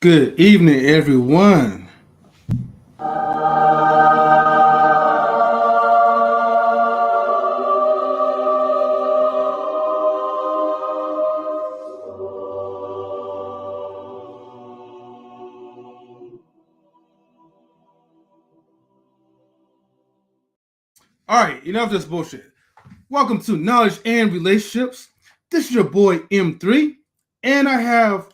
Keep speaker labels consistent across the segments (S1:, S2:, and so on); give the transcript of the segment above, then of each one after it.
S1: Good evening, everyone. All right, enough of this bullshit. Welcome to Knowledge and Relationships. This is your boy M3, and I have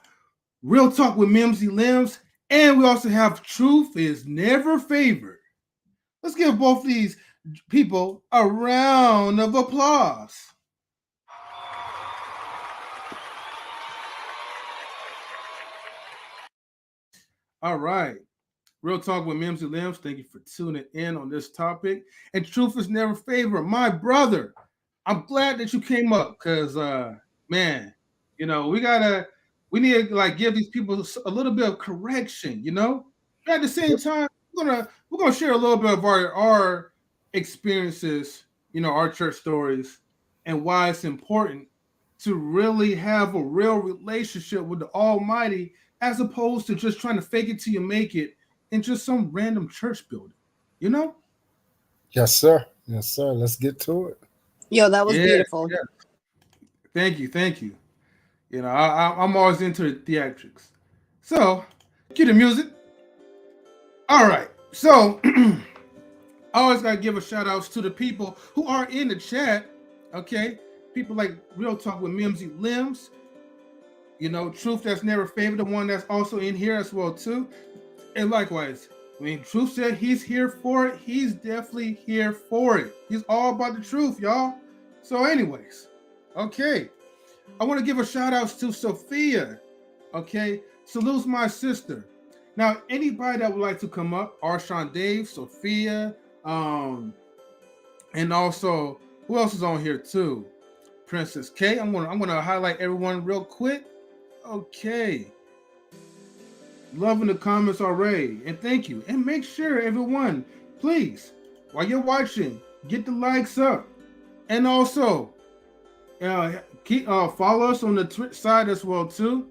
S1: Real Talk with Mimsy Limbs, and we also have Truth is Never Favored. Let's give both these people a round of applause. All right. Real Talk with Mimsy Limbs. Thank you for tuning in on this topic. And Truth is Never Favored. My brother, I'm glad that you came up because, man, we need to like give these people a little bit of correction, But at the same time, we're gonna share a little bit of our experiences, our church stories, and why it's important to really have a real relationship with the Almighty, as opposed to just trying to fake it till you make it in just some random church building,
S2: Yes, sir. Yes, sir. Let's get to it.
S3: Yo, that was beautiful.
S1: Yeah. Thank you. I'm always into the theatrics. So, cue the music. All right. So, I always got to give a shout outs to the people who are in the chat. Okay. People like Real Talk with Mimsy Limbs. Truth that's never favored, the one that's also in here as well, too. And likewise, when Truth said he's here for it, he's definitely here for it. He's all about the truth, y'all. So, anyways, okay. I want to give a shout out to Sophia. Okay. Salutes my sister. Now, anybody that would like to come up, Arshawn Dave, Sophia, and also who else is on here too? Princess K. I'm gonna highlight everyone real quick. Okay. Loving the comments already. And thank you. And make sure everyone, please, while you're watching, get the likes up. And also, keep follow us on the Twitch side as well too.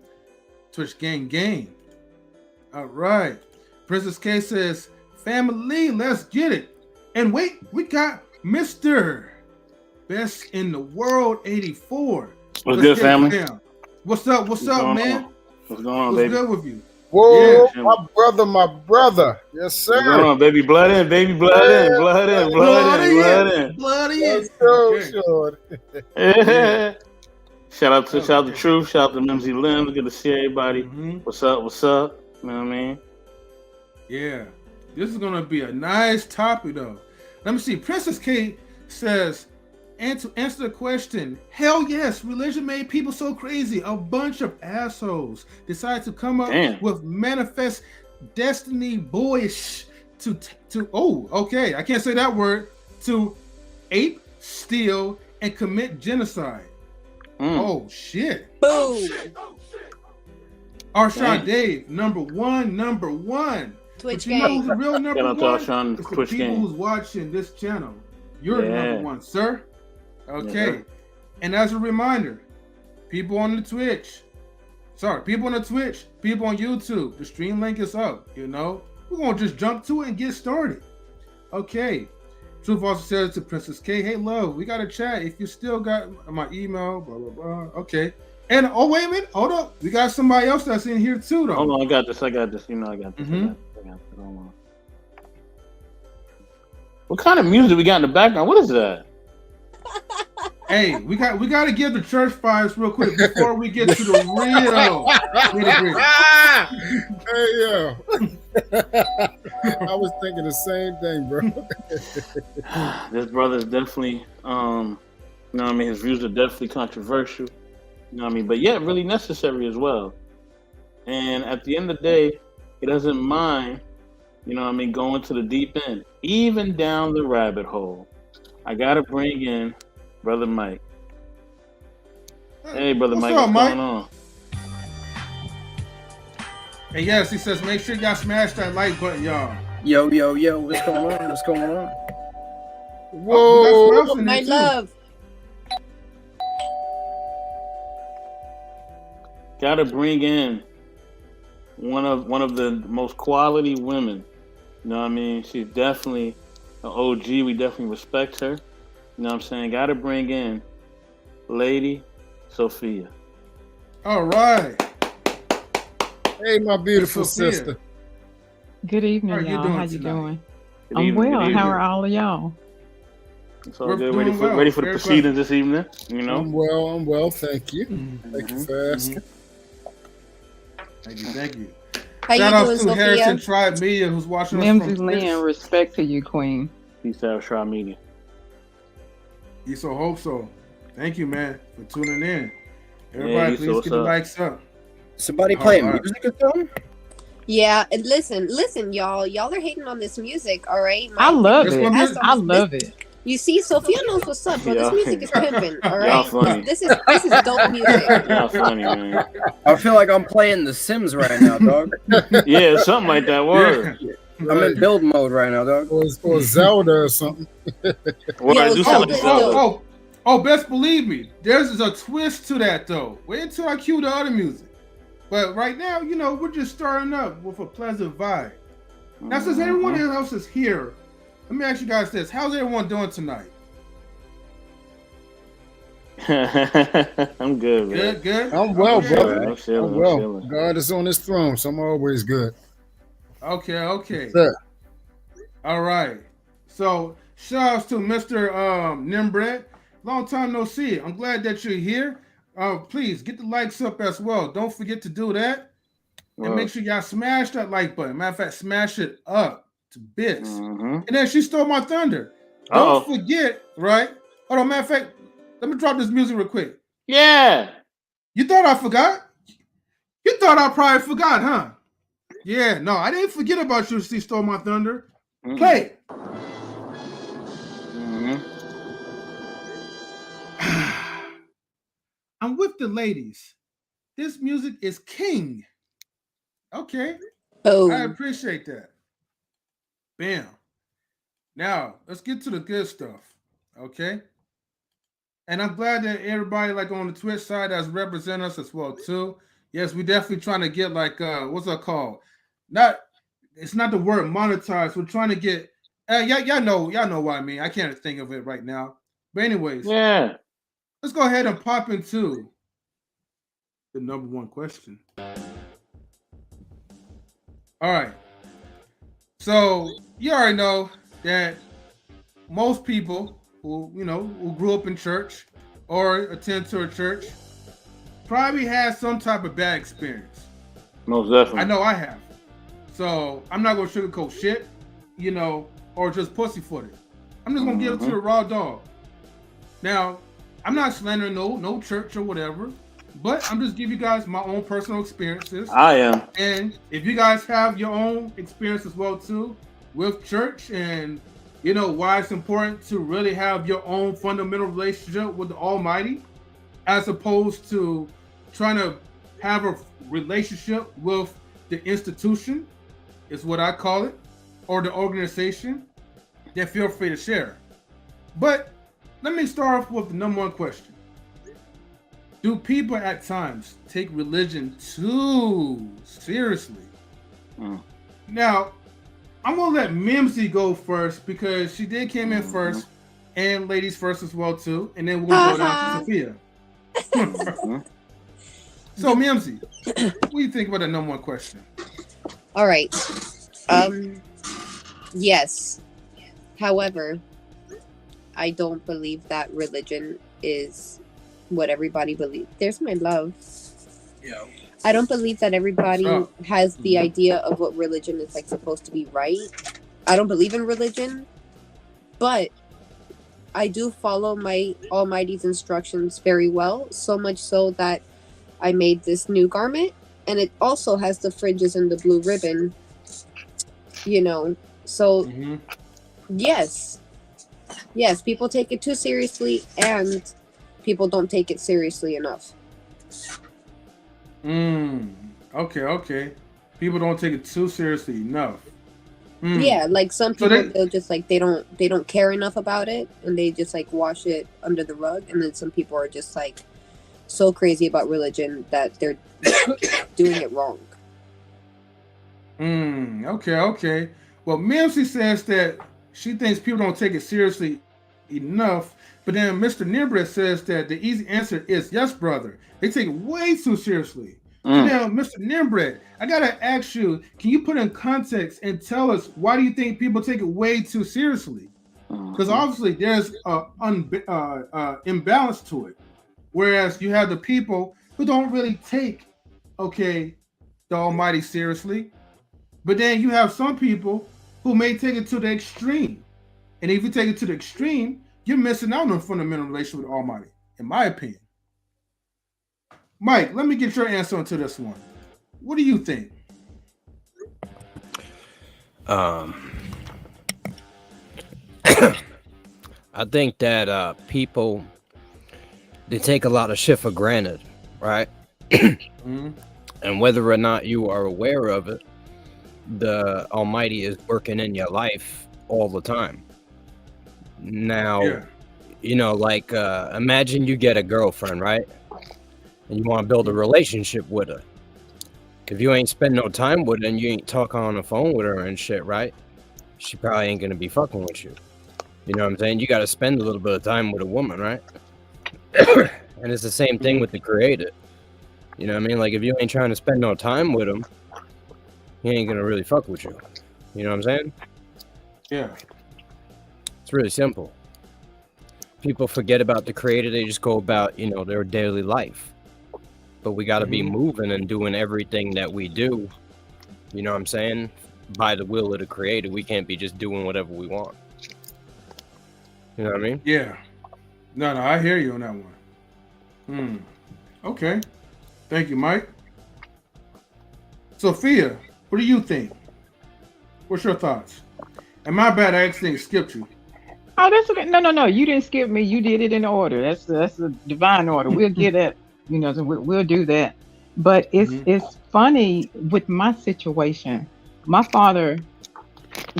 S1: Twitch gang. All right. Princess K says, family, let's get it. And wait, we got Mr. Best in the World 84.
S4: What's good, family?
S1: What's up, man?
S4: What's going on,
S1: baby?
S4: What's
S1: good with you?
S2: Whoa, yeah. my brother. Yes, sir.
S4: What's going on, baby? Blood in.
S2: Let's go, Sean.
S4: Yeah. Shout out to Truth. Shout out to Mimsy Lim. Good to see everybody. Mm-hmm. What's up? You know what I mean?
S1: Yeah. This is going to be a nice topic, though. Let me see. Princess Kate says, and to answer the question, hell yes, religion made people so crazy. A bunch of assholes decided to come up with manifest destiny boyish to I can't say that word, to ape, steal, and commit genocide. Oh, shit.
S3: Boom.
S1: Arshawn Dave, number one.
S3: Twitch
S1: but you know who's the real number one? It's the
S4: Twitch
S1: people
S4: game.
S1: who's watching this channel. You're the number one, sir. Okay. Yeah. And as a reminder, people on the Twitch, people on YouTube, the stream link is up, We're going to just jump to it and get started. Okay. Truth also says to Princess K, hey, love, we got to chat. If you still got my email, blah, blah, blah. Okay. And, wait a minute. Hold up. We got somebody else that's in here, too, though.
S4: Hold on. I got this. I got this. I got this.
S1: Mm-hmm.
S4: I got this. Hold on. What kind of music we got in the background? What is that?
S1: Hey, we got to give the church vibes real quick before we get to the real
S2: Hey, yo. I was thinking the same thing, bro.
S4: This brother's definitely, his views are definitely controversial. But yet really necessary as well. And at the end of the day, he doesn't mind, going to the deep end, even down the rabbit hole. I got to bring in Brother Mike. Hey, Brother Mike, what's going on?
S1: And yes, he says, make sure y'all smash that like button, y'all.
S5: Yo, what's going on?
S2: Whoa,
S3: my love.
S4: Gotta bring in one of the most quality women. You know what I mean? She's definitely an OG. We definitely respect her. You know what I'm saying? Got to bring in Lady Sophia.
S1: All right.
S2: Hey, my beautiful
S1: Sophia.
S2: sister.
S6: Good evening,
S1: How are you
S6: y'all.
S1: doing
S6: How you
S1: tonight?
S6: doing?
S4: Good
S6: I'm
S4: evening,
S6: well.
S4: good
S6: How
S4: evening.
S6: are all of y'all?
S4: It's all
S1: We're
S4: good.
S1: doing well.
S4: Ready for the
S1: Very
S4: proceedings this evening. You know.
S2: I'm well. Thank you.
S1: Mhm.
S2: Thank you for asking.
S1: Thank you.
S3: How
S1: Shout
S3: you
S1: out
S3: doing,
S1: to
S3: Sophia?
S1: Harrison Tribe Media who's watching us
S6: Mimsy
S1: from
S6: Lynn,
S1: Twitch.
S6: respect to you, Queen.
S4: Peace out, Shroud Media.
S1: You so hope so. Thank you, man, for tuning in.
S4: Yeah,
S1: Everybody,
S4: you so
S1: please
S4: what's
S1: get the
S4: up?
S1: likes up.
S5: Somebody
S1: All
S5: playing
S1: right.
S5: music or something?
S3: Yeah, and listen, y'all are hating on this music, all right?
S6: I love
S1: This
S6: it.
S1: one music?
S6: I love it.
S3: You see, Sophia knows what's up, bro. This
S4: Y'all-
S3: music is pimping, all
S4: Y'all
S3: right?
S4: funny.
S3: This is dope music.
S4: Y'all funny, man.
S5: I feel like I'm playing The Sims right now, dog.
S4: Yeah, something like that. Word.
S1: Yeah.
S5: I'm in build mode right now, dog.
S2: Or Zelda or something.
S4: Word.
S3: Yo,
S4: Do
S3: Zelda
S4: something
S3: is
S4: like Zelda.
S3: dope.
S1: Best believe me, there's a twist to that though. Wait until I cue the other music. But right now, we're just starting up with a pleasant vibe. Now, since everyone else is here, let me ask you guys this: how's everyone doing tonight?
S4: I'm good, man.
S1: Good.
S2: I'm well,
S1: Okay.
S2: brother.
S4: I'm chilling.
S2: I'm
S4: I'm
S2: well.
S4: chilling.
S2: God is on his throne, so I'm always good.
S1: Okay.
S2: Sir.
S1: All right. So, shout outs to Mr. Nimbred. Long time no see. I'm glad that you're here. Please get the likes up as well. Don't forget to do that. And make sure y'all smash that like button. Matter of fact, smash it up to bits.
S4: Mhm.
S1: And then she stole my thunder.
S4: Uh-oh.
S1: Don't forget, right? Hold on, matter of fact, let me drop this music real quick.
S4: Yeah.
S1: You thought I forgot? You thought I probably forgot, huh? Yeah, no, I didn't forget about you. She stole my thunder.
S4: Mm-mm.
S1: Play it.
S4: Mhm.
S1: I'm with the ladies. This music is king. Okay, I
S3: Oh,
S1: appreciate that. Bam. Now, let's get to the good stuff. Okay? And I'm glad that everybody like on the Twitch side has represented us as well too. Yes, we definitely trying to get like what's that called? It's not the word monetized. We're trying to get y'all know what I mean. I can't think of it right now. But anyways,
S4: Yeah.
S1: let's go ahead and pop into the number one question. All right. So you already know that most people who grew up in church or attend to a church probably had some type of bad experience.
S4: Most definitely.
S1: I know I have. So I'm not gonna sugarcoat shit, or just pussyfoot it. I'm just gonna give it to the raw dog. Now, I'm not slandering no church or whatever, but I'm just giving you guys my own personal experiences.
S4: I am.
S1: And if you guys have your own experience as well too with church and why it's important to really have your own fundamental relationship with the Almighty as opposed to trying to have a relationship with the institution is what I call it, or the organization, then feel free to share. But let me start off with the number one question. Do people at times take religion too seriously? Now, I'm gonna let Mimsy go first because she did came in first, and ladies first as well too, and then we'll go down to Sophia. So Mimsy, what do you think about the number one question?
S3: all right. Yes. However, I don't believe that religion is what everybody believes. There's my love.
S5: Yeah.
S3: I don't believe that everybody has the idea of what religion is like supposed to be right. I don't believe in religion, but I do follow my Almighty's instructions very well, so much so that I made this new garment, and it also has the fringes and the blue ribbon, so yes, people take it too seriously, and people don't take it seriously enough.
S1: Okay. People don't take it too seriously enough.
S3: Yeah, like some people, they'll just like they don't care enough about it, and they just like wash it under the rug. And then some people are just like so crazy about religion that they're doing it wrong.
S1: Okay. Well, Mimsy says that she thinks people don't take it seriously enough, but then Mr. Nimbret says that the easy answer is yes, brother. They take it way too seriously. So now, Mr. Nimbret, I gotta ask you, can you put in context and tell us why do you think people take it way too seriously? Because obviously there's imbalance to it. Whereas you have the people who don't really take, the Almighty seriously. But then you have some people who may take it to the extreme. And if you take it to the extreme, you're missing out on a fundamental relationship with the Almighty, in my opinion. Mike, let me get your answer onto this one. What do you think?
S5: I think that people, they take a lot of shit for granted, right? And whether or not you are aware of it, the Almighty is working in your life all the time. Now, imagine you get a girlfriend, right? And you want to build a relationship with her. If you ain't spend no time with her and you ain't talking on the phone with her and shit, right? She probably ain't gonna be fucking with you. You know what I'm saying? You got to spend a little bit of time with a woman, right? And it's the same thing with the Creator. You know what I mean? Like, if you ain't trying to spend no time with him, he ain't gonna really fuck with you. You know what I'm saying?
S1: Yeah.
S5: It's really simple. People forget about the Creator. They just go about, their daily life. But we got to be moving and doing everything that we do. You know what I'm saying? By the will of the Creator. We can't be just doing whatever we want. You know what I mean?
S1: Yeah. No, I hear you on that one. Okay. Thank you, Mike. Sophia, what do you think? What's your thoughts? And my bad, I accidentally skipped you.
S6: Oh, that's okay. No. You didn't skip me. You did it in order. That's a divine order. We'll get that. So we'll do that. But it's funny with my situation. My father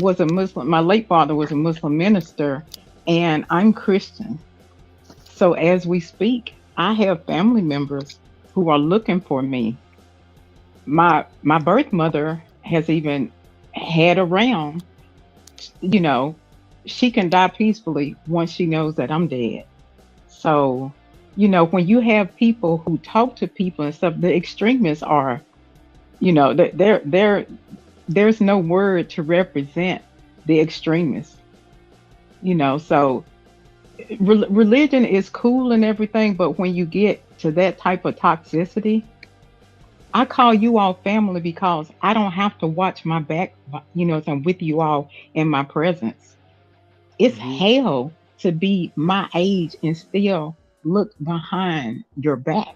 S6: was a Muslim. My late father was a Muslim minister, and I'm Christian. So as we speak, I have family members who are looking for me. My birth mother has even had around, she can die peacefully once she knows that I'm dead. So, when you have people who talk to people and stuff, the extremists are, there's no word to represent the extremists. So religion is cool and everything, but when you get to that type of toxicity, I call you all family because I don't have to watch my back, as I'm with you all in my presence. It's hell to be my age and still look behind your back.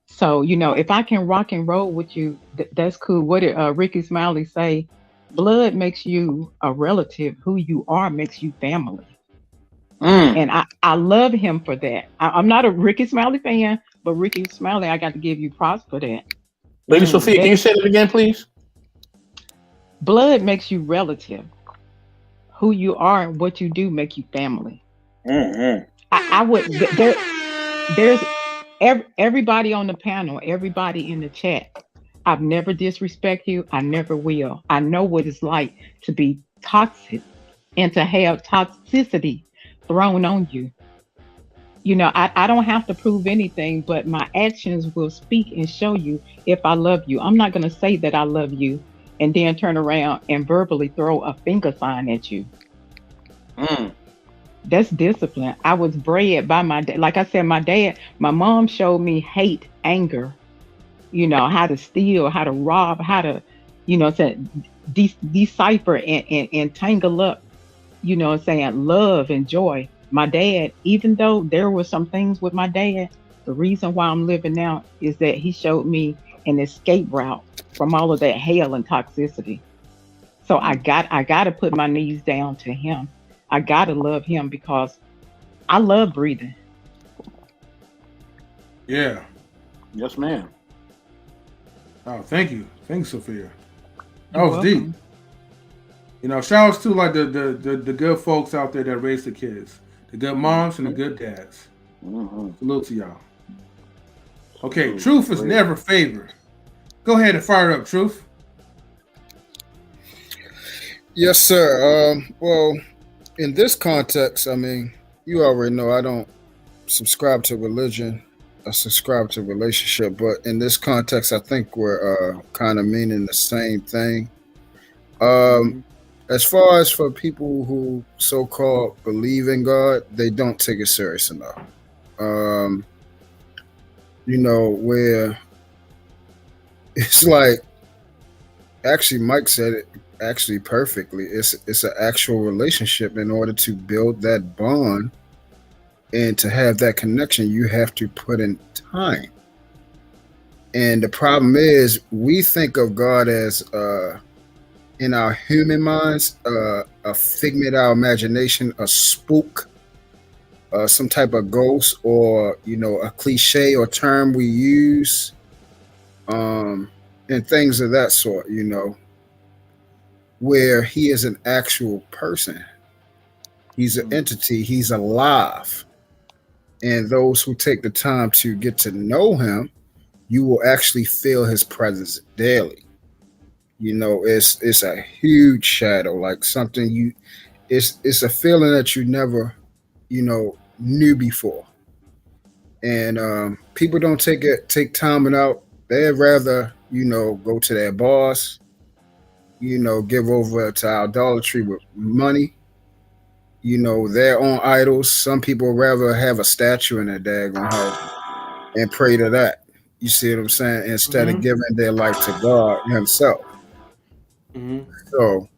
S6: So, if I can rock and roll with you, that's cool. What did Ricky Smiley say? Blood makes you a relative. Who you are makes you family. And I love him for that. I'm not a Ricky Smiley fan, but Ricky Smiley, I got to give you props for that.
S4: Lady Sophia, can you say that again, please?
S6: Blood makes you relative. Who you are and what you do make you family. I would. There's everybody on the panel, everybody in the chat. I've never disrespect you. I never will. I know what it's like to be toxic and to have toxicity thrown on you. I don't have to prove anything, but my actions will speak and show you if I love you. I'm not going to say that I love you and then turn around and verbally throw a finger sign at you. That's discipline. I was bred by my dad. Like I said, my mom showed me hate, anger, how to steal, how to rob, how to, decipher and tangle up, love and joy. My dad, even though there were some things with my dad, the reason why I'm living now is that he showed me an escape route from all of that hell and toxicity. So I got to put my knees down to him. I got to love him because I love breathing.
S1: Yeah.
S4: Yes, ma'am.
S1: Oh, thank you. Thanks, Sophia. That was deep. Shout outs to like the good folks out there that raise the kids. The good moms and the good dads. Salute to y'all. Okay, truth is never favored. Go ahead and fire up, Truth.
S2: Yes, sir. Well, in this context, I mean, you already know I don't subscribe to religion. I subscribe to relationship, but in this context, I think we're kind of meaning the same thing. Um,
S1: Mhm.
S2: as far as for people who so-called believe in God, they don't take it serious enough. Um, where it's like actually Mike said it actually perfectly. It's an actual relationship. In order to build that bond and to have that connection, you have to put in time. And the problem is, we think of God as in our human minds, a figment of our imagination, a spook, some type of ghost, or a cliche or term we use, um, and things of that sort. Where he is an actual person. He's an entity. He's alive. And those who take the time to get to know him, you will actually feel his presence daily. It's a huge shadow, like something it's a feeling that you never, knew before. And people don't take time out. They'd rather, go to their boss, give over to idolatry with money, their own idols. Some people rather have a statue in their daggone house and pray to that. You see what I'm saying? Instead of giving their life to God Himself.
S1: Mhm.
S2: So,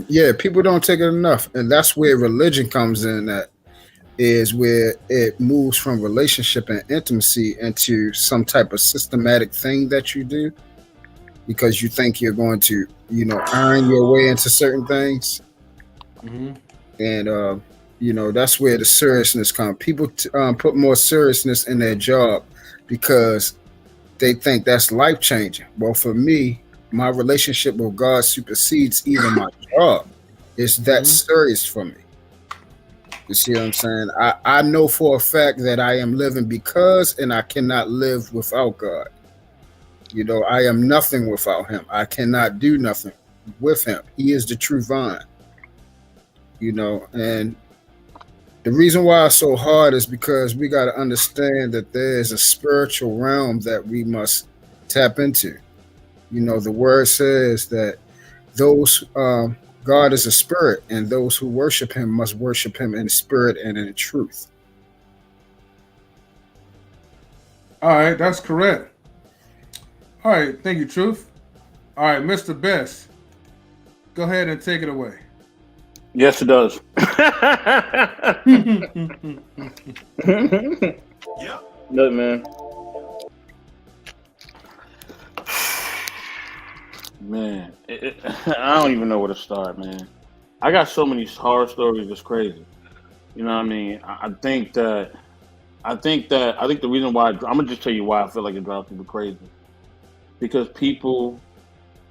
S2: yeah, people don't take it enough, and that's where religion comes in. That is where it moves from relationship and intimacy into some type of systematic thing that you do because you think you're going to, earn your way into certain things.
S1: Mhm.
S2: And that's where the seriousness comes. People put more seriousness in their job because they think that's life changing. Well, for me, my relationship with God supersedes even my job. It's that
S1: Mhm.
S2: serious for me. You see what I'm saying? I know for a fact that I am living because, and I cannot live without God. I am nothing without Him. I cannot do nothing with Him. He is the true vine. And the reason why it's so hard is because we got to understand that there is a spiritual realm that we must tap into. The word says that those God is a spirit, and those who worship Him must worship Him in spirit and in truth.
S1: All right, that's correct. All right, thank you, Truth. All right, Mr. Best, go ahead and take it away.
S4: Yes, it does. Look, man. Man, I don't even know where to start, man. I got so many horror stories. It's crazy. You know what I mean? I think the reason why I'm gonna just tell you why I feel like it drives people crazy because people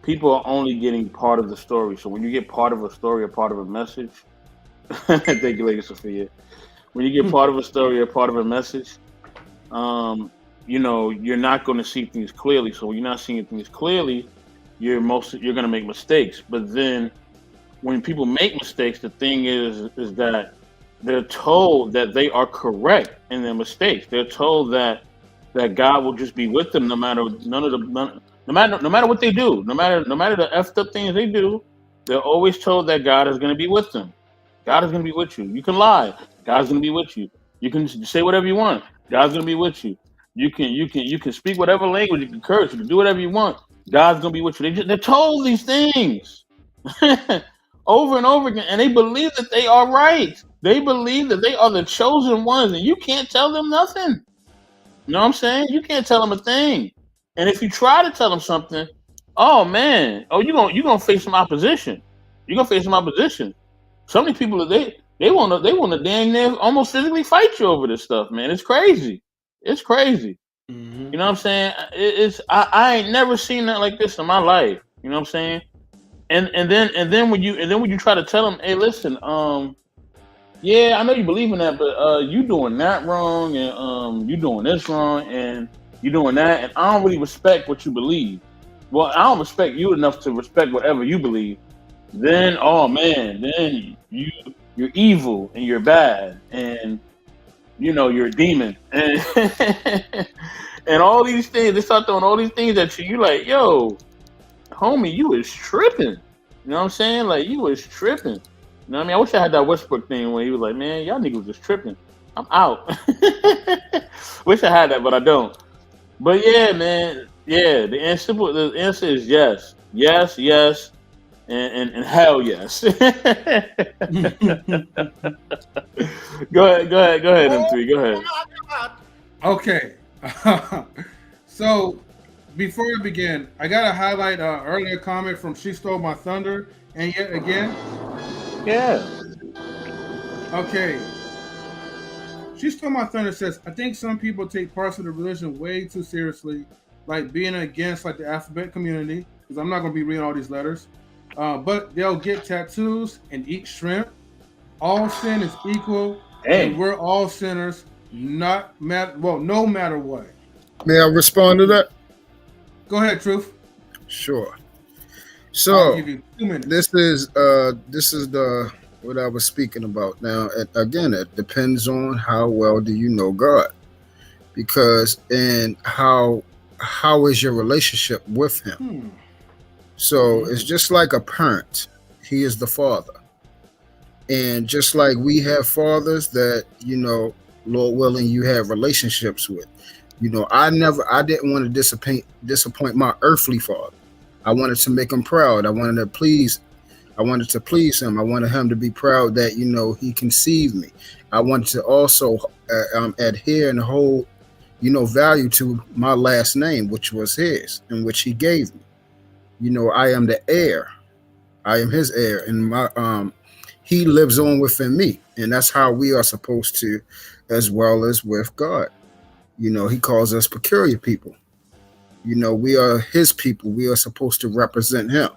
S4: are only getting part of the story. So when you get part of a story or part of a message, thank you, Lady Sophia. When you get part of a story or part of a message, um, you're not going to see things clearly. So when you're not seeing things clearly, you're going to make mistakes. But then when people make mistakes, the thing is that they're told that they are correct in their mistakes. They're told that God will just be with them no matter no matter what they do, no matter the effed up things they do. They're always told that God is going to be with them. God is going to be with you. You can lie. God's going to be with you. You can say whatever you want. God's going to be with you. You can speak whatever language. You can curse. You can do whatever you want. God's going to be with you. They're told these things over and over again, and they believe that they are right. They believe that they are the chosen ones, and you can't tell them nothing. You know what I'm saying? You can't tell them a thing. And if you try to tell them something, oh man, you're gonna face some opposition. You're gonna face some opposition. So many people they wanna dang near almost physically fight you over this stuff, man. It's crazy. It's crazy.
S1: Mhm.
S4: You know what I'm saying? I ain't never seen that like this in my life. You know what I'm saying? And then when you try to tell them, hey, listen, yeah, I know you believe in that, but you doing that wrong, and you doing this wrong, and you doing that, and I don't really respect what you believe. Well, I don't respect you enough to respect whatever you believe. then oh man, then you're evil and you're bad and you're a demon and and all these things. They start throwing all these things at you. You like, yo, homie, you was tripping. You know what I'm saying? Like you was tripping. You know what I mean? I wish I had that Westbrook thing where he was like, man, y'all niggas was just tripping. I'm out. Wish I had that, but I don't. But yeah, man. Yeah, the answer is yes. Yes, yes, and hell yes. Go ahead, M3. Go ahead.
S1: Okay. So before we begin, I gotta highlight an earlier comment from She Stole My Thunder, and yet again.
S4: Yeah.
S1: Okay. She Stole My Thunder says, I think some people take parts of the religion way too seriously, like being against like the alphabet community, because I'm not gonna be reading all these letters. But they'll get tattoos and eat shrimp. All sin is equal, and we're all sinners, no matter what.
S2: May I respond to that?
S1: Go ahead, Truth.
S2: Sure.
S1: I'll
S2: So
S1: give you 2 minutes.
S2: this is the what I was speaking about. Now, again, it depends on how well do you know God, because and how is your relationship with Him. So it's just like a parent. He is the father. And just like we have fathers that, Lord willing, you have relationships with. I didn't want to disappoint my earthly father. I wanted to make him proud. I wanted to please him. I wanted him to be proud that, he conceived me. I wanted to also adhere and hold, value to my last name, which was his, and which he gave me. I am the heir. I am his heir, and he lives on within me, and that's how we are supposed to, as well as with God. He calls us peculiar people. We are his people. We are supposed to represent him.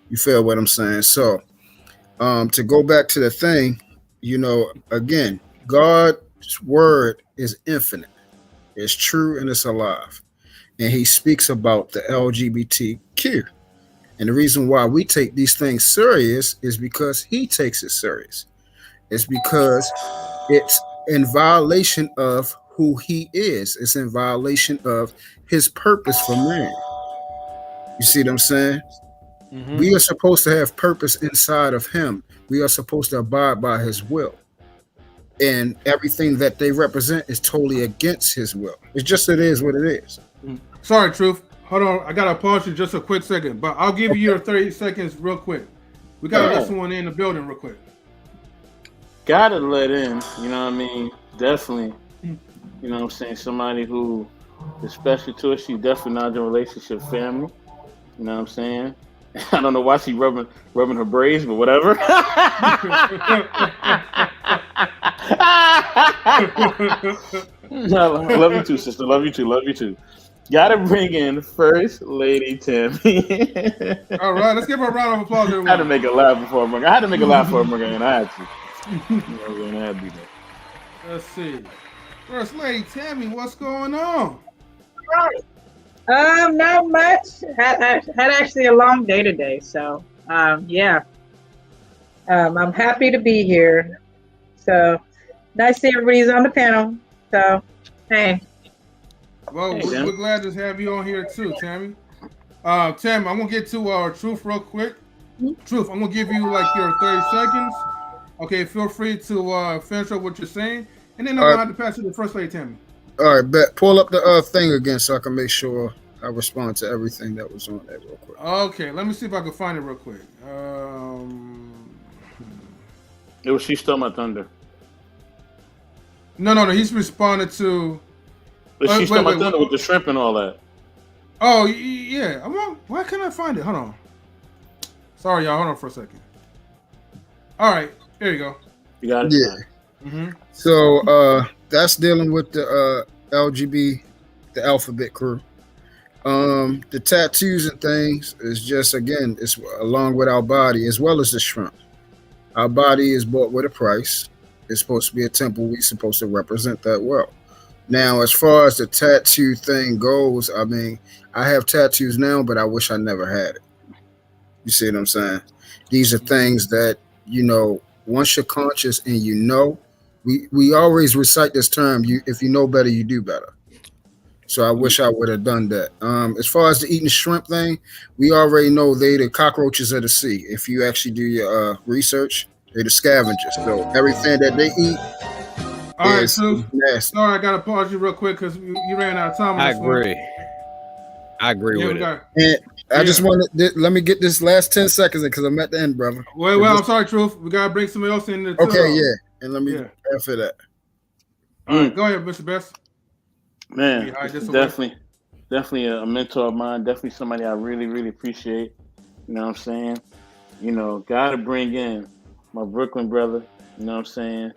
S2: You feel what I'm saying? So, to go back to the thing, again, God's word is infinite. It's true and it's alive. And he speaks about the LGBTQ. And the reason why we take these things serious is because he takes it serious. It's because it's in violation of who he is. It's in violation of his purpose for man. You see what I'm saying? Mm-hmm. We are supposed to have purpose inside of him. We are supposed to abide by his will. And everything that they represent is totally against his will. It is what it is.
S1: Sorry, Truth. Hold on. I got to pause you just a quick second, but I'll give you your 30 seconds real quick. We got to get someone in the building real quick.
S4: Gotta let in, you know what I mean? Definitely. You know what I'm saying? Somebody who is special to us. She's definitely not in a relationship family. You know what I'm saying? I don't know why she's rubbing her braids, but whatever. No, love you too, sister. Love you too. Gotta bring in First Lady Tammy.
S1: All right, let's give her a round of applause. Everyone.
S4: I had to make a laugh before I'm I had to make a laugh for him again. I had to.
S1: Let's see. First Lady Tammy, what's going on?
S7: Not much. Had actually a long day today, so yeah. I'm happy to be here. So nice to see everybody's on the panel. So hey.
S1: Well, we're glad to have you on here too, Tammy. Tammy, I'm gonna get to Truth real quick. Truth, I'm gonna give you like your 30 seconds. Okay, feel free to finish up what you're saying, and then I'm gonna have to pass it to First Lady Tammy.
S2: All right, bet. Pull up the thing again so I can make sure I respond to everything that was on there real quick.
S1: Okay, let me see if I can find it real quick.
S4: It was She Stole My Thunder.
S1: No. He's responded to.
S4: But She Stole My Thunder with the shrimp and all that.
S1: Oh yeah. Why can't I find it? Hold on. Sorry, y'all. Hold on for a second. All right, there you go.
S4: You got it.
S2: Yeah. Mm-hmm. So that's dealing with the LGB, the alphabet crew. The tattoos and things is just, again, it's along with our body as well as the shrimp. Our body is bought with a price. It's supposed to be a temple. We're supposed to represent that well. Now, as far as the tattoo thing goes, I mean, I have tattoos now, but I wish I never had it. You see what I'm saying? These are things that, once you're conscious and we always recite this term, if you know better, you do better. So I wish I would have done that. As far as the eating shrimp thing, we already know they the cockroaches of the sea. If you actually do your research, they're the scavengers. So everything that they eat is nasty.
S1: Sorry, I gotta pause you real quick because you ran out of time.
S5: I agree. I agree with it.
S2: And I just want to let me get this last 10 seconds because I'm at the end, brother.
S1: Well, I'm sorry, Truth. We gotta bring somebody else in there too.
S2: Okay, yeah, and let me after that.
S1: All right, go ahead, Mr. Best.
S4: Man, definitely a mentor of mine. Definitely somebody I really, really appreciate. You know what I'm saying? Gotta bring in my Brooklyn brother. You know what I'm saying?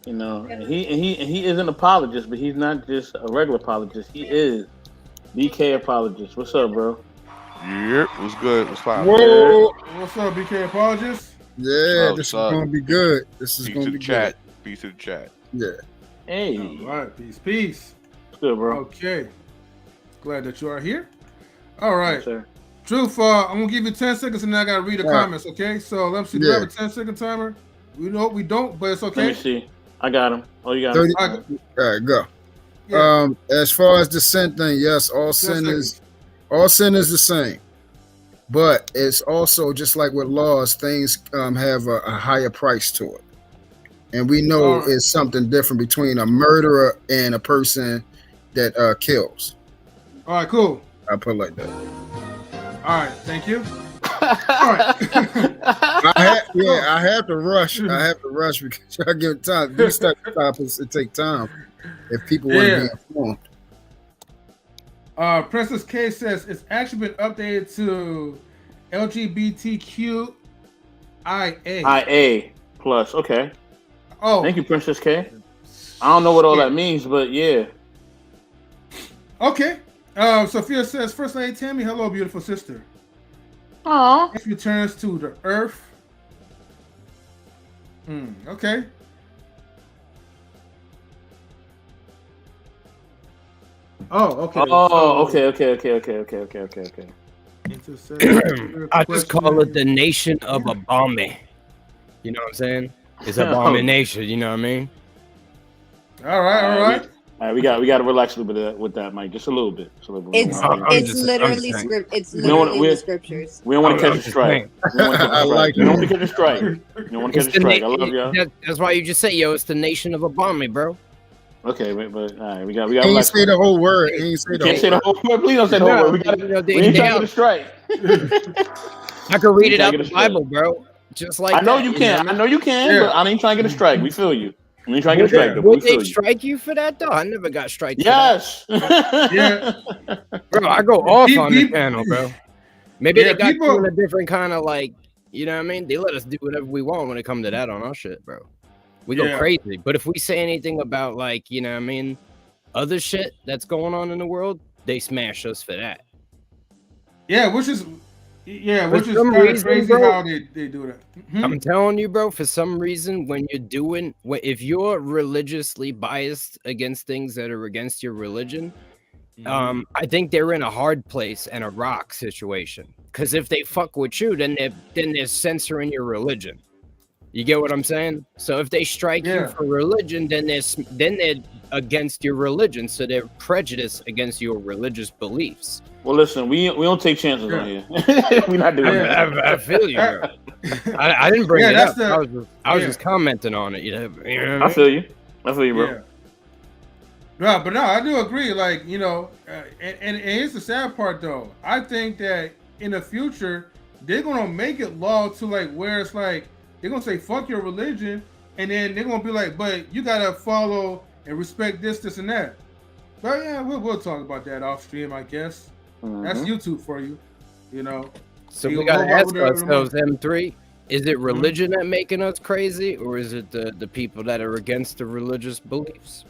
S4: And he is an apologist, but he's not just a regular apologist. He is BK apologist. What's up, bro?
S8: Yep, what's good? What's fine?
S2: Whoa.
S1: What's up, BK apologist?
S2: Yeah, this is gonna be good. This is gonna be
S8: chat.
S2: good.
S8: Peace to the chat.
S2: Yeah.
S4: Hey.
S1: All right, peace.
S4: Good, bro.
S1: Okay. Glad that you are here. All right.
S4: Yes, sir.
S1: Truth, I'm gonna give you 10 seconds and then I gotta read the comments, okay? So let me see. Do you have a 10-second timer? We don't, but it's okay.
S4: Let me see. I got him. Oh, you got him.
S2: All right, go.
S1: Yeah.
S2: As far as the sin thing, yes, all sin is the same. But it's also just like with laws, things have a higher price to it. And we know it's something different between a murderer and a person that kills.
S1: All right, cool.
S2: I put it like that.
S1: All right, thank you. All right.
S2: I have to rush. I have to rush because I give time. These type of topics, it take time if people want to be informed.
S1: Princess K says it's actually been updated to LGBTQIA.
S4: IA plus. Okay.
S1: Oh,
S4: thank you, Princess K. I don't know what all that means, but yeah.
S1: Okay. Sophia says, First Lady Tammy, hello, beautiful sister.
S4: Aww.
S1: It returns to the earth. Okay. Oh, okay.
S4: Oh, okay.
S5: I just call it the nation of Obama. You know what I'm saying? It's abomination. You know what I mean?
S1: All right.
S4: All right, we got to relax a little bit with that, Mike. Just a little bit.
S3: It's literally in the scriptures.
S4: We don't want to catch a strike. We don't want to catch a strike. You don't want to catch a strike. I love y'all.
S5: That's why you just say, yo, it's the nation of Obama, bro.
S4: Okay, but all right, we got.
S2: He ain't say the whole word. He ain't say the whole word.
S4: Please don't say the whole word. We ain't trying to get a strike.
S5: I can read it out the Bible, bro. Just like
S4: I know you can. I know you can, but I ain't trying to get a strike. We feel you. I ain't trying to get a strike.
S5: Would they strike you for that though? I never got striked.
S4: Yes.
S1: Yeah.
S5: Bro, I go off on the channel, bro. Maybe they got you in a different kind of you know what I mean? They let us do whatever we want when it comes to that on our shit, bro. We go crazy. But if we say anything about you know what I mean, other shit that's going on in the world, they smash us for that.
S1: Yeah, which is kind of crazy, bro, how they do that.
S5: I'm telling you, bro, for some reason, if you're religiously biased against things that are against your religion, I think they're in a hard place and a rock situation. Because if they fuck with you, then they're censoring your religion. You get what I'm saying? So if they strike you for religion, then they're against your religion. So they're prejudiced against your religious beliefs.
S4: Well, listen, we don't take chances on here. We're not doing that.
S5: I feel you, bro. I didn't bring it up. I was just commenting on it. You know what I mean?
S4: I feel you, bro.
S1: No, but no, I do agree. And here's the sad part, though. I think that in the future they're gonna make it law to where it's they're gonna say fuck your religion, and then they're gonna be but you gotta follow and respect this, and that. But yeah, we'll talk about that off stream, I guess. That's YouTube for you, you know.
S5: So we gotta ask ourselves, M3, is it religion that making us crazy, or is it the people that are against the religious beliefs?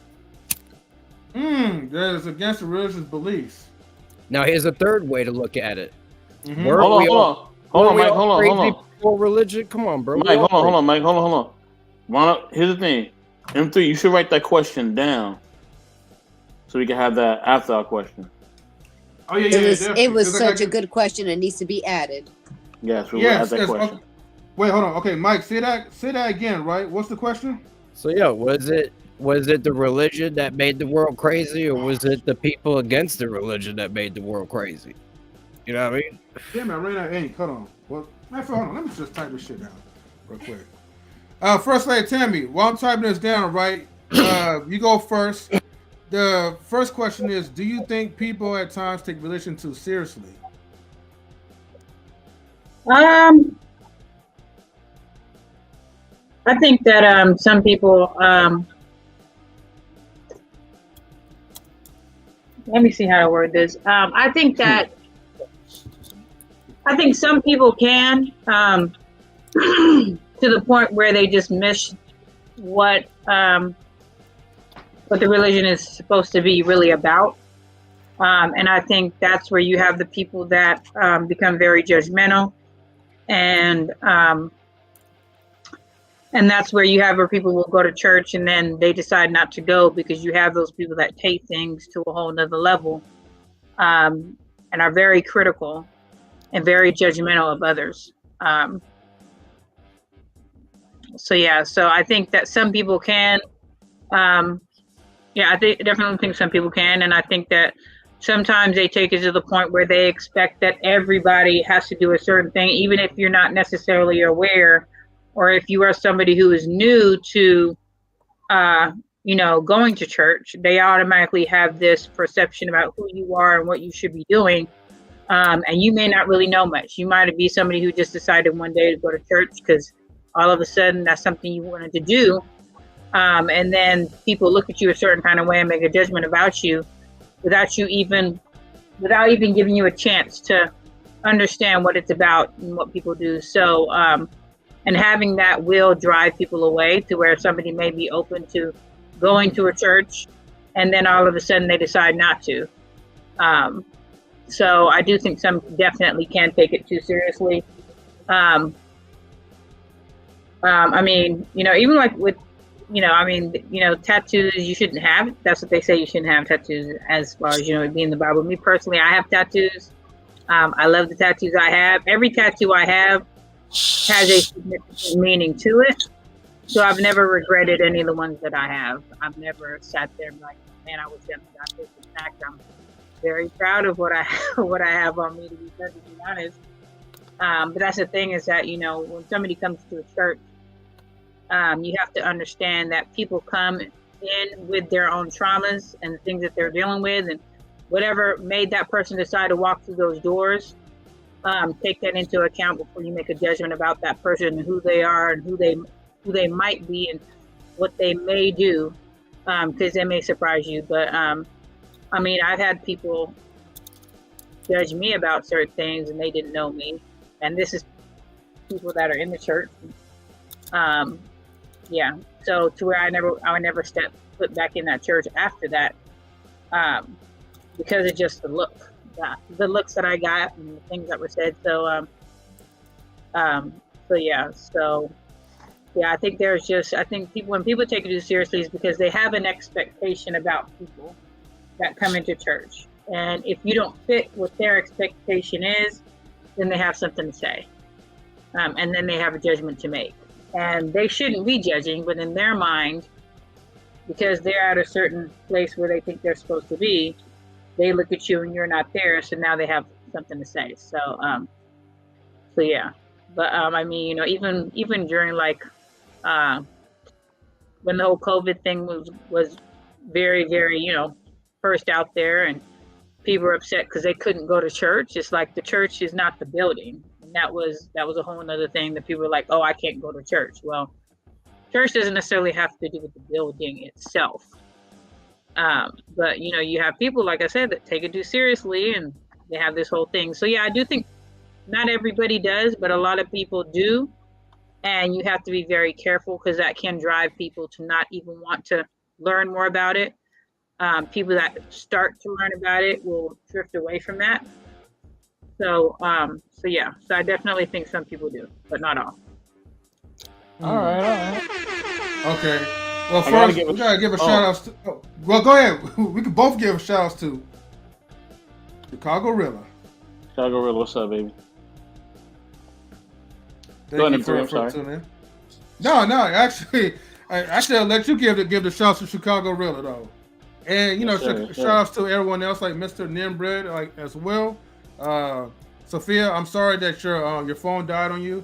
S1: That is against the religious beliefs.
S5: Now here's a third way to look at it.
S4: Hold on, Mike. Hold on.
S5: For religion, come on, bro.
S4: Mike, hold on, Mike. Hold on. Here's the thing, M3, you should write that question down, so we can have that after our question.
S1: Oh yeah.
S3: It was such a good question. It needs to be added.
S4: Yes, we
S1: Yes,
S4: will ask that question.
S1: Okay. Wait, hold on. Okay, Mike, say that again, right? What's the question?
S5: So yeah, was it the religion that made the world crazy, or was it the people against the religion that made the world crazy? You know what I mean?
S1: Damn, I ran out of ink. Hold on. Well, hold on. Let me just type this shit down real quick. First Lady Tammy, while I'm typing this down, right? You go first. The first question is: do you think people at times take religion too seriously?
S7: I think that some people let me see how to word this. I think some people can to the point where they just miss what the religion is supposed to be really about. And I think that's where you have the people that become very judgmental, and that's where you have where people will go to church and then they decide not to go, because you have those people that take things to a whole nother level, and are very critical and very judgmental of others. So I think that some people can, definitely think some people can. And I think that sometimes they take it to the point where they expect that everybody has to do a certain thing, even if you're not necessarily aware, or if you are somebody who is new to, going to church. They automatically have this perception about who you are and what you should be doing. And you may not really know much. You might be somebody who just decided one day to go to church because all of a sudden that's something you wanted to do. And then people look at you a certain kind of way and make a judgment about you without even giving you a chance to understand what it's about and what people do. So, and having that will drive people away to where somebody may be open to going to a church and then all of a sudden they decide not to. So I do think some definitely can take it too seriously. I mean, even like with, tattoos you shouldn't have. That's what they say, you shouldn't have tattoos as far as, it being in the Bible. Me personally, I have tattoos. I love the tattoos I have. Every tattoo I have has a significant meaning to it. So I've never regretted any of the ones that I have. I've never sat there and like, man, I wish I got this. In fact, I'm very proud of what I have on me, to be perfectly honest. But that's the thing, is that, when somebody comes to a church, you have to understand that people come in with their own traumas and things that they're dealing with, and whatever made that person decide to walk through those doors. Take that into account before you make a judgment about that person and who they are and who they might be and what they may do, because they may surprise you. But I mean, I've had people judge me about certain things and they didn't know me, and this is people that are in the church. So to where I never stepped foot back in that church after that, because of just the looks that I got and the things that were said. So I think when people take it too seriously is because they have an expectation about people that come into church, and if you don't fit what their expectation is, then they have something to say, and then they have a judgment to make. And they shouldn't be judging, but in their mind, because they're at a certain place where they think they're supposed to be, they look at you and you're not there, so now they have something to say. So yeah. But I mean, even during like when the whole COVID thing was very, very, first out there, and people were upset because they couldn't go to church. It's like the church is not the building. And that was a whole other thing that people were like, oh, I can't go to church. Well, church doesn't necessarily have to do with the building itself. But you have people, like I said, that take it too seriously, and they have this whole thing. So yeah, I do think not everybody does, but a lot of people do. And you have to be very careful, because that can drive people to not even want to learn more about it. People that start to learn about it will drift away from that. So yeah, so I definitely think some people do, but not all.
S6: All right.
S1: Okay. Well, first, we gotta give a shout out to. Oh, well, go ahead. We can both give shout outs to Chicago Rilla.
S4: Chicago Rilla, what's up, baby?
S1: Thank you for tuning in. No, actually, I should let you give the shouts to Chicago Realer though, and shout outs to everyone else like Mr. Nimbred like as well. Sophia, I'm sorry that your phone died on you,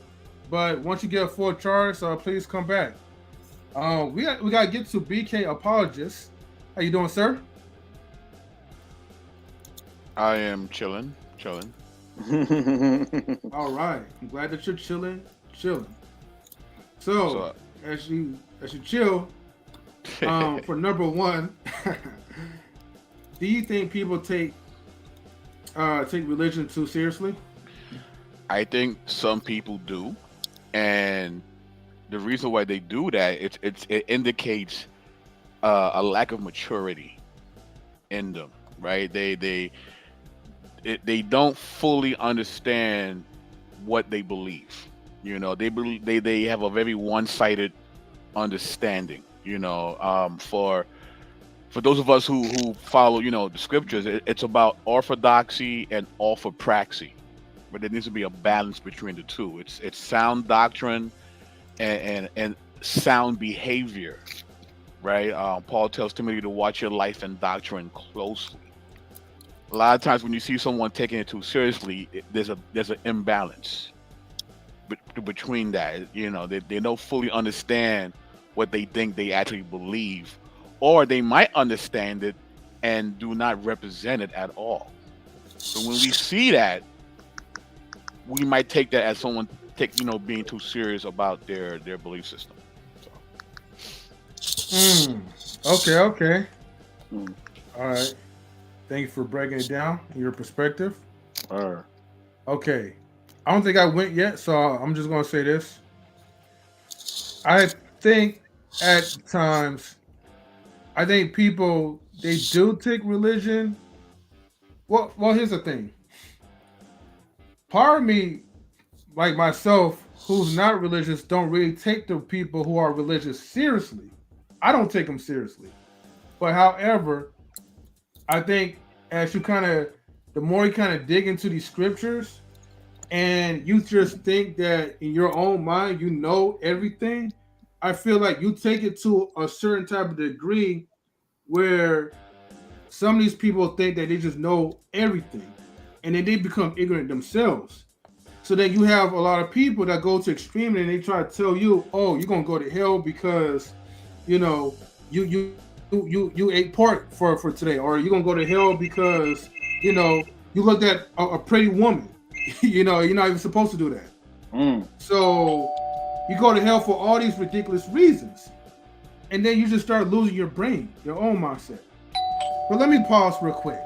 S1: but once you get a full charge, please come back. We got to get to BK Apologist. How you doing, sir?
S8: I am chilling.
S1: All right, I'm glad that you're chilling. So as you chill, for number one, do you think people take religion too seriously?
S8: I think some people do, and the reason why they do that it indicates a lack of maturity in them, right? They don't fully understand what they believe. They have a very one-sided understanding. For those of us who follow, the scriptures, it's about orthodoxy and orthopraxy, but there needs to be a balance between the two. It's sound doctrine and sound behavior, right? Paul tells Timothy to watch your life and doctrine closely. A lot of times when you see someone taking it too seriously, there's an imbalance between that. They don't fully understand what they think they actually believe, or they might understand it and do not represent it at all. So when we see that, we might take that as someone being too serious about their belief system.
S1: Okay. All right. Thank you for breaking it down, your perspective. Okay. I don't think I went yet, so I'm just going to say this. I think at times, people, they do take religion. Well, here's the thing. Part of me, like myself, who's not religious, don't really take the people who are religious seriously. I don't take them seriously. But however, I think as the more you kind of dig into these scriptures and you just think that in your own mind, you know everything, I feel like you take it to a certain type of degree where some of these people think that they just know everything and then they become ignorant themselves. So then you have a lot of people that go to extreme and they try to tell you, oh, you're going to go to hell because, you ate pork for today, or you're going to go to hell because, you looked at a pretty woman. You're not even supposed to do that. So you go to hell for all these ridiculous reasons. And then you just start losing your brain, your own mindset. But let me pause real quick,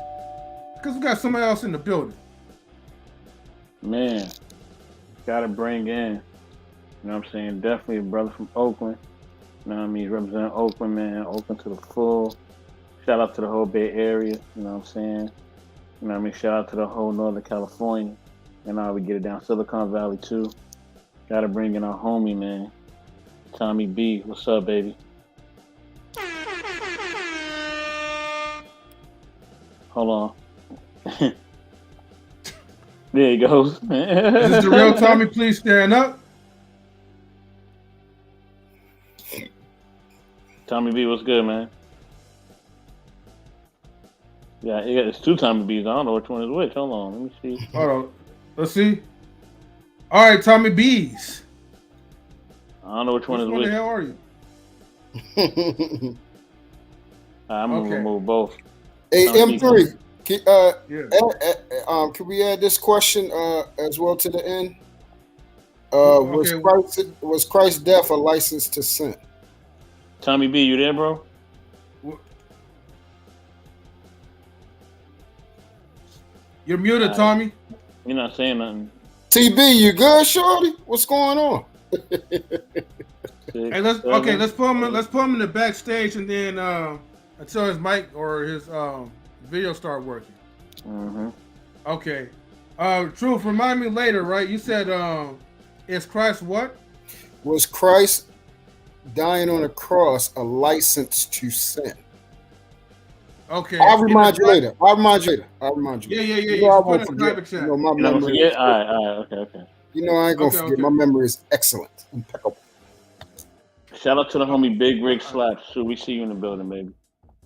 S1: because we got somebody else in the building.
S4: Man, gotta bring in, you know what I'm saying, definitely a brother from Oakland. You know what I mean? Representing Oakland, man. Oakland to the full. Shout out to the whole Bay Area, you know what I'm saying? You know what I mean? Shout out to the whole Northern California. And now we get it down Silicon Valley too. Gotta bring in our homie, man. Tommy B. What's up, baby? Hold on. There he goes.
S1: Is this the real Tommy? Please stand up.
S4: Tommy B, what's good, man? Yeah, it's two Tommy B's. I don't know which one is which. Hold on, let me see.
S1: Hold on. Let's see. All right, Tommy B's.
S4: I don't know which one is which.
S1: Where the hell are you?
S4: I'm gonna remove both.
S2: Hey,
S4: Tommy
S2: M3, can we add this question as well to the end? Was Christ's death a license to sin?
S4: Tommy B, you there, bro?
S1: You're muted, Tommy.
S4: You're not saying nothing.
S2: TB, you good, shorty? What's going on?
S1: Hey, let's put him in the backstage, and then until his mic or his video start working.
S4: Mm-hmm.
S1: Okay. Truth, remind me later, right? You said is Christ what?
S2: Was Christ dying on a cross a license to sin?
S1: Okay.
S2: I'll remind you later.
S1: Yeah. You put it in the private chat.
S2: My memory.
S4: All right. Okay.
S2: You know, I ain't gonna
S1: Okay,
S2: forget.
S1: okay.
S2: My memory is excellent, impeccable.
S4: Shout out to the homie Big Rig Slaps. So we see you in the building, baby.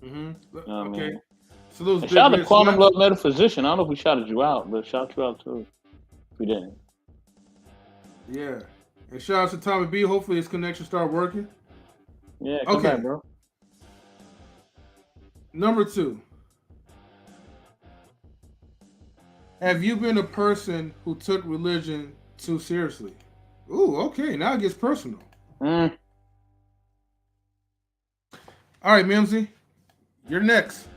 S1: Mm-hmm.
S4: You know what I
S1: Okay.
S4: mean?
S1: Salute,
S4: And
S1: Big
S4: shout out to
S1: Red
S4: Quantum
S1: Slaps.
S4: Love Metaphysician. I don't know if we shouted you out, but shout you out too. If we didn't.
S1: Yeah. And shout out to Tommy B. Hopefully his connection start working.
S4: Yeah, come
S1: Okay.
S4: back, bro.
S1: Number 2. Have you been a person who took religion too seriously? Ooh, okay. Now it gets personal.
S4: Mm.
S1: All right, Mimsy. You're next.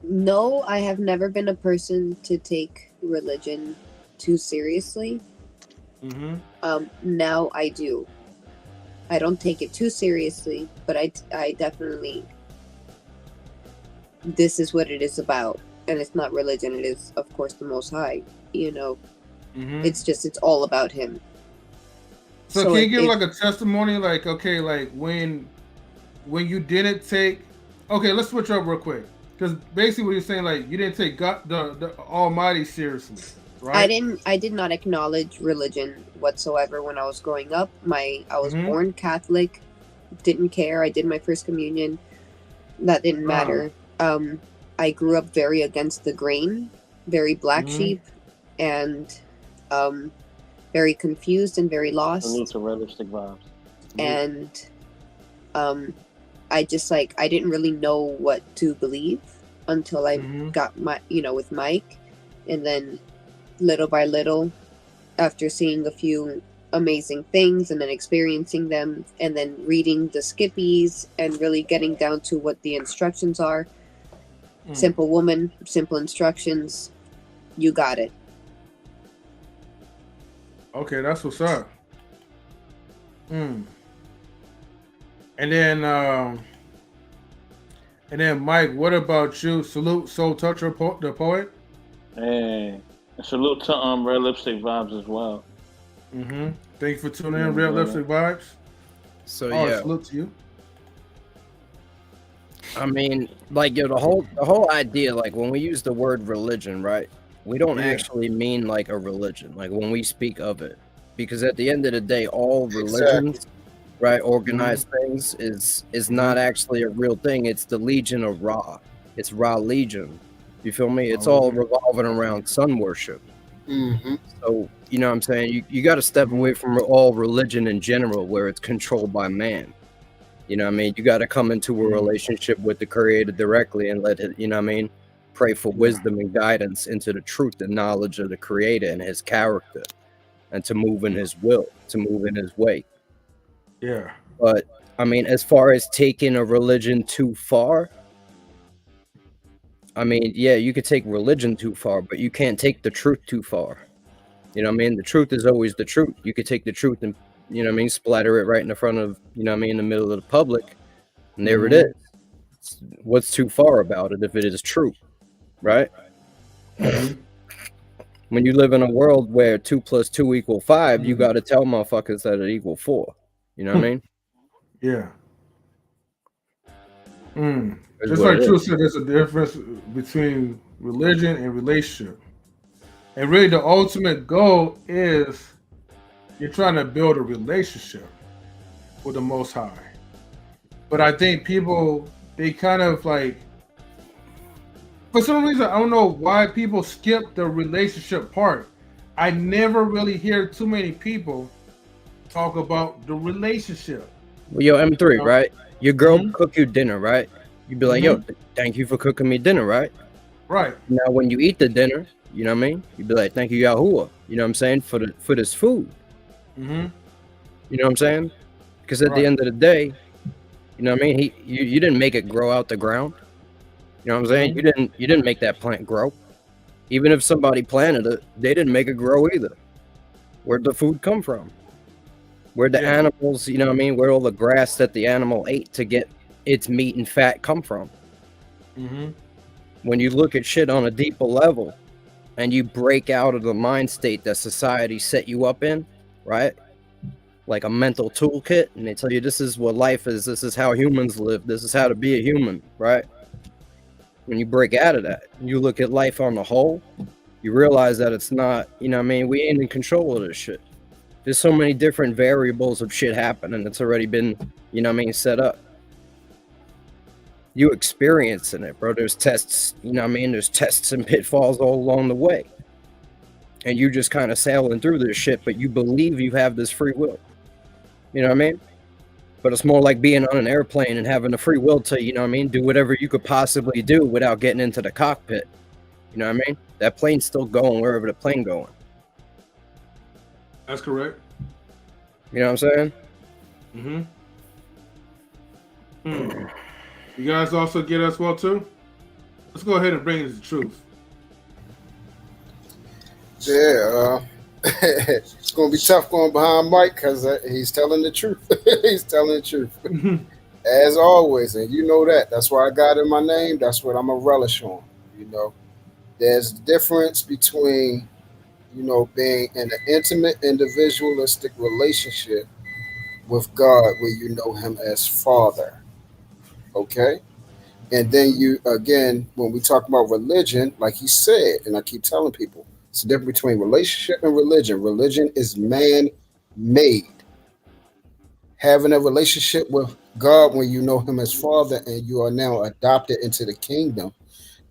S3: No, I have never been a person to take religion too seriously.
S1: Mm-hmm.
S3: Now I do. I don't take it too seriously, but I definitely. This is what it is about, and it's not religion. It is, of course, the Most High. You know,
S1: Mm-hmm.
S3: it's all about Him.
S1: So can you give like a testimony, like, okay, like when you didn't take, okay, let's switch up real quick, because basically what you're saying, like, you didn't take God, the Almighty seriously, right?
S3: I did not acknowledge religion whatsoever when I was growing up. I was
S1: Mhm.
S3: born Catholic, didn't care. I did my first communion. That didn't matter. I grew up very against the grain, very black
S1: Mhm.
S3: sheep, and very confused and very lost.
S4: Salute to realistic vibes.
S3: And I just I didn't really know what to believe until I
S1: Mhm.
S3: got my with Mike, and then little by little, after seeing a few amazing things and then experiencing them and then reading the skippies and really getting down to what the instructions are. Simple woman, simple instructions, you got it.
S1: Okay, that's what's up. And then Mike, what about you? Salute Soul Toucher the poet.
S4: Hey, and salute to Red Lipstick Vibes as well.
S1: Mm-hmm. Thank you for tuning in, Red Lipstick Vibes.
S5: So
S1: yeah, salute to you.
S5: I mean, like, yo, the whole idea, like, when we use the word religion, right? We don't actually mean like a religion, like when we speak of it, because at the end of the day, all religions, right, organized things is not actually a real thing. It's the Legion of Ra. It's Ra Legion. You feel me? It's all revolving around sun worship.
S2: Mm-hmm.
S5: So, you know what I'm saying? You got to step away from all religion in general, where it's controlled by man. You know what I mean? You got to come into a relationship with the Creator directly and let it, you know what I mean? Pray for wisdom and guidance into the truth and knowledge of the Creator and His character, and to move in His will, to move in His way.
S1: Yeah.
S5: But, I mean, as far as taking a religion too far, I mean, yeah, you could take religion too far, but you can't take the truth too far. You know what I mean? The truth is always the truth. You could take the truth and, you know what I mean, splatter it right in the front of, you know what I mean, in the middle of the public, and there it is. What's too far about it if it is true, right? When you live in a world where 2 + 2 = 5, you got to tell motherfuckers that it equals 4. You know what I mean?
S1: Yeah. Just like True said, there's a difference between religion and relationship. And really the ultimate goal is you're trying to build a relationship with the Most High. But I think people, they kind of like, for some reason, I don't know why people skip the relationship part. I never really hear too many people talk about the relationship.
S5: Well, yo, M3, right? Your girl cook you dinner, right? You'd be like, yo, thank you for cooking me dinner, right?
S1: Right.
S5: Now, when you eat the dinner, you know what I mean? You'd be like, thank you, Yahuwah. You know what I'm saying? For this food. You know what I'm saying? Because at the end of the day, you know what I mean? You didn't make it grow out the ground. You know what I'm saying? You didn't make that plant grow. Even if somebody planted it, they didn't make it grow either. Where'd the food come from? Where'd the animals, you know what I mean? Where all the grass that the animal ate to get its meat and fat come from? When you look at shit on a deeper level and you break out of the mind state that society set you up in, right? Like a mental toolkit, and they tell you this is what life is, this is how humans live, this is how to be a human, right? When you break out of that, you look at life on the whole, you realize that it's not, you know what I mean, we ain't in control of this shit. There's so many different variables of shit happening that's already been, you know what I mean, set up. You experiencing it, bro. There's tests, you know what I mean? There's tests and pitfalls all along the way. And you just kind of sailing through this shit, but you believe you have this free will. You know what I mean? But it's more like being on an airplane and having the free will to, you know what I mean, do whatever you could possibly do without getting into the cockpit. You know what I mean? That plane's still going wherever the plane going.
S1: That's correct.
S5: You know what I'm saying?
S1: You guys also get us well too? Let's go ahead and bring us the truth.
S2: Yeah, it's gonna be tough going behind Mike because he's telling the truth. He's telling the truth, as always, and you know that. That's why I got in my name. That's what I'm a relish on. You know, there's a difference between, you know, being in an intimate, individualistic relationship with God, where you know Him as Father. Okay. And then you, again, when we talk about religion, like he said, and I keep telling people, it's the difference between relationship and religion. Religion is man-made. Having a relationship with God when you know Him as Father and you are now adopted into the kingdom,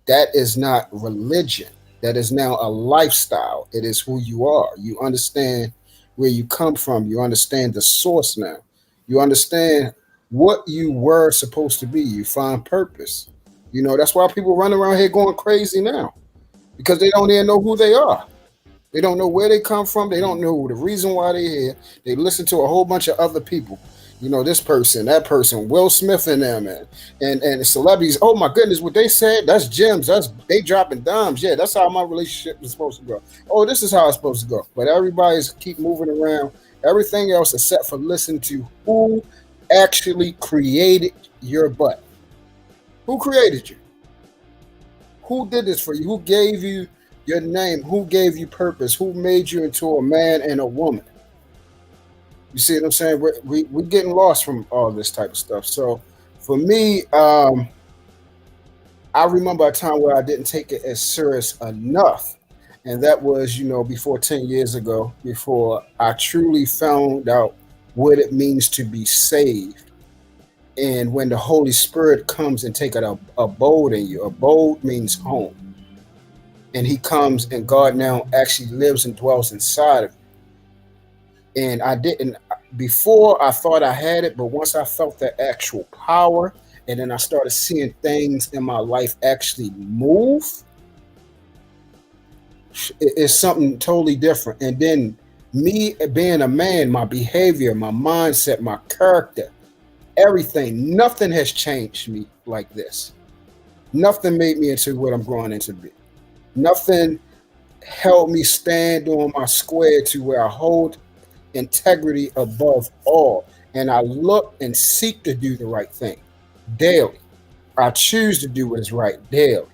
S2: that is not religion. That is now a lifestyle. It is who you are. You understand where you come from. You understand the source now. You understand what you were supposed to be. You find purpose. You know, that's why people run around here going crazy now, because they don't even know who they are. They don't know where they come from. They don't know the reason why they're here. They listen to a whole bunch of other people. You know, this person, that person, Will Smith and them, and celebrities. Oh my goodness, what they said, that's gems. They dropping dimes. Yeah, that's how my relationship is supposed to go. Oh, this is how it's supposed to go. But everybody's keep moving around. Everything else except for listening to who actually created your butt. Who created you? Who did this for you? Who gave you your name? Who gave you purpose? Who made you into a man and a woman? You see what I'm saying? We're getting lost from all this type of stuff. So for me, I remember a time where I didn't take it as serious enough. And that was, you know, before 10 years ago, before I truly found out what it means to be saved. And when the Holy Spirit comes and take an abode in you, abode means home. And He comes and God now actually lives and dwells inside of you. And I didn't, before I thought I had it, but once I felt the actual power, and then I started seeing things in my life actually move, it's something totally different. And then me being a man, my behavior, my mindset, my character, everything, nothing has changed me like this. Nothing made me into what I'm growing into be. Nothing helped me stand on my square to where I hold integrity above all. And I look and seek to do the right thing daily. I choose to do what is right daily,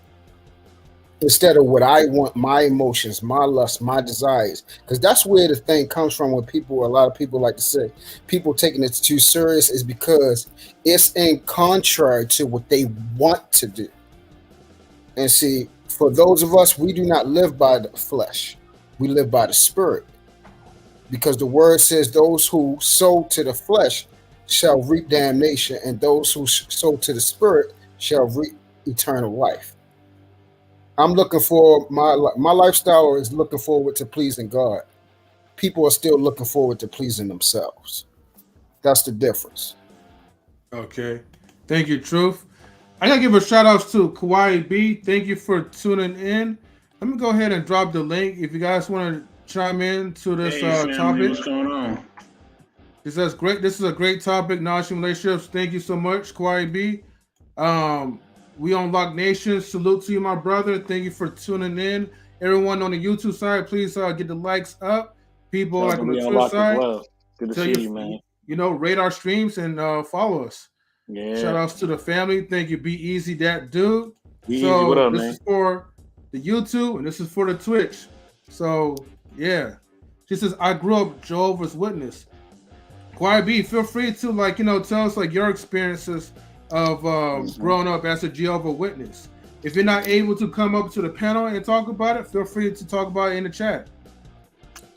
S2: instead of what I want, my emotions, my lust, my desires. Because that's where the thing comes from when people, a lot of people like to say, people taking it too serious is because it's in contrary to what they want to do. And see, for those of us, we do not live by the flesh. We live by the Spirit. Because the word says those who sow to the flesh shall reap damnation, and those who sow to the Spirit shall reap eternal life. I'm looking for my lifestyle is looking forward to pleasing God. People are still looking forward to pleasing themselves. That's the difference.
S1: Okay. Thank you, Truth. I gotta give a shout out to Kawaii B. Thank you for tuning in. Let me go ahead and drop the link if you guys want to chime in to this topic.
S4: What's going on?
S1: This is great. This is a great topic, non-human relationships. Thank you so much, Kawaii B. We unlock nations. Salute to you, my brother. Thank you for tuning in. Everyone on the YouTube side, please get the likes up. People like on the Twitter side,
S4: well. Good to see you, man.
S1: You know, rate our streams and follow us.
S4: Yeah.
S1: Shout outs to the family. Thank you, Be Easy, that dude.
S4: Be Easy, what up,
S1: this
S4: man?
S1: is for the YouTube and this is for the Twitch. So yeah, she says I grew up Jehovah's Witness. Kawaii B, feel free to tell us your experiences of growing up as a Jehovah's Witness. If you're not able to come up to the panel and talk about it, feel free to talk about it in the chat.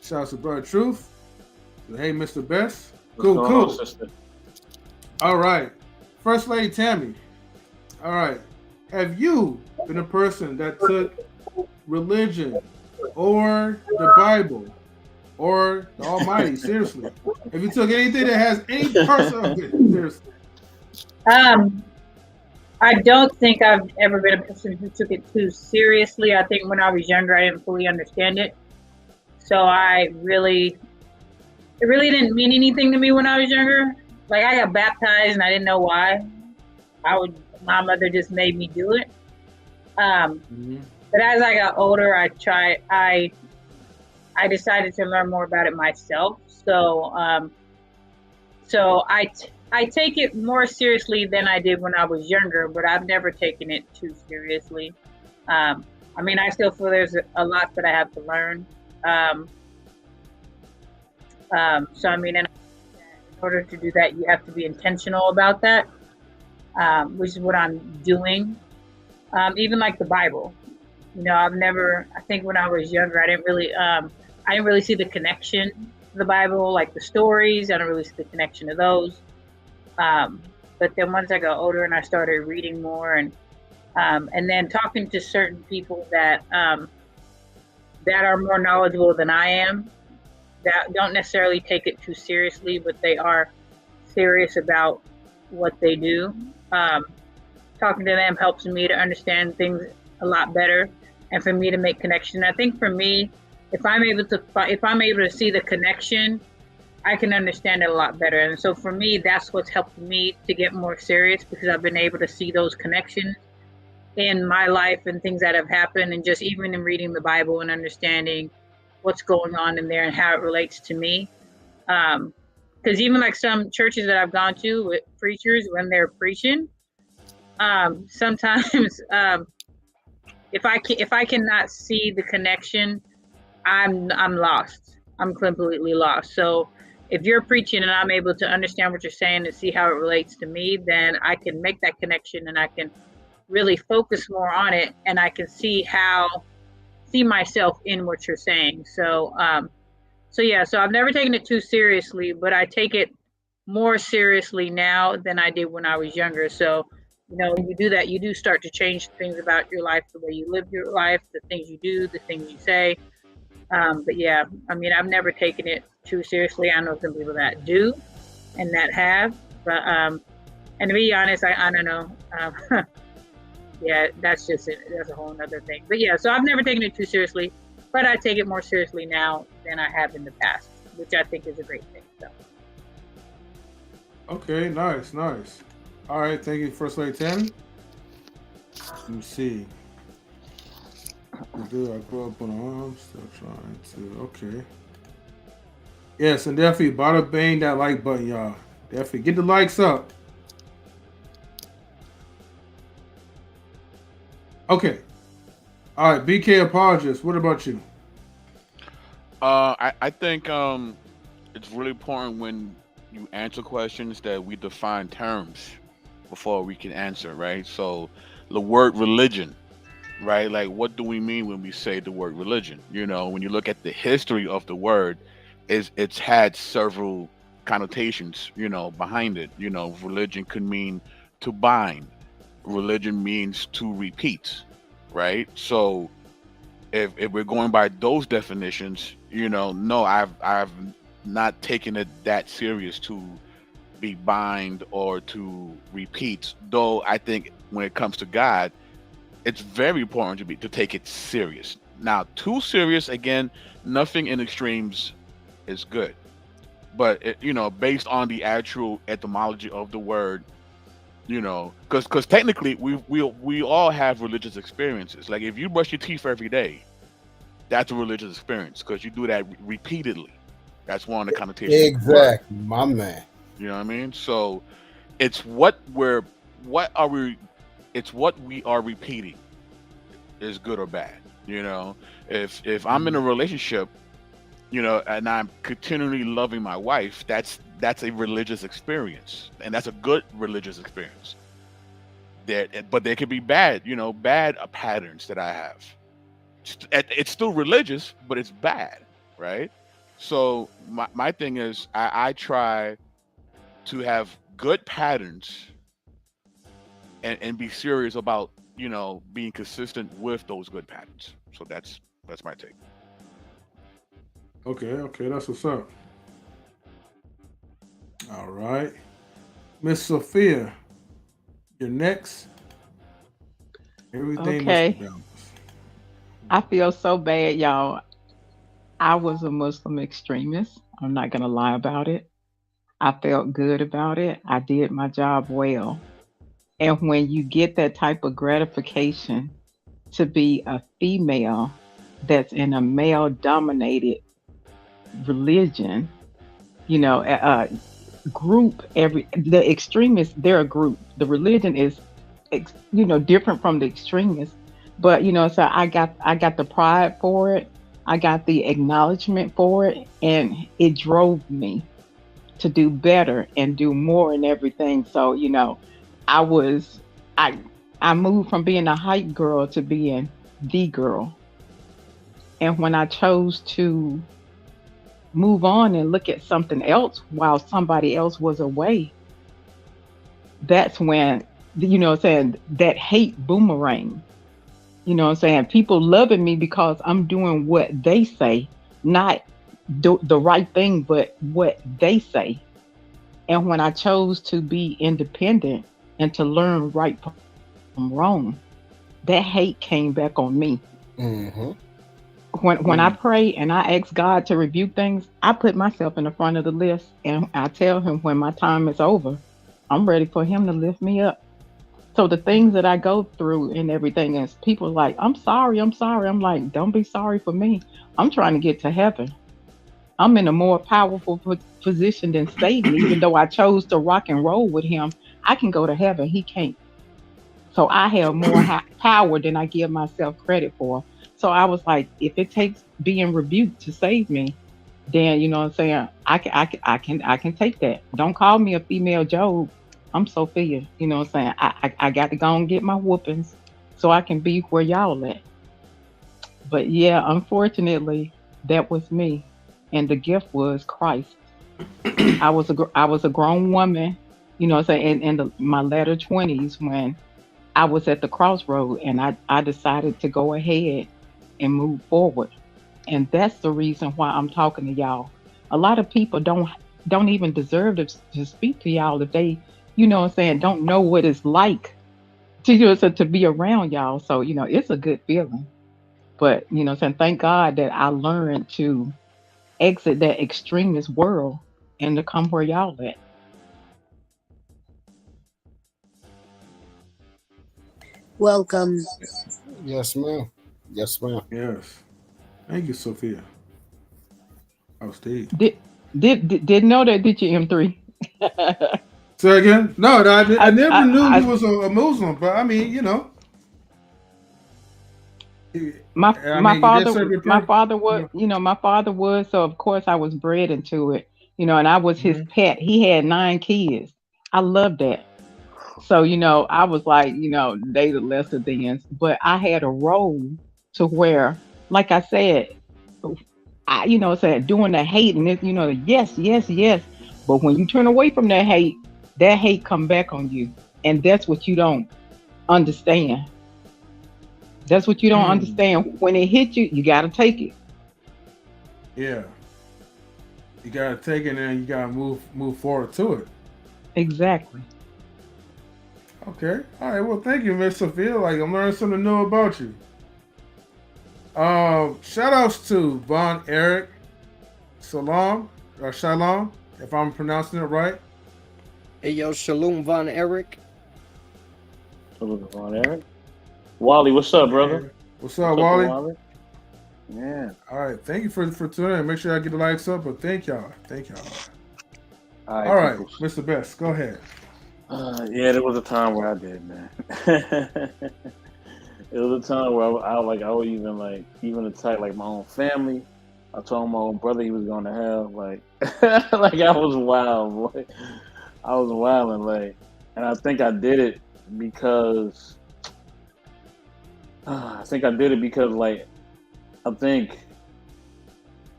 S1: Shout out to Brother Truth. Hey, Mr. Best. Cool.
S4: Sister?
S1: All right. First Lady Tammy. All right. Have you been a person that took religion or the Bible or the Almighty seriously? If you took anything that has any parts of it seriously?
S7: I don't think I've ever been a person who took it too seriously. I think when I was younger, I didn't fully understand it. So it really didn't mean anything to me when I was younger. Like, I got baptized and I didn't know why. My mother just made me do it. But as I got older, I decided to learn more about it myself. So I take it more seriously than I did when I was younger, but I've never taken it too seriously. I mean, I still feel there's a lot that I have to learn. So I mean, in order to do that, you have to be intentional about that, which is what I'm doing. Even like the Bible, you know, I think when I was younger, I didn't really see the connection to the Bible, like the stories. I don't really see the connection to those. But then once I got older and I started reading more and then talking to certain people that are more knowledgeable than I am, that don't necessarily take it too seriously, but they are serious about what they do. Talking to them helps me to understand things a lot better and for me to make connection. I think for me, if I'm able to see the connection, I can understand it a lot better. And so for me, that's what's helped me to get more serious, because I've been able to see those connections in my life and things that have happened, and just even in reading the Bible and understanding what's going on in there and how it relates to me. Because even like some churches that I've gone to with preachers, when they're preaching, sometimes if I cannot see the connection, I'm lost. I'm completely lost. So if you're preaching and I'm able to understand what you're saying and see how it relates to me, then I can make that connection and I can really focus more on it, and I can see myself in what you're saying. So so I've never taken it too seriously, but I take it more seriously now than I did when I was younger. So, you know, when you do that, you do start to change things about your life, the way you live your life, the things you do, the things you say. But yeah, I mean, I've never taken it too seriously. I know some people that do and that have, but and to be honest, I don't know. Yeah, that's just it. That's a whole nother thing. But yeah, so I've never taken it too seriously, but I take it more seriously now than I have in the past, which I think is a great thing. So.
S1: Okay, nice. All right, thank you, First Lady Tammy. Let me see. I grew up on an arm, still trying to. Okay. Yes, and definitely bada bang that like button, y'all. Definitely get the likes up. Okay. All right, BK apologist. What about you?
S8: I think it's really important when you answer questions that we define terms before we can answer, right? So the word religion, right? Like, what do we mean when we say the word religion? You know, when you look at the history of the word, it's had several connotations, you know, behind it. You know, religion could mean to bind. Religion means to repeat, right? So if we're going by those definitions, you know, no, I've not taken it that serious to be bind or to repeat. Though I think when it comes to God, it's very important to take it serious. Now, too serious, again, nothing in extremes is good. But you know, based on the actual etymology of the word, you know, because technically we all have religious experiences. Like, if you brush your teeth every day, that's a religious experience because you do that repeatedly. That's one of the connotations.
S2: Exactly, my man.
S8: You know what I mean? So it's what we are repeating is good or bad. You know, if I'm in a relationship, you know, and I'm continually loving my wife, that's a religious experience, and that's a good religious experience. but there could be bad, bad patterns that I have. It's still religious, but it's bad, right? So my thing is, I try to have good patterns and be serious about being consistent with those good patterns. So that's my take.
S1: Okay, that's what's up. All right, Miss Sophia, you're next. Everything must be
S6: Okay.
S1: balanced.
S6: I feel so bad, y'all. I was a Muslim extremist. I'm not going to lie about it. I felt good about it. I did my job well. And when you get that type of gratification to be a female that's in a male dominated religion, group, the extremists, they're a group. The religion is, different from the extremists. But, so I got the pride for it. I got the acknowledgement for it. And it drove me to do better and do more and everything. So, I was I I moved from being a hype girl to being the girl. And when I chose to move on and look at something else while somebody else was away, that's when what I'm saying, that hate boomerang. What I'm saying? People loving me because I'm doing what they say, not do the right thing, but what they say. And when I chose to be independent and to learn right from wrong, that hate came back on me.
S2: Mm-hmm.
S6: When I pray and I ask God to rebuke things, I put myself in the front of the list and I tell him when my time is over, I'm ready for him to lift me up. So the things that I go through and everything is people like, I'm sorry, I'm sorry. I'm like, don't be sorry for me. I'm trying to get to heaven. I'm in a more powerful position than Satan. Even though I chose to rock and roll with him, I can go to heaven. He can't. So I have more power than I give myself credit for. So I was like, if it takes being rebuked to save me, then what I'm saying, I can take that. Don't call me a female Job. I'm Sophia. What I'm saying. I got to go and get my whoopings so I can be where y'all at. But yeah, unfortunately, that was me, and the gift was Christ. I was a grown woman, what I'm saying, in my latter 20s when I was at the crossroad and I decided to go ahead and move forward. And that's the reason why I'm talking to y'all. A lot of people don't even deserve to speak to y'all if they, what I'm saying, don't know what it's like to be around y'all. So, it's a good feeling. But, what I'm saying, thank God that I learned to exit that extremist world and to come where y'all at.
S3: Welcome.
S2: Yes, ma'am. Yes, ma'am.
S1: Yes. Thank you, Sophia. Oh, Steve.
S6: Didn't know that, did you, M3?
S1: Say again? No, I never knew you
S6: I
S1: was a Muslim, but I mean,
S6: my
S1: you did
S6: father
S1: serve your
S6: my
S1: purpose.
S6: father was my father was, so of course I was bred into it, and I was his
S1: Mm-hmm.
S6: pet. He had 9 kids. I loved that. So I was like, they the lesser thans, but I had a role to where, like I said, doing the hate and it, yes, yes, yes, but when you turn away from that hate come back on you, and that's what you don't understand. That's what you don't
S1: Mm.
S6: understand. When it hit you, you got to take it.
S1: Yeah. You gotta take it and you gotta move forward to it.
S6: Exactly.
S1: Okay. All right. Well, thank you, Miss Sophia. Like I'm learning something new about you. Shout outs to Von Eric Salam or Shalom, if I'm pronouncing it right.
S5: Hey, yo, Shalom Von Eric.
S4: Salute on Eric. Wally, what's up, brother?
S1: What's up, Wally?
S4: Wally? Yeah.
S1: All right. Thank you for tuning in. Make sure I get the likes up, but thank y'all. Thank y'all.
S4: All right,
S1: All right,
S4: peoples.
S1: Mr. Best, go ahead.
S4: Yeah, there was a time where I did, man. It was a time where I would even attack like my own family. I told my own brother he was going to hell. Like, like I was wild, boy. I was wilding, like, and I think I did it because I think I did it because like I think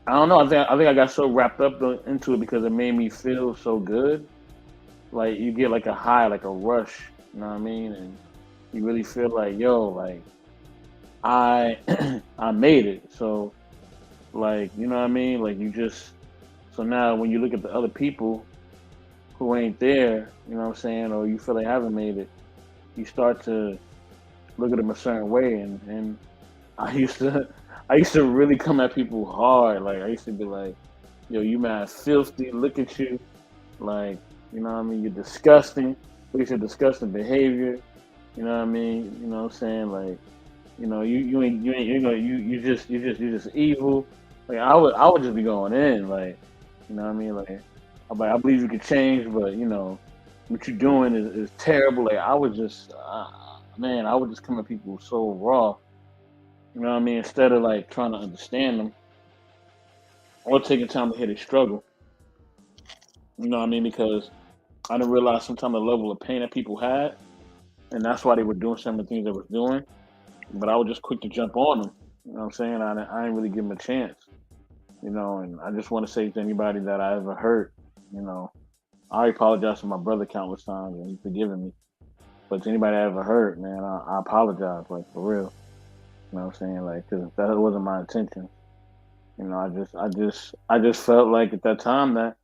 S4: I don't know. I think I got so wrapped up into it because it made me feel so good. Like you get like a high, like a rush. You know what I mean? And you really feel like, yo, like I I made it. So like, you know what I mean? Like you just so now when you look at the other people who ain't there, you know what I'm saying, or you feel they haven't made it, you start to look at them a certain way. And I used to I used to really come at people hard. Like I used to be like, yo, you mad filthy, look at you. Like, you know what I mean, you're disgusting. Look at your disgusting behavior. You know what I mean? You know what I'm saying? Like, you know, you just evil. Like I would just be going in, like, you know what I mean? Like I'm like, I believe you could change, but you know, what you're doing is terrible. Like I would just man, I would just come at people so raw. You know what I mean? Instead of like trying to understand them or taking time to hear their struggle. You know what I mean? Because I didn't realize sometimes the level of pain that people had, and that's why they were doing some of the things they was doing. But I was just quick to jump on them. You know what I'm saying? I didn't really give them a chance. You know, and I just want to say to anybody that I ever hurt, you know, I apologize to my brother countless times, and he's forgiven me. But to anybody I ever hurt, man, I apologize, like for real. You know what I'm saying? Like, cause that wasn't my intention. You know, I just felt like at that time that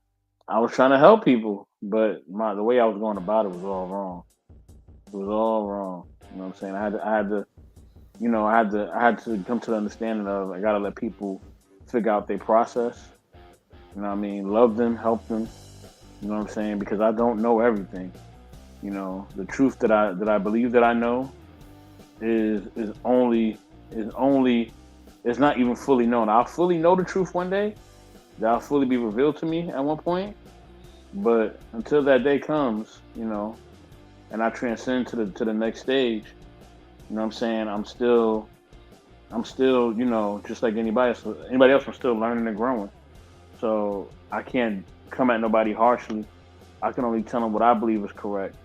S4: I was trying to help people, but the way I was going about it was all wrong. It was all wrong. You know what I'm saying? I had to, you know, I had to come to the understanding of I gotta let people figure out their process. You know what I mean? Love them, help them. You know what I'm saying? Because I don't know everything. You know, the truth that I believe that I know is only it's not even fully known. I'll fully know the truth one day. That'll fully be revealed to me at one point. But until that day comes, you know, and I transcend to the next stage, you know what I'm saying? I'm still, you know, just like anybody else. I'm still learning and growing. So I can't come at nobody harshly. I can only tell them what I believe is correct.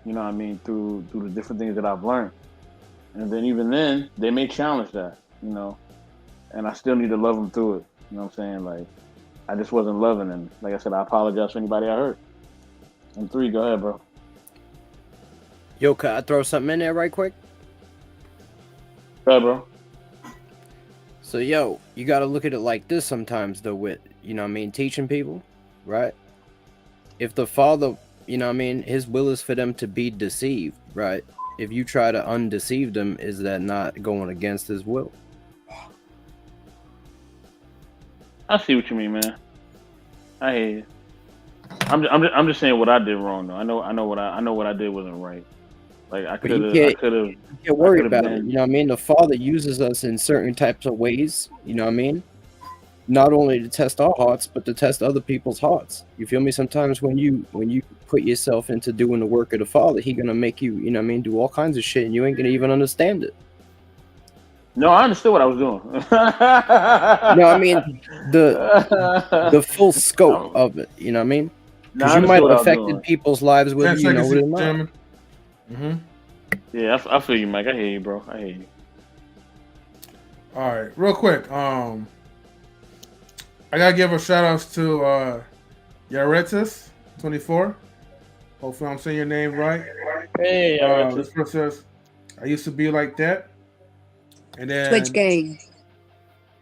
S4: You know what I mean? Through the different things that I've learned. And then even then, they may challenge that, you know, and I still need to love them through it. You know what I'm saying? Like, I just wasn't loving them. Like I said, I apologize for anybody I hurt. And 3, go ahead, bro.
S5: Yo, can I throw something in there right quick?
S4: Go ahead, bro.
S5: So, yo, you got to look at it like this sometimes, though, with, you know what I mean, teaching people, right? If the Father, you know what I mean, his will is for them to be deceived, right? If you try to undeceive them, is that not going against his will?
S4: I see what you mean, man. I hear you. I'm just saying what I did wrong, though. I know what I did wasn't right. Like I could have.
S5: You can't worry about it. You know what I mean? The Father uses us in certain types of ways. You know what I mean? Not only to test our hearts, but to test other people's hearts. You feel me? Sometimes when you put yourself into doing the work of the Father, he gonna make you, you know what I mean, do all kinds of shit, and you ain't gonna even understand it.
S4: No, I understood what I was doing.
S5: No, I mean the full scope of it. You know what I mean? Because you might have affected people's lives whether you know it or not.
S1: Mm-hmm.
S4: Yeah, I feel you, Mike. I hear you, bro. I hear you.
S1: All right, real quick. I gotta give a shout outs to Yaretis 24. Hopefully, I'm saying your name right.
S4: Hey,
S1: this person says, "I used to be like that." And then
S3: Twitch gang.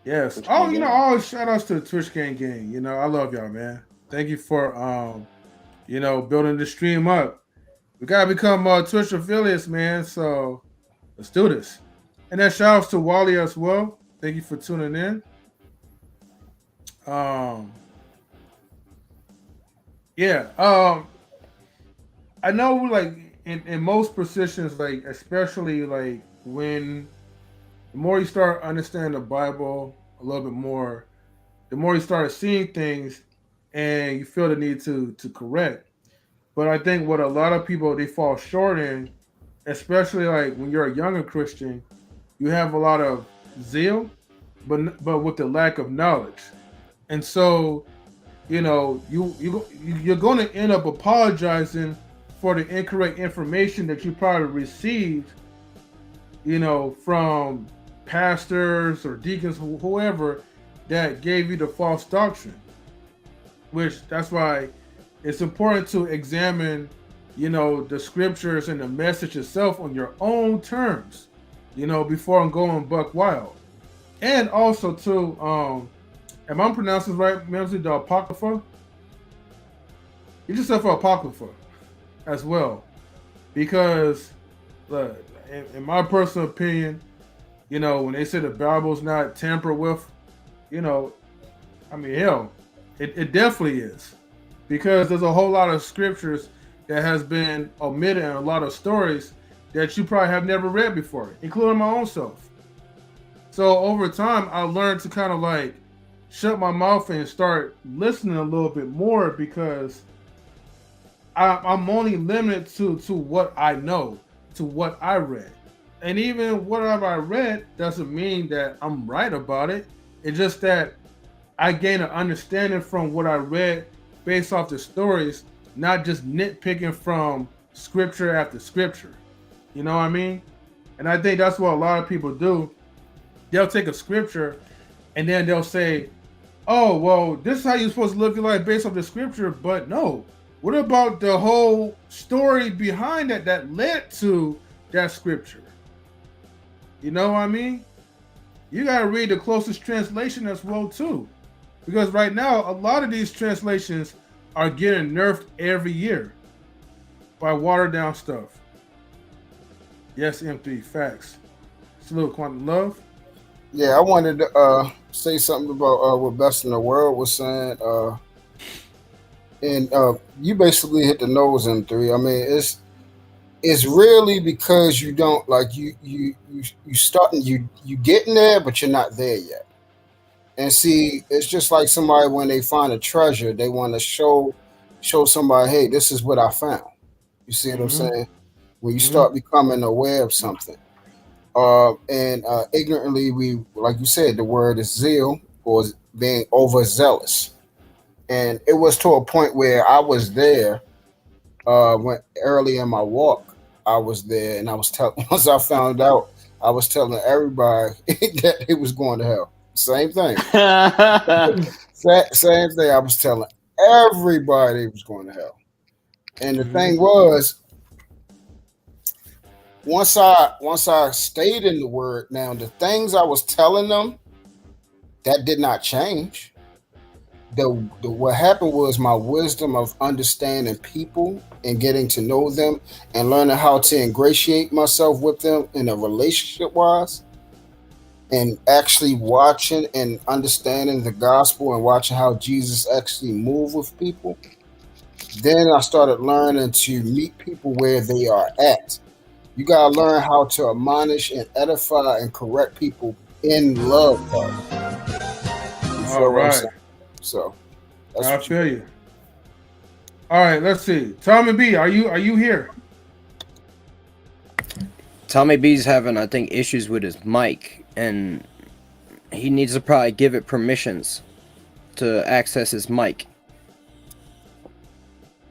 S1: Yes.
S4: Twitch
S1: Oh,
S4: gang.
S1: you know, always shout outs to the Twitch gang. You know, I love y'all, man. Thank you for you know, building the stream up. We gotta become Twitch affiliates, man. So let's do this. And then shout outs to Wally as well. Thank you for tuning in. Yeah. I know, like in most positions, like especially like when the more you start understanding the Bible a little bit more, the more you start seeing things, and you feel the need to correct. But I think what a lot of people they fall short in, especially like when you're a younger Christian, you have a lot of zeal, but with the lack of knowledge, and so you know you're going to end up apologizing for the incorrect information that you probably received, you know, from pastors or deacons, whoever that gave you the false doctrine. Which that's why it's important to examine, you know, the scriptures and the message itself on your own terms, you know, before going buck wild. And also too, am I pronouncing right, Ramsey, the Apocrypha? You just said for Apocrypha as well. Because look, in my personal opinion, you know, when they say the Bible's not tampered with, you know, I mean, hell, it definitely is. Because there's a whole lot of scriptures that has been omitted and a lot of stories that you probably have never read before, including my own self. So over time, I learned to kind of like shut my mouth and start listening a little bit more because I'm only limited to what I know, to what I read. And even whatever I read doesn't mean that I'm right about it. It's just that I gain an understanding from what I read based off the stories, not just nitpicking from scripture after scripture. You know what I mean? And I think that's what a lot of people do. They'll take a scripture and then they'll say, oh, well, this is how you're supposed to live your life based off the scripture. But no, what about the whole story behind that led to that scripture? You know what I mean? You got to read the closest translation as well, too. Because right now, a lot of these translations are getting nerfed every year by watered down stuff. Yes, M3, facts. Salute, Quantum Love.
S2: Yeah, I wanted to say something about what Best in the World was saying. And you basically hit the nose, M3. I mean, it's really because you don't like you starting you getting there, but you're not there yet. And see, it's just like somebody when they find a treasure, they want to show somebody, hey, this is what I found. You see what I'm saying? When you start becoming aware of something, and ignorantly, we like you said, the word is zeal or being overzealous, and it was to a point where I was there. When early in my walk, I was there, and I was telling. Once I found out, I was telling everybody that it was going to hell. Same thing. Same thing. I was telling everybody it was going to hell. And the thing was, once I stayed in the word, now the things I was telling them, that did not change. The what happened was my wisdom of understanding people and getting to know them and learning how to ingratiate myself with them in a relationship wise, and actually watching and understanding the gospel and watching how Jesus actually moved with people. Then I started learning to meet people where they are at. You gotta learn how to admonish and edify and correct people in love,
S1: All right.
S2: So that's
S1: I feel you. All right, let's see. Tommy B, are you here?
S5: Tommy B's having, I think, issues with his mic, and he needs to probably give it permissions to access his mic.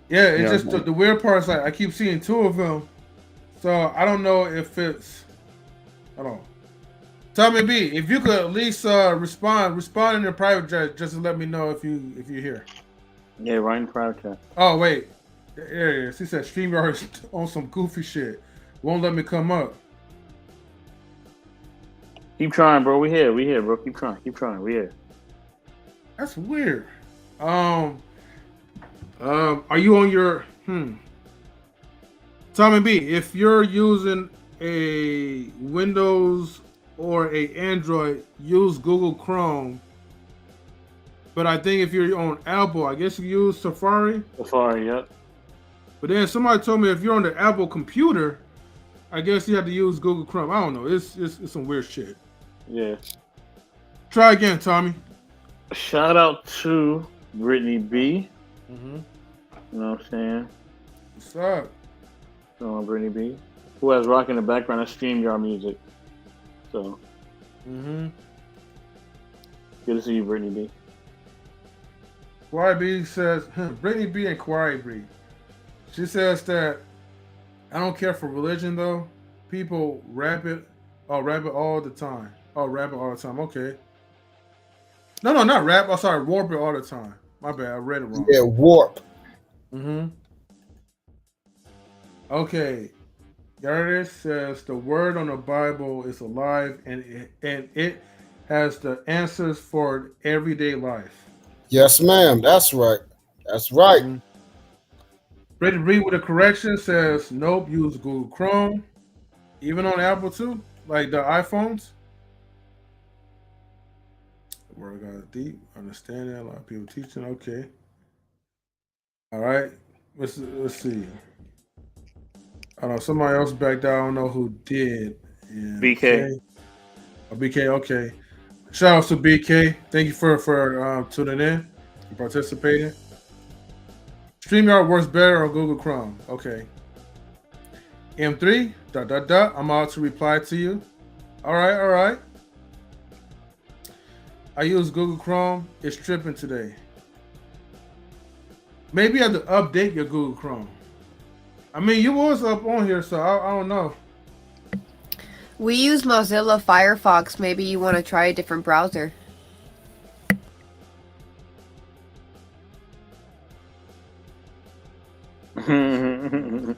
S1: Yeah, it's just the weird part is like I keep seeing two of them, so I don't know if it's. Hold on. Tommy B, if you could at least respond in the private chat just to let me know if you're here.
S4: Yeah, right in private chat.
S1: Oh wait, there it is. He said StreamYard is on some goofy shit. Won't let me come up.
S4: Keep trying, bro. We here, bro. Keep trying. We here.
S1: That's weird. Are you on your Tommy B, if you're using a Windows or a Android, use Google Chrome. But I think if you're on Apple, I guess you use Safari.
S4: Safari, yep.
S1: But then somebody told me if you're on the Apple computer, I guess you have to use Google Chrome. I don't know. It's some weird shit.
S4: Yeah.
S1: Try again, Tommy.
S4: Shout out to Brittany B.
S1: Mm-hmm.
S4: You know what I'm saying?
S1: What's up?
S4: Brittany B. Who has rock in the background of StreamYard music. So.
S1: Mm-hmm.
S4: Good to see you, Brittany B.
S1: Quarry B says, Brittany B and Quarry B. She says that I don't care for religion though. People rap it. Oh, rap it all the time. Oh, rap it all the time. Okay. No, no, not rap. I'm sorry, warp it all the time. My bad. I read it wrong.
S2: Yeah, warp.
S1: Mm-hmm. Okay. There it is. Says the word on the Bible is alive and it has the answers for everyday life.
S2: Yes, ma'am. That's right. That's right.
S1: Mm-hmm. Ready to read with a correction says nope, use Google Chrome. Even on Apple too, like the iPhones. The word got deep. Understanding. A lot of people teaching. Okay. All right. Let's see. I don't know. Somebody else backed out. I don't know who did. And
S4: BK.
S1: Okay. Oh, BK. Okay. Shout out to BK. Thank you for tuning in and participating. StreamYard works better on Google Chrome. Okay. M3. ... I'm out to reply to you. All right. All right. I use Google Chrome. It's tripping today. Maybe you have to update your Google Chrome. I mean, you was up on here, so I don't know.
S3: We use Mozilla Firefox. Maybe you want to try a different browser.
S1: The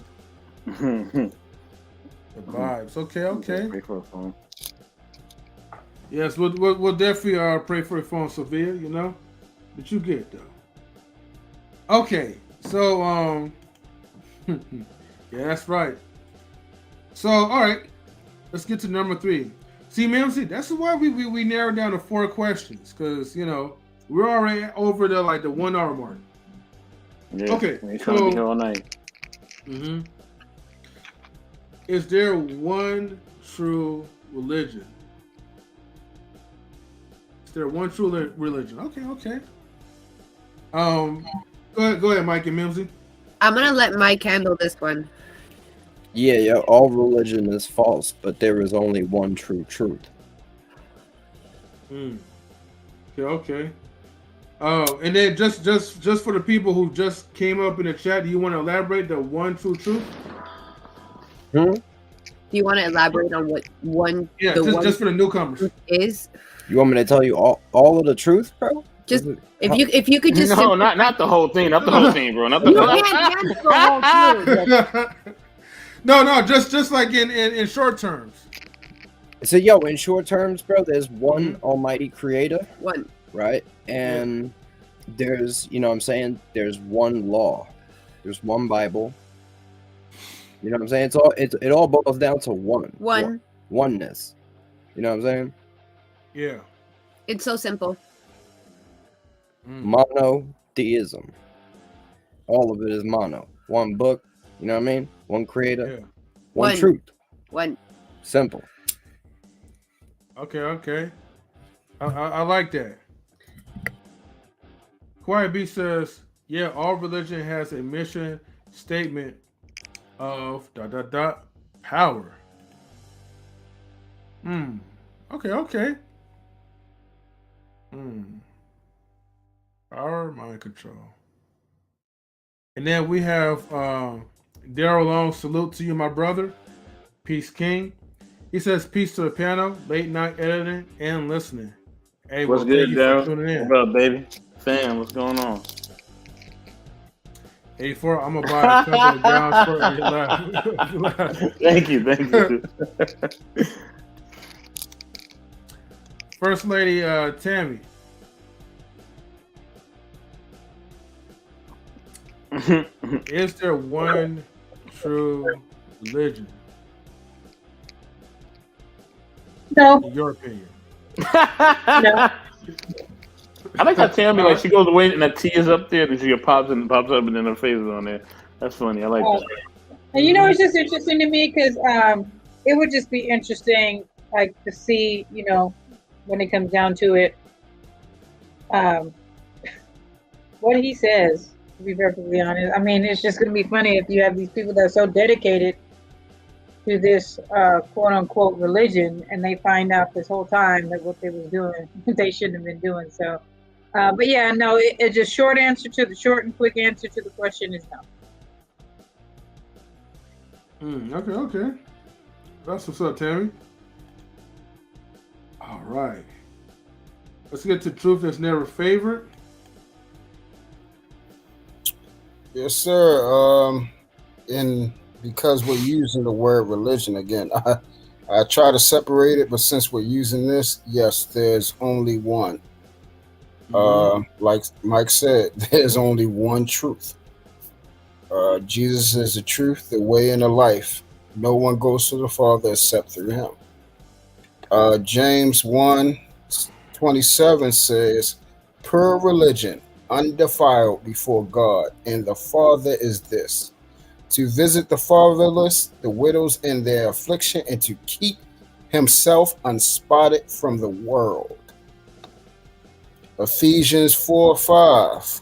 S1: vibes. Okay.
S4: Pray for a phone.
S1: Yes, we'll definitely pray for your phone, Sophia. You know, but you get though. Okay, so yeah, that's right. So all right, let's get to number 3. See, man, that's why we narrowed down to 4 questions, because you know we're already over the 1 hour mark.
S4: Yeah,
S1: okay,
S4: we're trying to be here all night.
S1: Mm-hmm. Is there one true religion? Is there one true religion? Okay. Go ahead, Mike and Mimsy.
S3: I'm gonna let Mike handle this one.
S5: Yeah, all religion is false, but there is only one true truth.
S1: Okay. And then just for the people who just came up in the chat, do you want to elaborate the one true truth?
S3: Do you want to elaborate on what one?
S1: Yeah, just for the newcomers.
S3: Is
S5: you want me to tell you all of the truth, bro?
S3: Just if you could just
S4: no, not the whole thing, not the whole thing, bro. Not the whole thing.
S1: No, just like in short terms.
S5: So in short terms, bro, there's one Almighty Creator.
S3: One.
S5: Right? And there's, you know what I'm saying, there's one law. There's one Bible. You know what I'm saying? It all boils down to oneness. You know what I'm saying?
S1: Yeah.
S3: It's so simple.
S5: Monotheism. All of it is mono. One book, you know what I mean? One creator.
S1: Yeah.
S5: One truth.
S3: One.
S5: Simple.
S1: Okay. I like that. Quiet B says, yeah, all religion has a mission statement of ... power. Okay. Power, mind control. And then we have Daryl Long, salute to you, my brother. Peace King. He says, peace to the panel, late night editing and listening. Hey,
S4: what's good, Daryl? What up, baby? Fam, what's going on?
S1: 84, I'm gonna buy a couple of gowns for you.
S4: Thank you.
S1: First Lady Tammy. Is there one true religion?
S7: No.
S1: In your opinion?
S7: No.
S4: I like how Tammy, like, she goes away and that T is up there, and she pops up, and then her face is on there. That's funny. I like that.
S7: And it's just interesting to me because it would just be interesting, like, to see, when it comes down to it, what he says. To be perfectly honest, I mean, it's just going to be funny if you have these people that are so dedicated to this quote unquote religion, and they find out this whole time that what they was doing, they shouldn't have been doing. So, but yeah, no, it's just short and quick answer to the question is no.
S1: Okay. That's what's up, Tammy. All right. Let's get to truth that's never favored.
S2: Yes, sir. And because we're using the word religion again, I try to separate it, but since we're using this, yes, there's only one. Like Mike said, there's only one truth. Jesus is the truth, the way, and the life. No one goes to the Father except through him. James 1:27 says, pure religion, undefiled before God, and the Father is this, to visit the fatherless, the widows in their affliction, and to keep himself unspotted from the world. Ephesians 4:5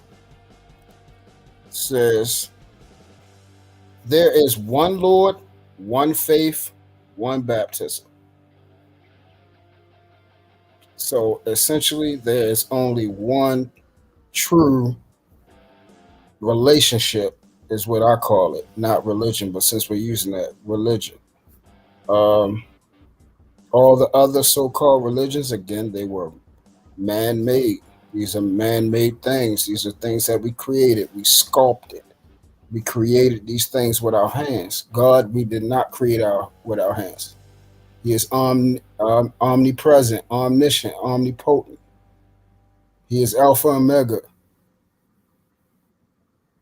S2: says, there is one Lord, one faith, one baptism. So essentially, there is only one true relationship, is what I call it, not religion, but since we're using that, religion. All the other so-called religions, again, they were man-made. These are man-made things. These are things that we created, we sculpted. We created these things with our hands. God, we did not create with our hands. He is omnipresent, omniscient, omnipotent. He is Alpha and Omega,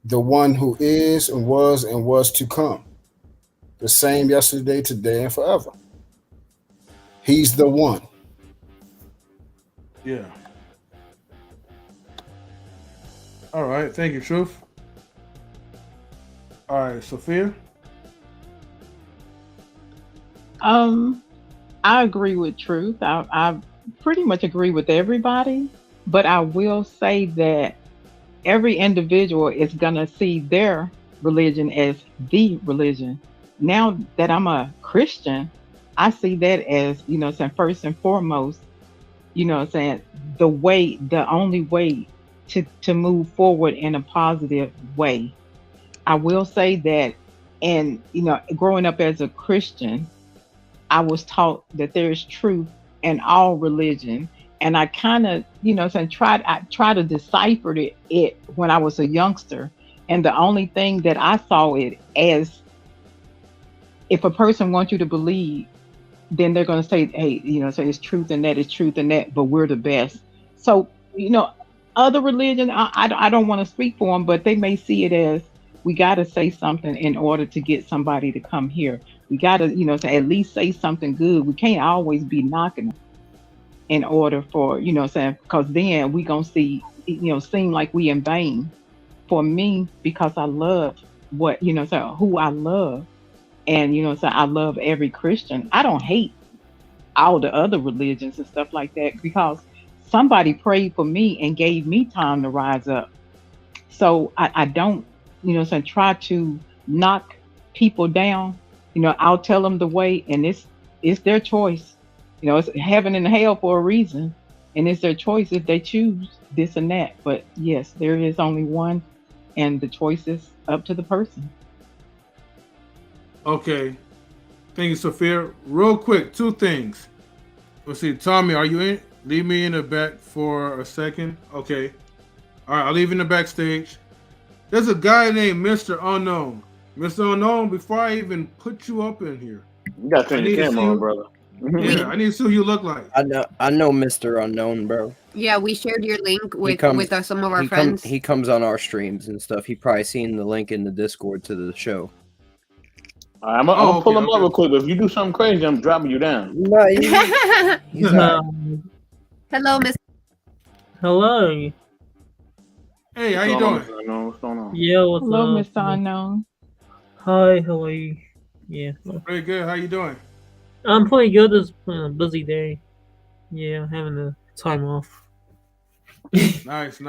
S2: the one who is and was to come, the same yesterday, today, and forever. He's the one.
S1: Yeah. All right. Thank you, Truth. All right, Sophia.
S6: I agree with Truth. I pretty much agree with everybody, but I will say that every individual is gonna see their religion as the religion. Now that I'm a Christian, I see that as, saying first and foremost, saying the only way to move forward in a positive way. I will say that, and growing up as a Christian, I was taught that there is truth in all religion, and I kind of, try to decipher it when I was a youngster, and the only thing that I saw it as, if a person wants you to believe, then they're going to say, hey, so it's truth in that, it's truth in that, but we're the best. So, other religion, I don't want to speak for them, but they may see it as, we got to say something in order to get somebody to come here. We got to, at least say something good. We can't always be knocking them in order for, saying, because then we going to see, seem like we in vain. For me, because I love what, so who I love. And, so I love every Christian. I don't hate all the other religions and stuff like that, because somebody prayed for me and gave me time to rise up. So I don't, try to knock people down. I'll tell them the way, and it's their choice. It's heaven and hell for a reason, and it's their choice if they choose this and that. But yes, there is only one, and the choice is up to the person.
S1: Okay. Thank you, Sophia. Real quick, two things. Let's see. Tommy, are you in? Leave me in the back for a second. Okay. All right, I'll leave you in the backstage. There's a guy named Mr. Unknown. Mr. Unknown, before I even put you up in here,
S4: You gotta turn your camera on, brother.
S1: Yeah, I need to see who you look like.
S5: I know Mr. Unknown, bro.
S3: Yeah, we shared your link with some of our
S5: he
S3: friends.
S5: He comes on our streams and stuff. He probably seen the link in the Discord to the show.
S4: I'm gonna pull him up real quick. But if you do something crazy, I'm dropping you down.
S5: No, he's
S3: Hello, Miss.
S9: Hello.
S1: Hey, how you doing?
S4: What's going on?
S9: Yeah, what's
S6: Hello,
S9: up?
S6: Mr. Unknown.
S9: Hi, how are you? Yeah.
S1: Very good. How you doing?
S9: I'm pretty good. It's a busy day. Yeah, having the time off.
S1: Nice.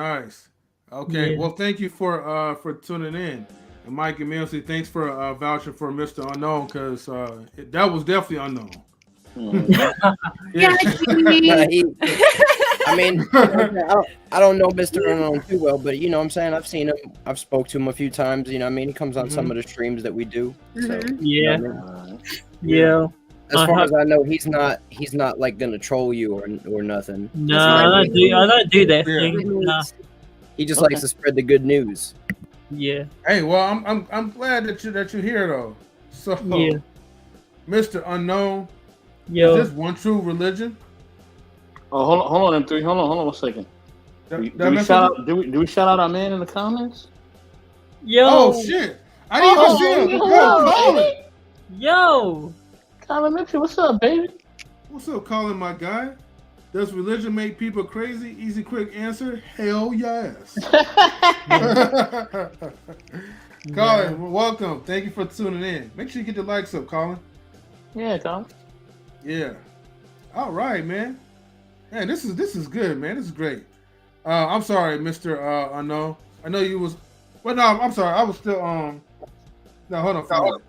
S1: Okay.
S9: Yeah.
S1: Well, thank you for tuning in. And Mike and Milsey, thanks for vouching for Mr. Unknown, because that was definitely unknown.
S3: Yeah.
S5: I mean, you know, I don't know Mr. Unknown too well, but you know what I'm saying? I've seen him. I've spoke to him a few times. You know what I mean? He comes on some of the streams that we do. So,
S9: Yeah.
S5: you know what I mean?
S9: Yeah.
S5: As far as I know, he's not like gonna troll you or nothing.
S9: No, I don't do that thing. Nah.
S5: He just likes to spread the good news.
S9: Yeah.
S1: Hey, well, I'm glad that you're here though. So,
S9: Yeah.
S1: Mr. Unknown,
S9: Yo.
S1: is this one true religion?
S4: Oh, hold on, M3. Hold on 1 second. Do we shout out our man in the comments?
S9: Yo.
S1: Oh shit! I didn't even see him. Yo, Colin.
S9: Yo.
S4: Colin Mitchell, what's up, baby?
S1: What's up, Colin, my guy? Does religion make people crazy? Easy, quick answer: hell yes. Colin, welcome. Thank you for tuning in. Make sure you get the likes up, Colin.
S4: Yeah, Colin.
S1: Yeah. All right, man. Man, this is good, man. This is great. I'm sorry, Mr. Unknown. I know you was. Well, no, I'm sorry. I was still No, hold on.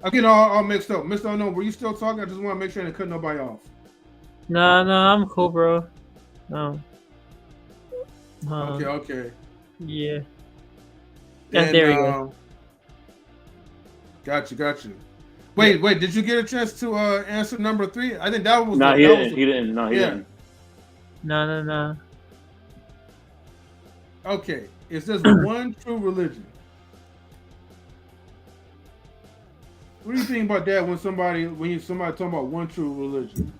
S1: I'm getting all mixed up. Mr. Unknown, were you still talking? I just want to make sure I didn't cut nobody off.
S9: No, I'm cool, bro. No.
S1: Okay.
S9: Yeah.
S1: And,
S9: there you go.
S1: Got you. Wait. Did you get a chance to answer number 3? I think that was.
S4: No, he didn't. No, he didn't.
S9: No.
S1: Okay. Is this one true religion? What do you think about that when somebody talking about one true religion?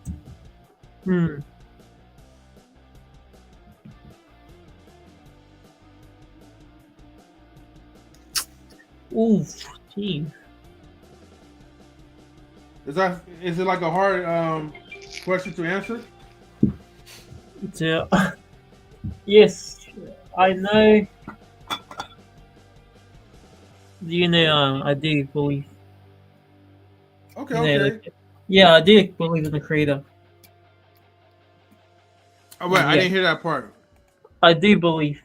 S9: Ooh, geez.
S1: Is it like a hard question to answer?
S9: Yeah. Yes, I know. You know, I do believe.
S1: Okay.
S9: Yeah, I do believe in the Creator.
S1: Oh wait, I didn't hear that part.
S9: I do believe.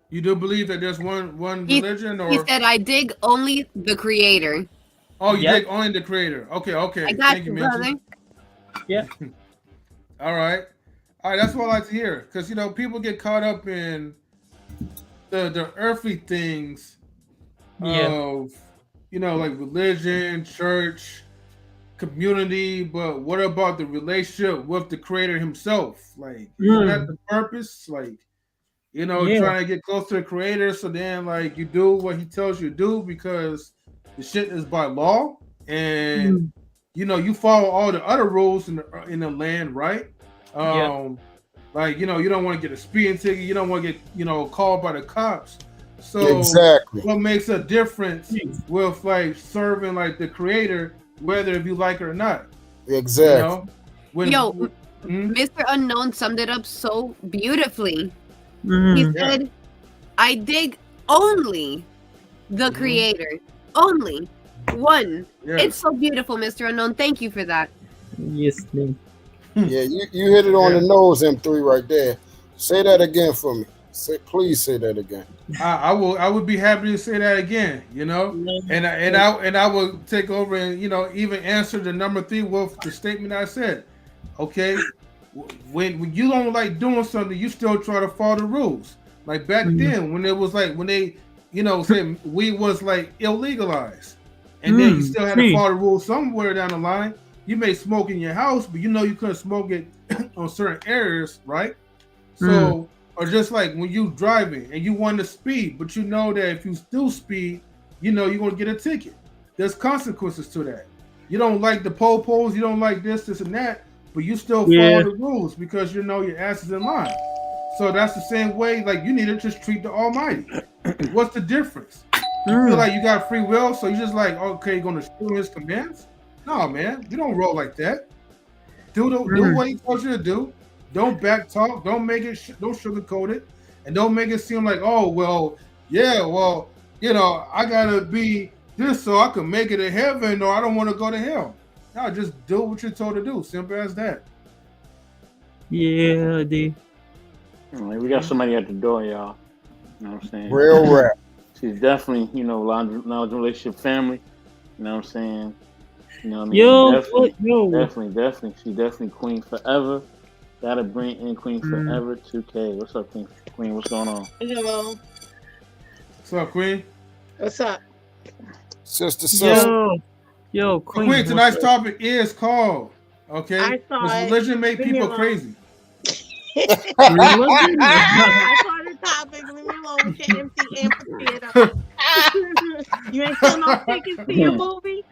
S1: You do believe that there's one religion, or
S3: he said, "I dig only the Creator."
S1: Oh, you dig only the Creator. Okay.
S3: I got
S1: Thank you,
S3: brother.
S9: Yeah.
S1: All right. That's what I like to hear, because people get caught up in the earthly things of like religion, church, community, but what about the relationship with the Creator himself? Like, isn't that the purpose? Like, trying to get close to the Creator, so then like you do what he tells you to do because the shit is by law, and you follow all the other rules in the land, right? Like you don't want to get a speeding ticket, you don't want to get called by the cops. So
S2: exactly,
S1: what makes a difference with like serving like the Creator, whether if you like it or not?
S2: Exactly.
S3: Mr. Unknown summed it up so beautifully.
S9: Mm-hmm.
S3: He said, "I dig only the Creator, only one." It's so beautiful, Mr. Unknown. Thank you for that.
S9: Yes, ma'am.
S2: Yeah, you hit it on the nose, M3, right there. Say that again for me. Please say that again.
S1: I would be happy to say that again, and I will take over and even answer the number 3 with the statement I said. Okay, when you don't like doing something, you still try to follow the rules. Like back then, when it was like when they said weed was like illegalized, and then you still had to follow the rules somewhere down the line. You may smoke in your house, but you couldn't smoke it on certain areas, right? So, or just like when you driving and you want to speed, but you know that if you still speed, you're going to get a ticket. There's consequences to that. You don't like the poles, you don't like this and that, but you still follow the rules because your ass is in line. So that's the same way, like you need to just treat the Almighty. What's the difference? You feel like you got free will, so you just like, okay, going to do his commands? No, man, you don't roll like that. Do what he tells you to do. Don't back talk. Don't make it. Don't sugarcoat it, and don't make it seem like, oh well, I gotta be this so I can make it to heaven, or I don't want to go to hell. No, just do what you're told to do. Simple as that.
S9: Yeah, I do.
S4: We got somebody at the door, y'all. You know what I'm saying?
S2: Real rap.
S4: She's definitely, knowledge relationship family. You know what I'm saying? You know what I mean?
S9: Yo,
S4: Definitely. She's definitely queen forever. Gotta bring in Queen Forever 2K. What's up, Queen? Queen, what's going on?
S3: Hello.
S1: What's up, Queen?
S3: What's up?
S2: Sister.
S9: Yo, Queen.
S1: Queen, tonight's topic is called, okay?
S3: I saw
S1: Does
S3: it.
S1: religion make
S3: Leave me
S1: people
S3: alone.
S1: crazy?
S3: I saw the topic. Leave me alone with your empty amphitheater. You ain't selling no tickets to your movie?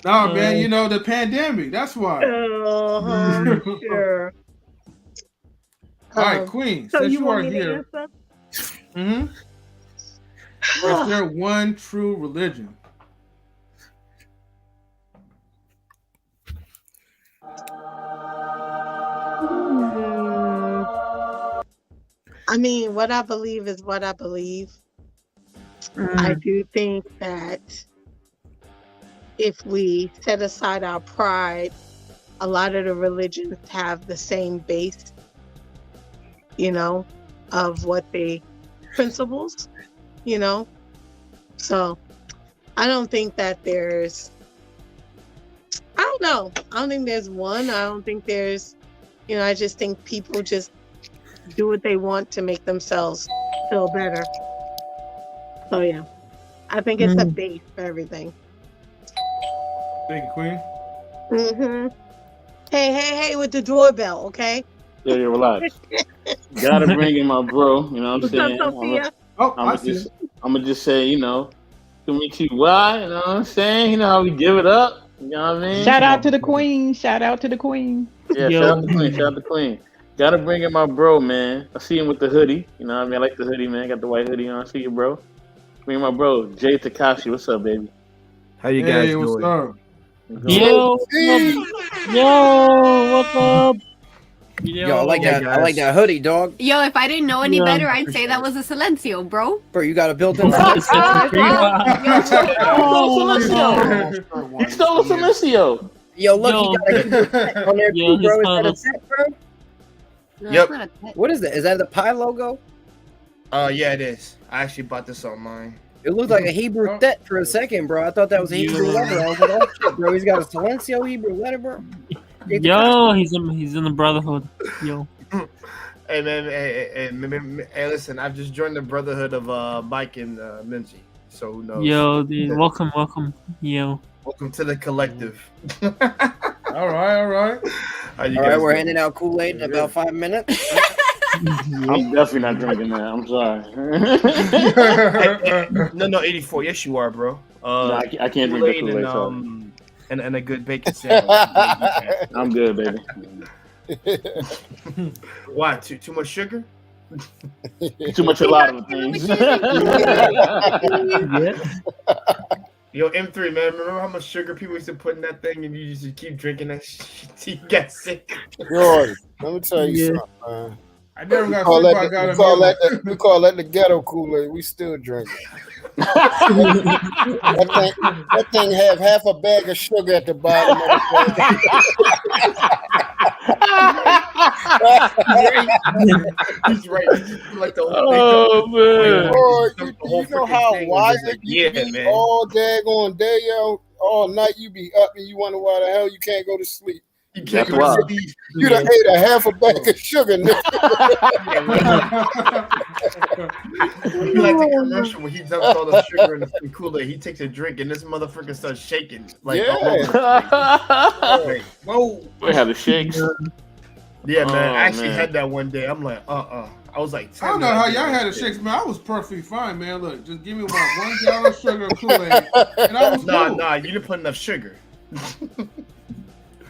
S1: No, man, you know, the pandemic. That's why.
S3: Sure.
S1: All right, Queen,
S3: So
S1: since
S3: you
S1: you
S3: want
S1: are
S3: me
S1: here,
S3: to
S1: is there one true religion?
S3: I mean, what I believe is what I believe. I do think that if we set aside our pride, a lot of the religions have the same base, you know, of what they principles, you know. So I don't think that there's, I don't know. I don't think there's one. I don't think there's, you know, I just think people just do what they want to make themselves feel better. So yeah, I think it's a base for everything.
S1: Thank you, Queen.
S3: Hey, with the doorbell, okay?
S4: Yeah, relax. Gotta bring in my bro. You know what I'm
S3: What's
S4: saying?
S3: up, Sophia?
S4: I'm gonna just say, you know, to meet you. Why? You know what I'm saying? You know how we give it up. You know what I mean?
S6: Shout out to the Queen. Shout out to the Queen.
S4: Yeah, shout out to Queen. Shout out to Queen. Gotta bring in my bro, man. I see him with the hoodie. You know what I mean? I like the hoodie, man. Got the white hoodie on. I see you, bro. Bring in my bro, Jay Takashi. What's up, baby?
S10: How you guys doing?
S1: What's up?
S9: Yo, what's up?
S5: Yo, I like that hoodie, dog.
S11: Yo, if I didn't know any better, I'd say that was a silencio, bro.
S5: Bro, you got a built-in.
S4: You stole a silencio.
S5: Yo, look, he got a on there too, bro. Is that a set, bro?
S11: No,
S10: Yep.
S5: What is that? Is that the Pi logo?
S10: Yeah, it is. I actually bought this online.
S5: It looked like a Hebrew set for a second, bro. I thought that was a Hebrew letter. I was like, oh shit, bro. He's got a silencio Hebrew letter, bro.
S9: Yo, he's in the Brotherhood. Yo.
S10: Hey man, hey, listen, I've just joined the Brotherhood of Mike and Minzy. So who knows?
S9: Yo, dude, welcome. Yo.
S10: Welcome to the collective.
S1: All right.
S5: All right, we're handing out Kool-Aid in about 5 minutes.
S4: I'm definitely not drinking that. I'm sorry.
S10: No, 84. Yes, you are, bro.
S4: No, I can't drink that Kool-Aid.
S10: And a good bacon sandwich.
S4: I'm good, baby.
S10: Why? Too much sugar?
S4: Too much a lot of things.
S10: Yo, M3, man, remember how much sugar people used to put in that thing and you used to keep drinking that shit till you got sick?
S2: George, let me tell you something, man.
S1: I never got
S2: sick. We call that the ghetto Kool-Aid. We still drink it. that thing have half a bag of sugar at the bottom of the
S10: He's right. Like the
S4: whole
S10: man.
S2: You know how wiser you be all daggone day, yo. All night you be up and you wonder why the hell you can't go to sleep. You can't go to sleep. You done ate a half a bag of sugar.
S10: You like the commercial where he dumps all the sugar in the Kool-Aid. He takes a drink and this motherfucker starts shaking. Like, whoa.
S4: We had the shakes.
S10: Yeah, man. I actually had that one day. I'm like, I was like,
S1: I don't know how y'all had the shakes, man. I was perfectly fine, man. Look, just give me about 1 gallon of sugar and Kool-Aid, and I was cool.
S10: Nah, you didn't put enough sugar.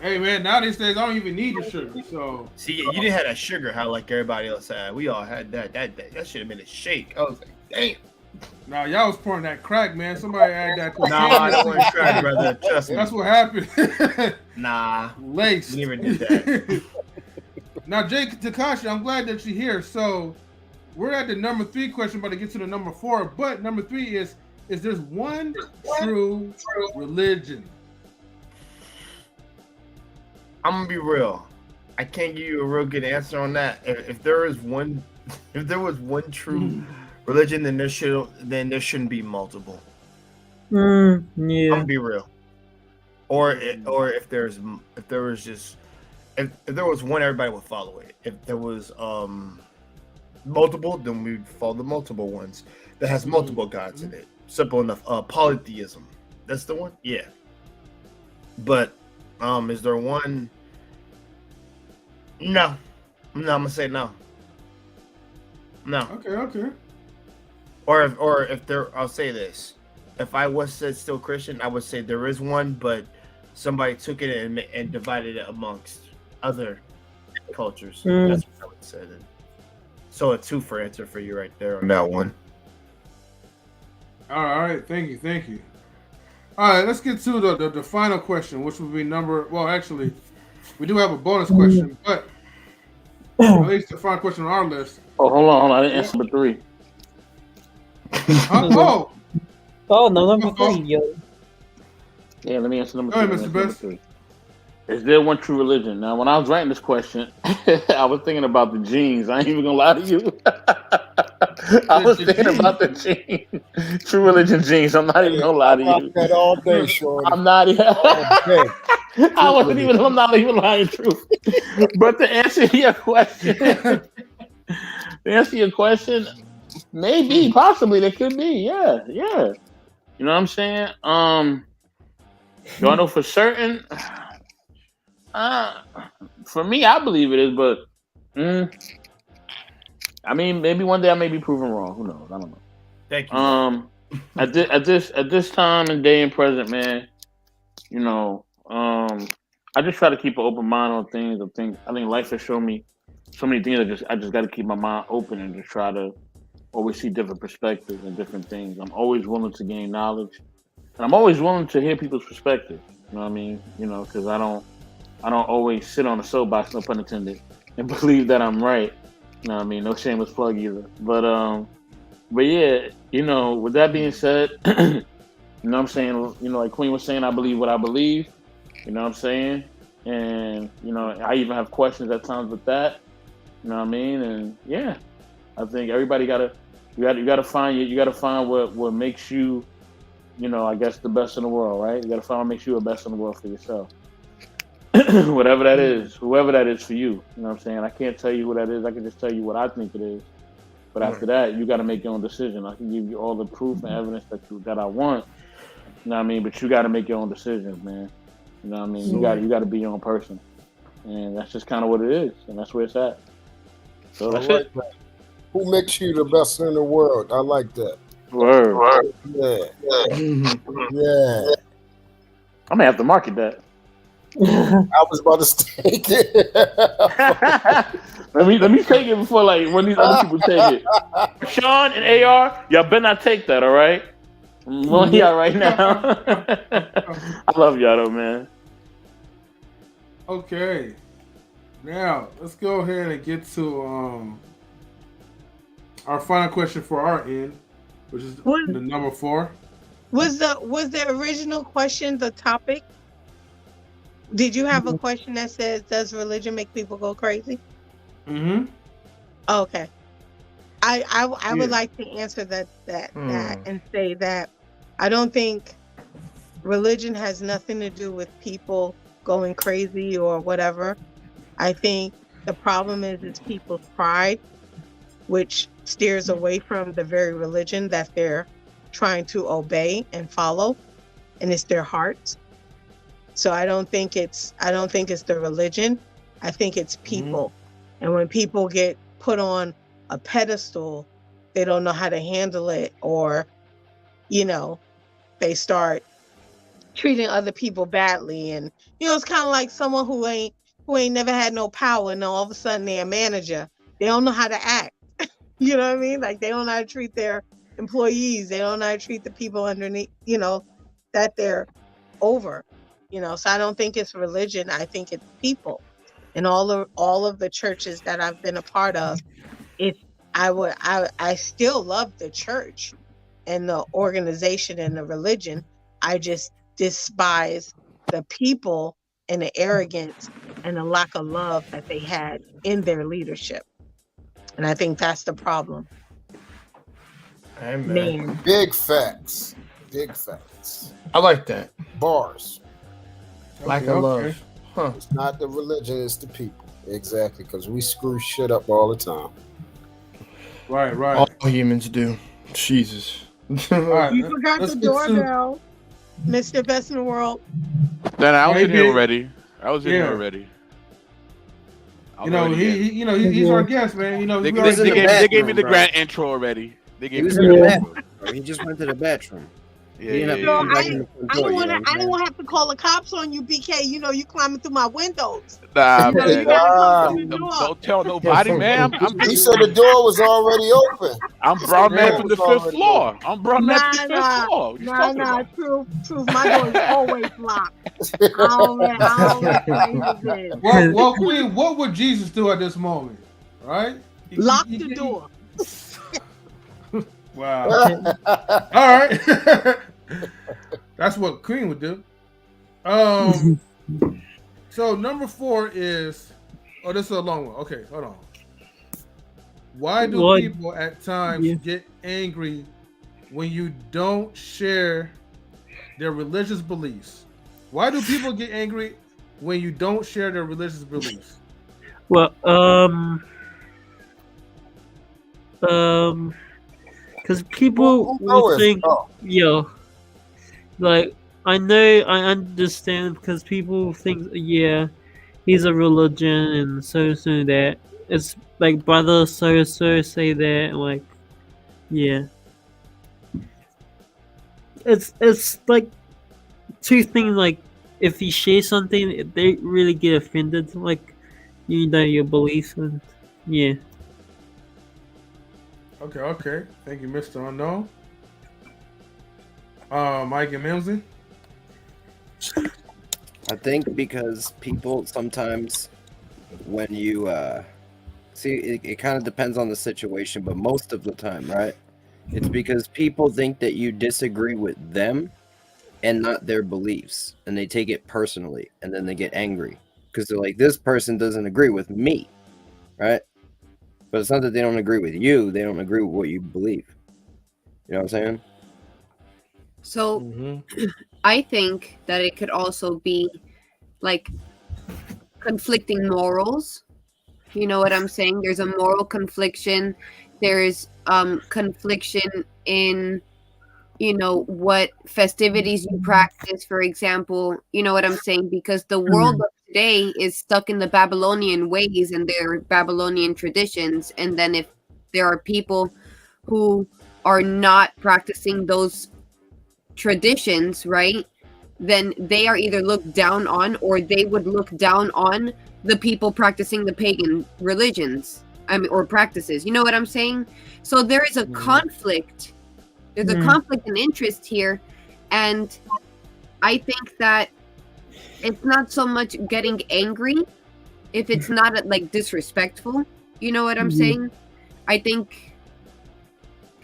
S1: Hey, man, now these days I don't even need the sugar. So
S10: see, you didn't have that sugar, how like everybody else had. We all had that. That should have been a shake. I was like, damn.
S1: Nah, y'all was pouring that crack, man. Somebody add that.
S10: Nah, that wasn't crack, brother. Trust me.
S1: That's what happened.
S10: Nah,
S1: laced.
S10: You never did that.
S1: Now, Jake Takashi, I'm glad that you're here. So we're at the number 3 question, about to get to the number 4. But number 3 is there's one true religion?
S10: I'm gonna be real. I can't give you a real good answer on that. If there was one true religion, then there shouldn't be multiple.
S9: Yeah.
S10: I'm gonna be real. or if there was one, everybody would follow it. If there was multiple, then we'd follow the multiple ones that has multiple gods in it. Simple enough. Polytheism. That's the one? Yeah. But is there one? No. I'm gonna say no. No.
S1: Okay.
S10: Or if there, I'll say this. If I was still Christian, I would say there is one, but somebody took it and divided it amongst other cultures. That's what I would say then. So a 2 for answer for you right there on that one.
S1: All right. Thank you. All right, let's get to the final question, which will be actually, we do have a bonus question, but at least the final question on our list.
S4: Oh, hold on. I didn't answer number 3.
S9: Oh, no, number 3, yo.
S4: Yeah, let me answer number
S1: 3.
S4: All right,
S1: Mr. Best.
S4: Is there one true religion? Now, when I was writing this question, I was thinking about the genes. I ain't even gonna lie to you. I was thinking about the genes. True religion genes. I'm not even gonna lie to you.
S2: That all day, Shorty.
S4: I'm not even. I'm not even lying. Truth. But to answer your question, maybe, possibly, there could be. Yeah. You know what I'm saying? Do I know for certain? For me, I believe it is, but I mean, maybe one day I may be proven wrong. Who knows? I don't know.
S10: Thank you.
S4: At this time and day and present, man, you know, I just try to keep an open mind on things. I think life has shown me so many things. I just got to keep my mind open and just try to always see different perspectives and different things. I'm always willing to gain knowledge, and I'm always willing to hear people's perspectives. You know what I mean? You know, because I don't always sit on a soapbox, no pun intended, and believe that I'm right. You know what I mean? No shameless plug either. But yeah, you know, with that being said, you know what I'm saying? You know, like Queen was saying, I believe what I believe. You know what I'm saying? And, you know, I even have questions at times with that. You know what I mean? And yeah, I think everybody gotta find what makes you, you know, I guess the best in the world, right? You gotta find what makes you the best in the world for yourself. Whatever that is, whoever that is for you. You know what I'm saying? I can't tell you who that is. I can just tell you what I think it is. But after that, you got to make your own decision. I can give you all the proof and evidence that I want. You know what I mean? But you got to make your own decisions, man. You know what I mean? You got to be your own person, and that's just kind of what it is, and that's where it's at. So that's it.
S2: That. Who makes you the best in the world? I like that.
S4: Word.
S2: Yeah.
S4: I may have to market that.
S2: I was about to take it.
S4: let me take it before like when these other people take it. Sean and AR, y'all better not take that, all right? I'm on y'all right now. I love y'all though, man.
S1: Okay. Now let's go ahead and get to our final question for our end, which is the number 4.
S12: Was the original question the topic? Did you have a question that says, does religion make people go crazy?
S1: Mm-hmm.
S12: Okay. I would like to answer that and say that I don't think religion has nothing to do with people going crazy or whatever. I think the problem is people's pride, which steers away from the very religion that they're trying to obey and follow, and it's their hearts. So I don't think it's the religion. I think it's people. And when people get put on a pedestal, they don't know how to handle it, or, you know, they start treating other people badly. And, you know, it's kind of like someone who ain't never had no power, and all of a sudden they're a manager. They don't know how to act. You know what I mean? Like, they don't know how to treat their employees. They don't know how to treat the people underneath, you know, that they're over. You know, so I don't think it's religion. I think it's people. And all of the churches that I've been a part of, I still love the church and the organization and the religion. I just despise the people and the arrogance and the lack of love that they had in their leadership. And I think that's the problem.
S10: Amen.
S2: Big facts. I like that. Bars.
S10: Lack of love. Huh.
S2: It's not the religion, it's the people. Exactly, because we screw shit up all the time.
S1: Right, right.
S10: All humans do. Jesus.
S1: Right,
S12: You forgot the doorbell, Mr. Best in the World.
S8: Then I was
S1: Hey,
S8: in here
S1: big-
S8: already. I was in here
S1: Yeah.
S8: already. I
S1: You
S8: was
S1: know,
S8: already in.
S1: he's our guest, man. You know,
S8: They,
S1: we
S8: they,
S1: already
S8: they
S1: did-
S8: gave, they gave me
S5: bathroom,
S8: the
S5: bro.
S8: grand intro already. They
S5: He
S8: gave me
S5: was
S8: the
S5: in the
S8: grand intro.
S5: bathroom. Bro. He just went to the bathroom.
S8: Yeah,
S5: He didn't have to
S8: yeah,
S5: come
S8: yeah.
S5: back in the front
S12: I
S5: door,
S12: didn't
S5: you
S12: want
S5: know
S12: to.
S5: what I'm
S12: I didn't
S5: saying?
S12: want to have to call the cops on you, BK. You know, you climbing through my windows.
S8: Nah,
S12: You know,
S8: man.
S12: you gotta come through the
S8: Don't,
S12: door.
S8: don't tell nobody, man.
S2: He said the door was already open.
S8: I'm brown man
S1: Yeah.
S8: from the fifth floor. I'm brown man from the fifth floor. What you talking about?
S12: Truth. My door is always locked. I always close it in.
S1: Well, Queen, what would Jesus do at this moment? Right?
S12: Lock the door.
S1: Wow. All right. That's what Queen would do. So number 4 is, oh, this is a long one. Okay, hold on. Why do
S9: What?
S1: people at times get angry when you don't share their religious beliefs? Why do people get angry when you don't share their religious beliefs?
S9: Well, because people will think, like, I understand, because people think, yeah, he's a religion and so that. It's like brother so say that, like, yeah. It's like two things, like, if you share something, they really get offended, like, you know, your beliefs, and yeah.
S1: Okay. Thank you, Mr. Unknown. Mike and Mimsy?
S5: I think because people sometimes, when you see, it kind of depends on the situation, but most of the time, right? It's because people think that you disagree with them and not their beliefs, and they take it personally, and then they get angry because they're like, this person doesn't agree with me, right? But it's not that they don't agree with you, they don't agree with what you believe. You know what I'm saying?
S3: So I think that it could also be like conflicting morals. You know what I'm saying? There's a moral confliction. There's confliction in, you know, what festivities you practice, for example. You know what I'm saying? Because the world of today is stuck in the Babylonian ways and their Babylonian traditions. And then if there are people who are not practicing those traditions, right, then they are either looked down on, or they would look down on the people practicing the pagan religions, or practices. You know what I'm saying? So there is a conflict. There's a conflict in interest here, and I think that it's not so much getting angry if it's not like disrespectful. You know what I'm saying? I think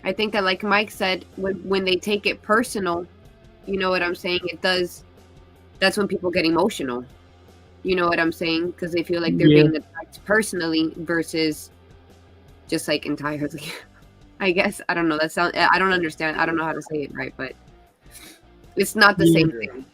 S3: that, like Mike said, when they take it personal, you know what I'm saying? It does. That's when people get emotional. You know what I'm saying? Because they feel like they're being attacked personally versus just like entirely. I guess I don't know. That sound. I don't understand. I don't know how to say it right, but it's not the same thing.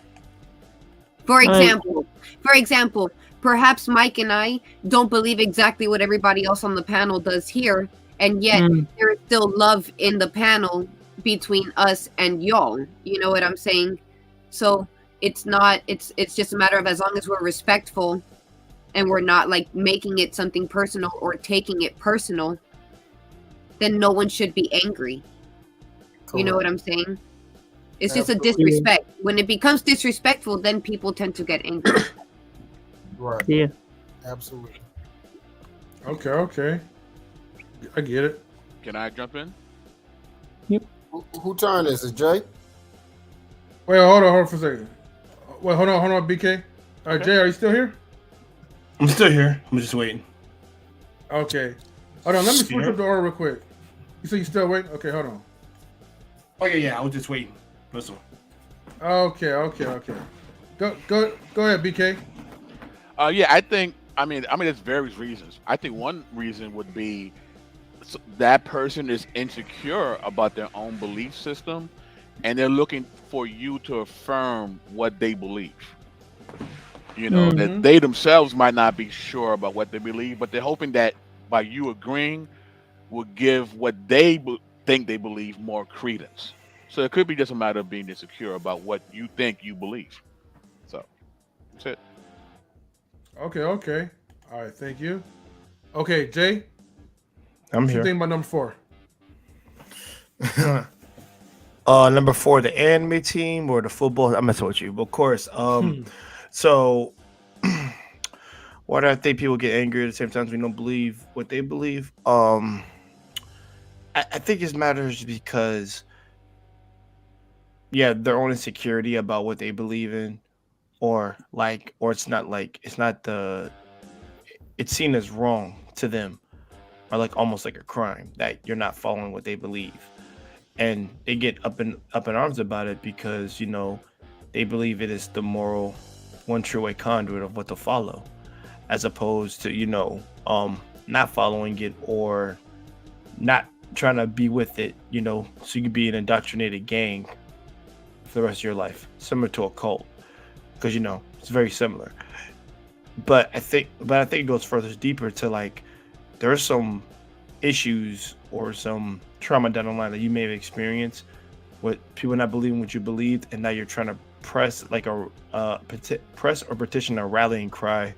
S3: For example, perhaps Mike and I don't believe exactly what everybody else on the panel does here, and yet there is still love in the panel between us and y'all. You know what I'm saying? So it's not. It's just a matter of, as long as we're respectful and we're not like making it something personal or taking it personal, then no one should be angry. Correct. You know what I'm saying? It's just a disrespect. When it becomes disrespectful, then people tend to get angry.
S2: Right.
S9: Yeah.
S2: Absolutely.
S1: Okay. I get it.
S8: Can I jump in?
S9: Yep.
S2: Who turn is it, Jay?
S1: Wait, hold on for a second. Wait, hold on, BK. Jay, are you still here?
S10: I'm still here. I'm just waiting.
S1: Okay. Hold on, let me switch up the order real quick. You say you still waiting? Okay, hold on.
S10: Okay, yeah, I was just waiting. Listen.
S1: Okay. Go ahead, BK.
S8: Yeah, I think. I mean, there's various reasons. I think one reason would be that person is insecure about their own belief system, and they're looking for you to affirm what they believe. You know, that they themselves might not be sure about what they believe, but they're hoping that by you agreeing will give what they think they believe more credence. So it could be just a matter of being insecure about what you think you believe. So that's it.
S1: Okay. All right, thank you. Okay, Jay.
S10: I'm
S1: What
S10: here.
S1: you think about number 4?
S10: Number 4, the anime team or the football. I'm messing with you, but of course. So why do I think people get angry at the same time as we don't believe what they believe? I think it matters because their own insecurity about what they believe in, or it's seen as wrong to them, or like almost like a crime that you're not following what they believe, and they get up in arms about it because they believe it is the moral one true way conduit of what to follow, as opposed to not following it or not trying to be with it, so you could be an indoctrinated gang for the rest of your life, similar to a cult, because it's very similar. But I think it goes further deeper to like there are some issues or some trauma down the line that you may have experienced with people not believing what you believed, and now you're trying to press like press or petition a rallying cry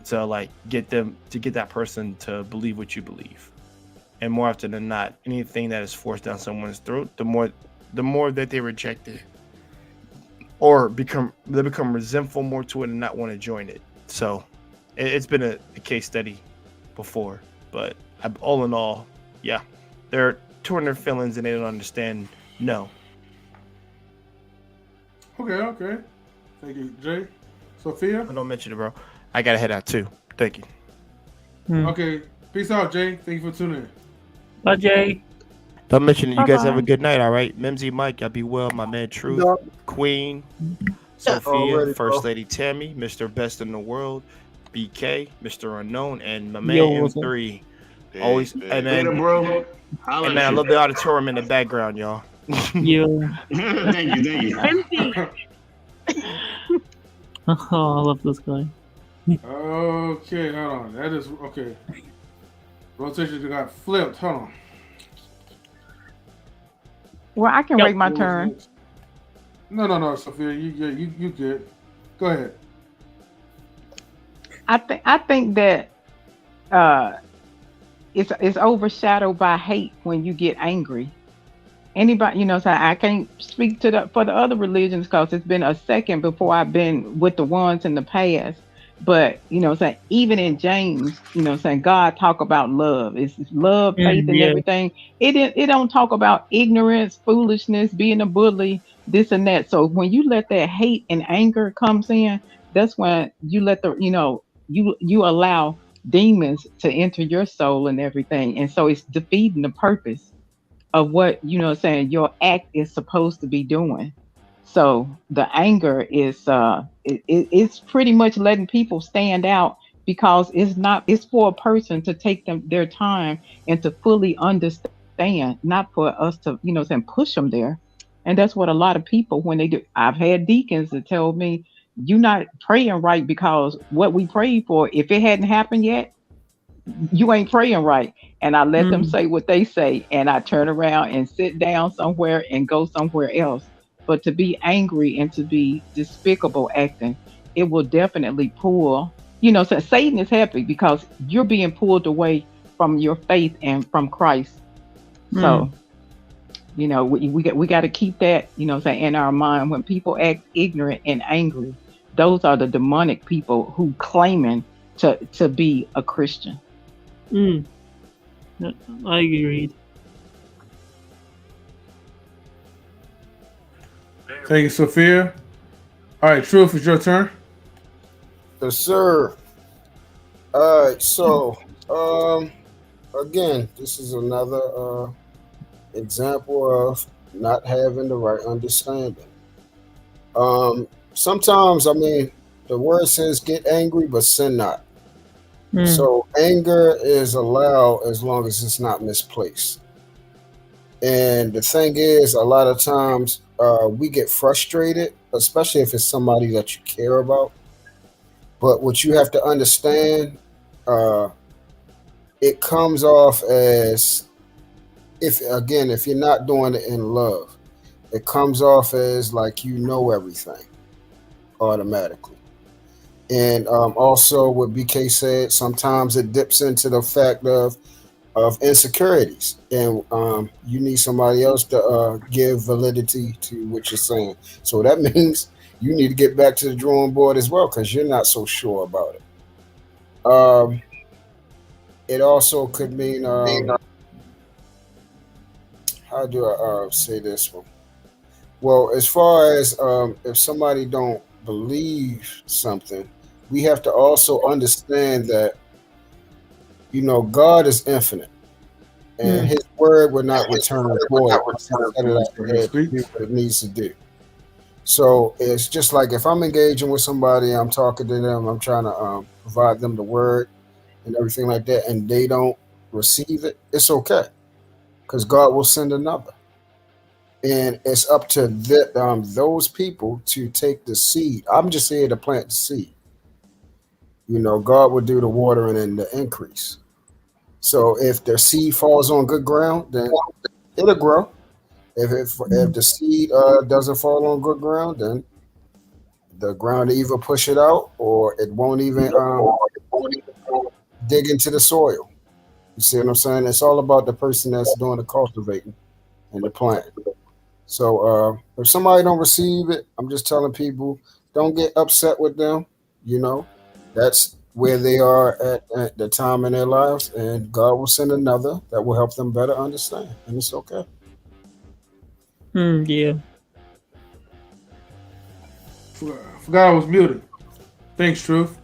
S10: to like get that person to believe what you believe. And more often than not, anything that is forced down someone's throat, the more that they reject it or become resentful more to it and not want to join it. So it's been a case study before, but all in all, they're torn their feelings and they don't understand. No.
S1: Okay. Thank you, Jay. Sophia?
S10: Don't mention it, bro. I gotta head out too. Thank you.
S1: Okay. Peace out, Jay. Thank you for tuning in.
S9: Bye, Jay.
S10: Don't mention it. You guys have a
S6: Bye-bye.
S10: good night, all right? Mimsy, Mike, y'all be well. My man, Truth,
S2: Yeah.
S10: Queen, Sophia,
S2: Already,
S10: First
S2: bro.
S10: Lady Tammy, Mr. Best in the World, BK, Mr. Unknown, and my
S9: Yo,
S10: man
S9: what's up?
S10: M3.
S8: Peace,
S10: Always,
S8: peace.
S10: and
S4: Later,
S10: then,
S4: bro. Holla
S10: and
S4: at
S10: then I
S4: you.
S10: love the auditorium in the background, y'all.
S9: Yeah.
S4: Thank you.
S9: Oh, I love this guy.
S1: Okay, hold on. That is okay. Rotation got flipped. Hold on.
S6: Well, I can
S9: Yep.
S6: wait my turn.
S1: No, Sophia. You good. Go ahead.
S6: I think that it's overshadowed by hate when you get angry. Anybody, so I can't speak for the other religions because it's been a second before I've been with the ones in the past. But even in James, saying God talk about love. It's love, faith, and
S9: Yeah.
S6: everything. It don't talk about ignorance, foolishness, being a bully, this and that. So when you let that hate and anger comes in, that's when you let you allow demons to enter your soul and everything. And so it's defeating the purpose of what your act is supposed to be doing. So the anger is it's pretty much letting people stand out because it's for a person to take their time and to fully understand, not for us to push them there. And that's what a lot of people when they do. I've had deacons that tell me you're not praying right because what we prayed for, if it hadn't happened yet, you ain't praying right. And I let them say what they say, and I turn around and sit down somewhere and go somewhere else. But to be angry and to be despicable acting, it will definitely pull. So Satan is happy because you're being pulled away from your faith and from Christ. So, we got to keep that, in our mind when people act ignorant and angry. Those are the demonic people who claiming to be a Christian.
S9: I agreed.
S1: Thank you, Sophia. All right, Truth, it's your turn.
S2: Yes, sir. All right, so again, this is another example of not having the right understanding. Sometimes, the word says get angry, but sin not. So anger is allowed as long as it's not misplaced. And the thing is, a lot of times we get frustrated, especially if it's somebody that you care about. But what you have to understand, uh, it comes off as if you're not doing it in love, it comes off as like you know everything automatically. And also, what BK said, sometimes it dips into the fact of insecurities, and you need somebody else to give validity to what you're saying. So that means you need to get back to the drawing board as well because you're not so sure about it. Um, it also could mean how do I say this one? Well, as far as if somebody don't believe something, we have to also understand that God is infinite, and His word will not return void. Once He set it out there to do what it needs to do. So it's just like if I'm engaging with somebody, I'm talking to them, I'm trying to provide them the word and everything like that, and they don't receive it, it's okay because God will send another. And it's up to those people to take the seed. I'm just here to plant the seed. God will do the watering and the increase. So if the seed falls on good ground, then it'll grow. If the seed doesn't fall on good ground, then the ground will either push it out or it won't even dig into the soil. You see what I'm saying? It's all about the person that's doing the cultivating and the planting. So if somebody don't receive it, I'm just telling people don't get upset with them. That's where they are at the time in their lives, and God will send another that will help them better understand, and it's okay.
S9: Yeah.
S1: Forgot I was muted. Thanks, Truth.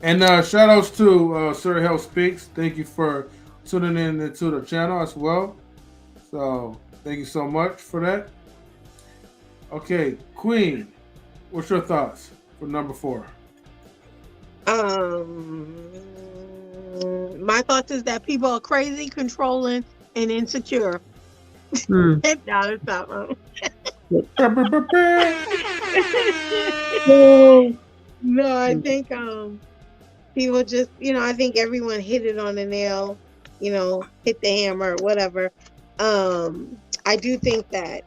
S1: And shout outs to Sir Hell Speaks. Thank you for tuning in into the channel as well. So thank you so much for that. Okay, Queen, what's your thoughts for number 4?
S12: My thoughts is that people are crazy, controlling, and insecure.
S9: Mm.
S12: No, it's not wrong. No, I think people just, I think everyone hit it on the nail, hit the hammer, whatever. I do think that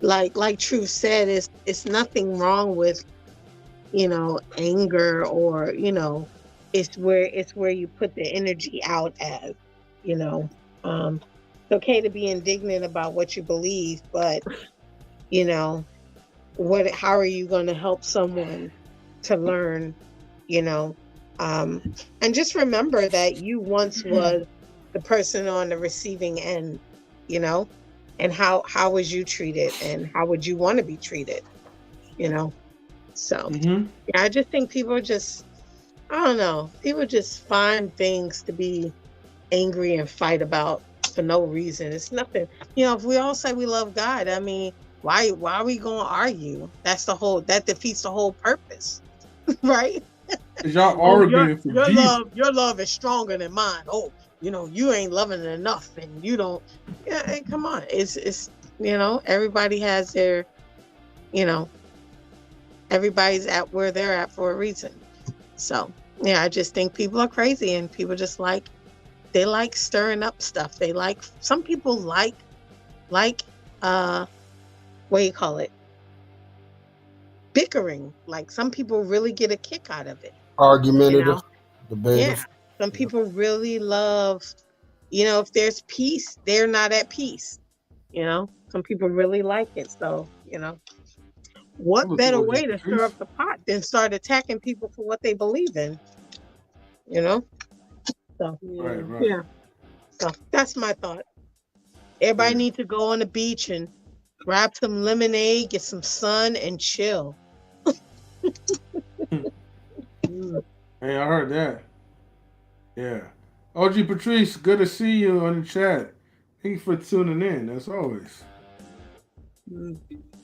S12: like Truth said, it's nothing wrong with anger, or it's where you put the energy out as it's okay to be indignant about what you believe, but how are you going to help someone to learn, and just remember that you once was the person on the receiving end, and how was you treated, and how would you want to be treated, so yeah, I just think people just, I don't know, people just find things to be angry and fight about for no reason. It's nothing, if we all say we love God, I mean, why are we going to argue? That defeats the whole purpose. Right?
S1: Y'all arguing for Jesus.
S12: Your love is stronger than mine. Oh, you ain't loving it enough, and you don't. Yeah, hey, come on. It's everybody has their, everybody's at where they're at for a reason. So yeah, I just think people are crazy, and people just they like stirring up stuff. Some people like what do you call it? Bickering. Like some people really get a kick out of it.
S2: Argumentative, debative.
S12: Yeah. Some people really love, if there's peace, they're not at peace. Some people really like it. So, what better way to stir up the pot than start attacking people for what they believe in? So
S1: right.
S12: Yeah. So that's my thought. Everybody needs to go on the beach and grab some lemonade, get some sun, and chill.
S1: Hey, I heard that. Yeah. OG Patrice, good to see you on the chat. Thank you for tuning in, as always.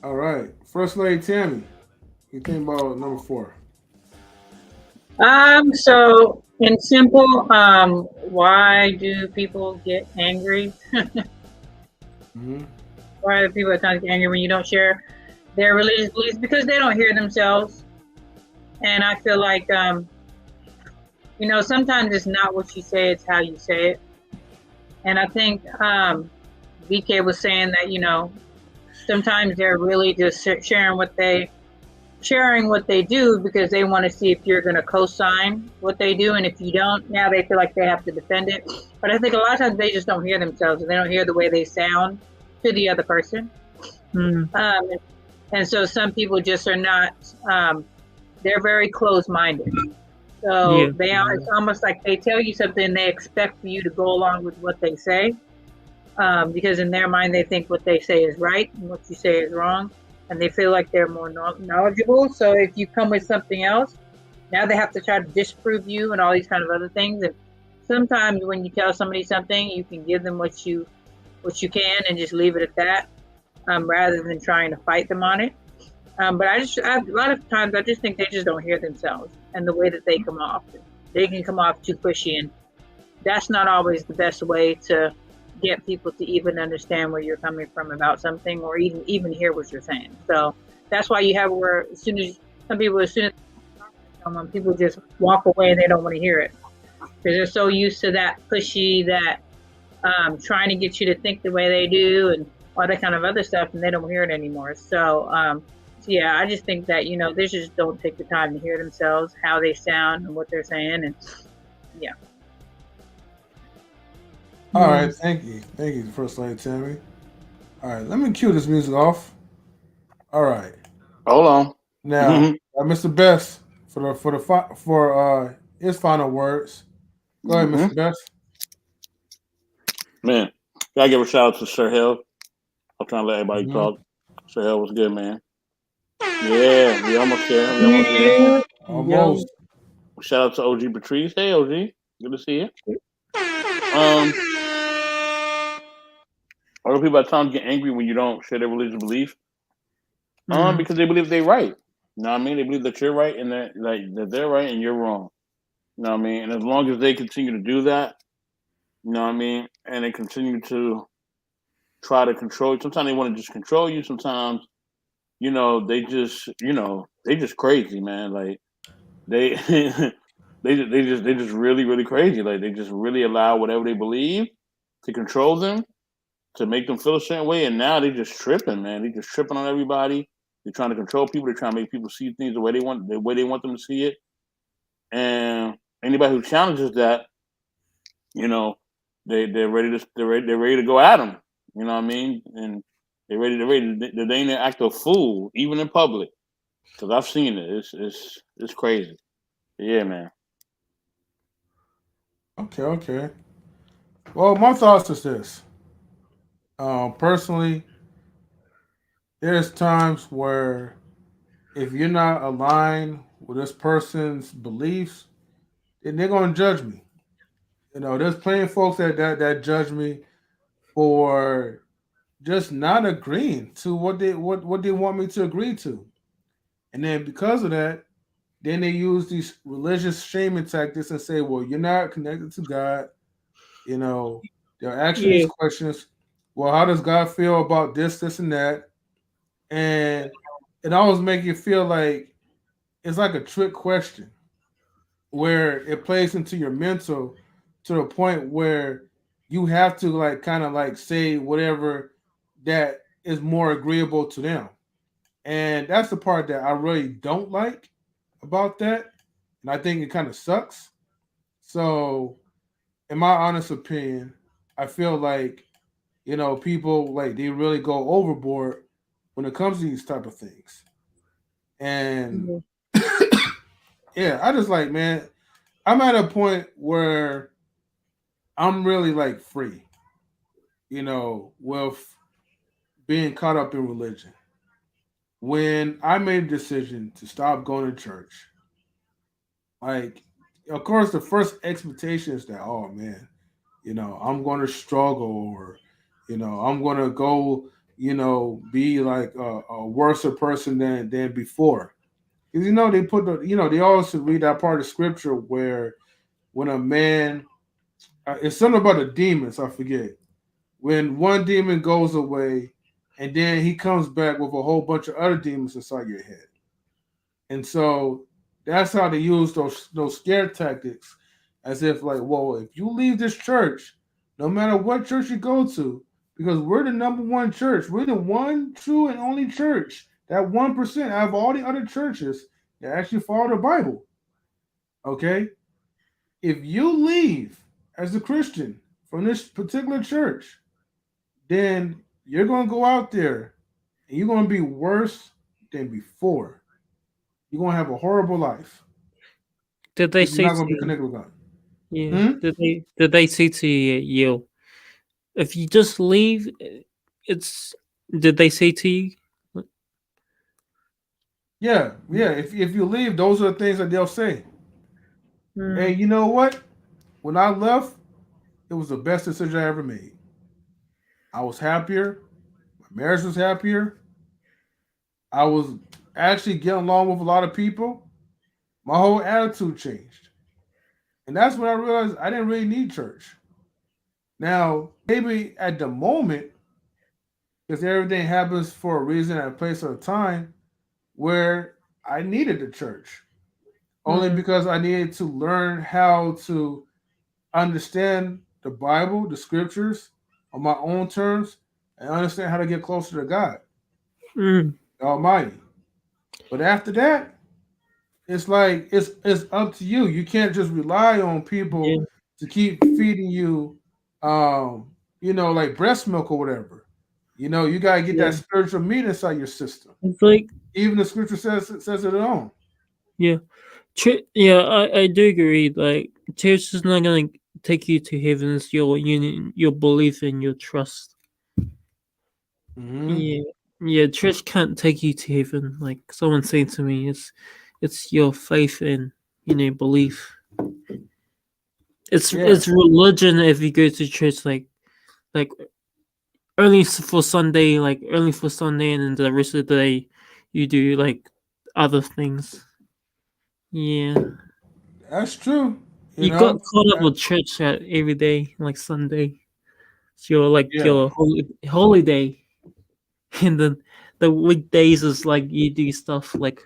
S1: All right. First Lady Tammy, you think about number 4?
S7: So in simple, why do people get angry?
S1: Mm-hmm.
S7: Why do people at times get angry when you don't share their religious beliefs? Because they don't hear themselves. And I feel like, sometimes it's not what you say, it's how you say it. And I think BK was saying that, sometimes they're really just sharing what they do because they want to see if you're going to co-sign what they do, and if you don't, now they feel like they have to defend it. But I think a lot of times they just don't hear themselves, and they don't hear the way they sound to the other person. And so some people just are not. They're very closed-minded. So it's almost like they tell you something, they expect for you to go along with what they say, because in their mind they think what they say is right and what you say is wrong. And they feel like they're more knowledgeable. So if you come with something else, now they have to try to disprove you and all these kind of other things. And sometimes when you tell somebody something, you can give them what you can and just leave it at that, rather than trying to fight them on it. But a lot of times I just think they just don't hear themselves and the way that they come off. They can come off too pushy, and that's not always the best way to get people to even understand where you're coming from about something, or even hear what you're saying. So that's why you have where as soon as someone, people just walk away and they don't want to hear it because they're so used to that pushy, that trying to get you to think the way they do and all that kind of other stuff, and they don't hear it anymore. So yeah, I just think that they just don't take the time to hear themselves, how they sound and what they're saying, and yeah.
S1: All right, thank you, First Lady Tammy. All right, let me cue this music off. All right,
S4: Hold on.
S1: now Mr. Best for his final words. Go ahead, Mr. Best.
S4: Man, gotta give a shout out to Sir Hill. I'm trying to let everybody talk. Sir Hill was good, man. Yeah, we almost there. We almost there.
S1: Almost.
S4: Shout out to OG Patrice. Hey, OG, good to see you. Um, other people at times get angry when you don't share their religious belief. Because they believe they're right. You know what I mean? They believe that you're right and that they're right and you're wrong. You know what I mean? And as long as they continue to do that, you know what I mean, and they continue to try to control you. Sometimes they want to just control you. Sometimes, they just crazy, man. Like they they just really really crazy. Like they just really allow whatever they believe to control them, to make them feel a certain way, and now they just tripping, man. They just tripping on everybody. They're trying to control people. They're trying to make people see things the way they want them to see it. And anybody who challenges that, you know, they're ready to they're ready to go at them. You know what I mean? And they ain't act a fool even in public. Because I've seen it. It's crazy. Yeah, man.
S1: Okay. Well, my thoughts is this. Personally, there's times where if you're not aligned with this person's beliefs, then they're gonna judge me. There's plenty of folks that judge me for just not agreeing to what they want me to agree to. And then because of that, then they use these religious shaming tactics and say, well, you're not connected to God. They're asking these questions. Well, how does God feel about this, and that? And it always make you feel like it's like a trick question where it plays into your mental to the point where you have to like kind of like say whatever that is more agreeable to them. And that's the part that I really don't like about that. And I think it kind of sucks. So, in my honest opinion, I feel like, people like they really go overboard when it comes to these type of things. And yeah, I just like, man, I'm at a point where I'm really like free, with being caught up in religion. When I made a decision to stop going to church, like, of course, the first expectation is that, oh man, I'm going to struggle, or, I'm going to go, be like a worse person than before. Because they put they also read that part of scripture where when a man, it's something about the demons, I forget. When one demon goes away, and then he comes back with a whole bunch of other demons inside your head, and so that's how they use those scare tactics, as if like, well, if you leave this church, no matter what church you go to, because we're the number one church, we're the one true and only church, that 1% out of all the other churches that actually follow the Bible. Okay, if you leave as a Christian from this particular church, then you're going to go out there and you're going to be worse than before. You're going to have a horrible life.
S9: Did they
S1: You're
S9: say
S1: not
S9: to
S1: going to be
S9: you?
S1: connected with God.
S9: Yeah. Did they say to you, if you just leave, it's? Did they say to you?
S1: Yeah. If you leave, those are the things that they'll say. Hey, you know what? When I left, it was the best decision I ever made. I was happier. My marriage was happier. I was actually getting along with a lot of people. My whole attitude changed. And that's when I realized I didn't really need church. Now, maybe at the moment, because everything happens for a reason and a place or a time, where I needed the church. Only because I needed to learn how to understand the Bible, the scriptures, on my own terms, and understand how to get closer to God, the Almighty. But after that, it's like it's up to you. You can't just rely on people to keep feeding you, like breast milk or whatever. You gotta get that spiritual meat inside your system.
S9: It's like,
S1: even the scripture says it on.
S9: Yeah, I do agree. Like, church is not gonna take you to heaven. It's your belief and your trust. Yeah, church can't take you to heaven. Like someone said to me, it's your faith and belief. It's religion if you go to church like early for Sunday, and then the rest of the day you do like other things. Yeah.
S1: That's true.
S9: You got caught up with church at every day, like Sunday. It's your holiday, and then the weekdays is like you do stuff like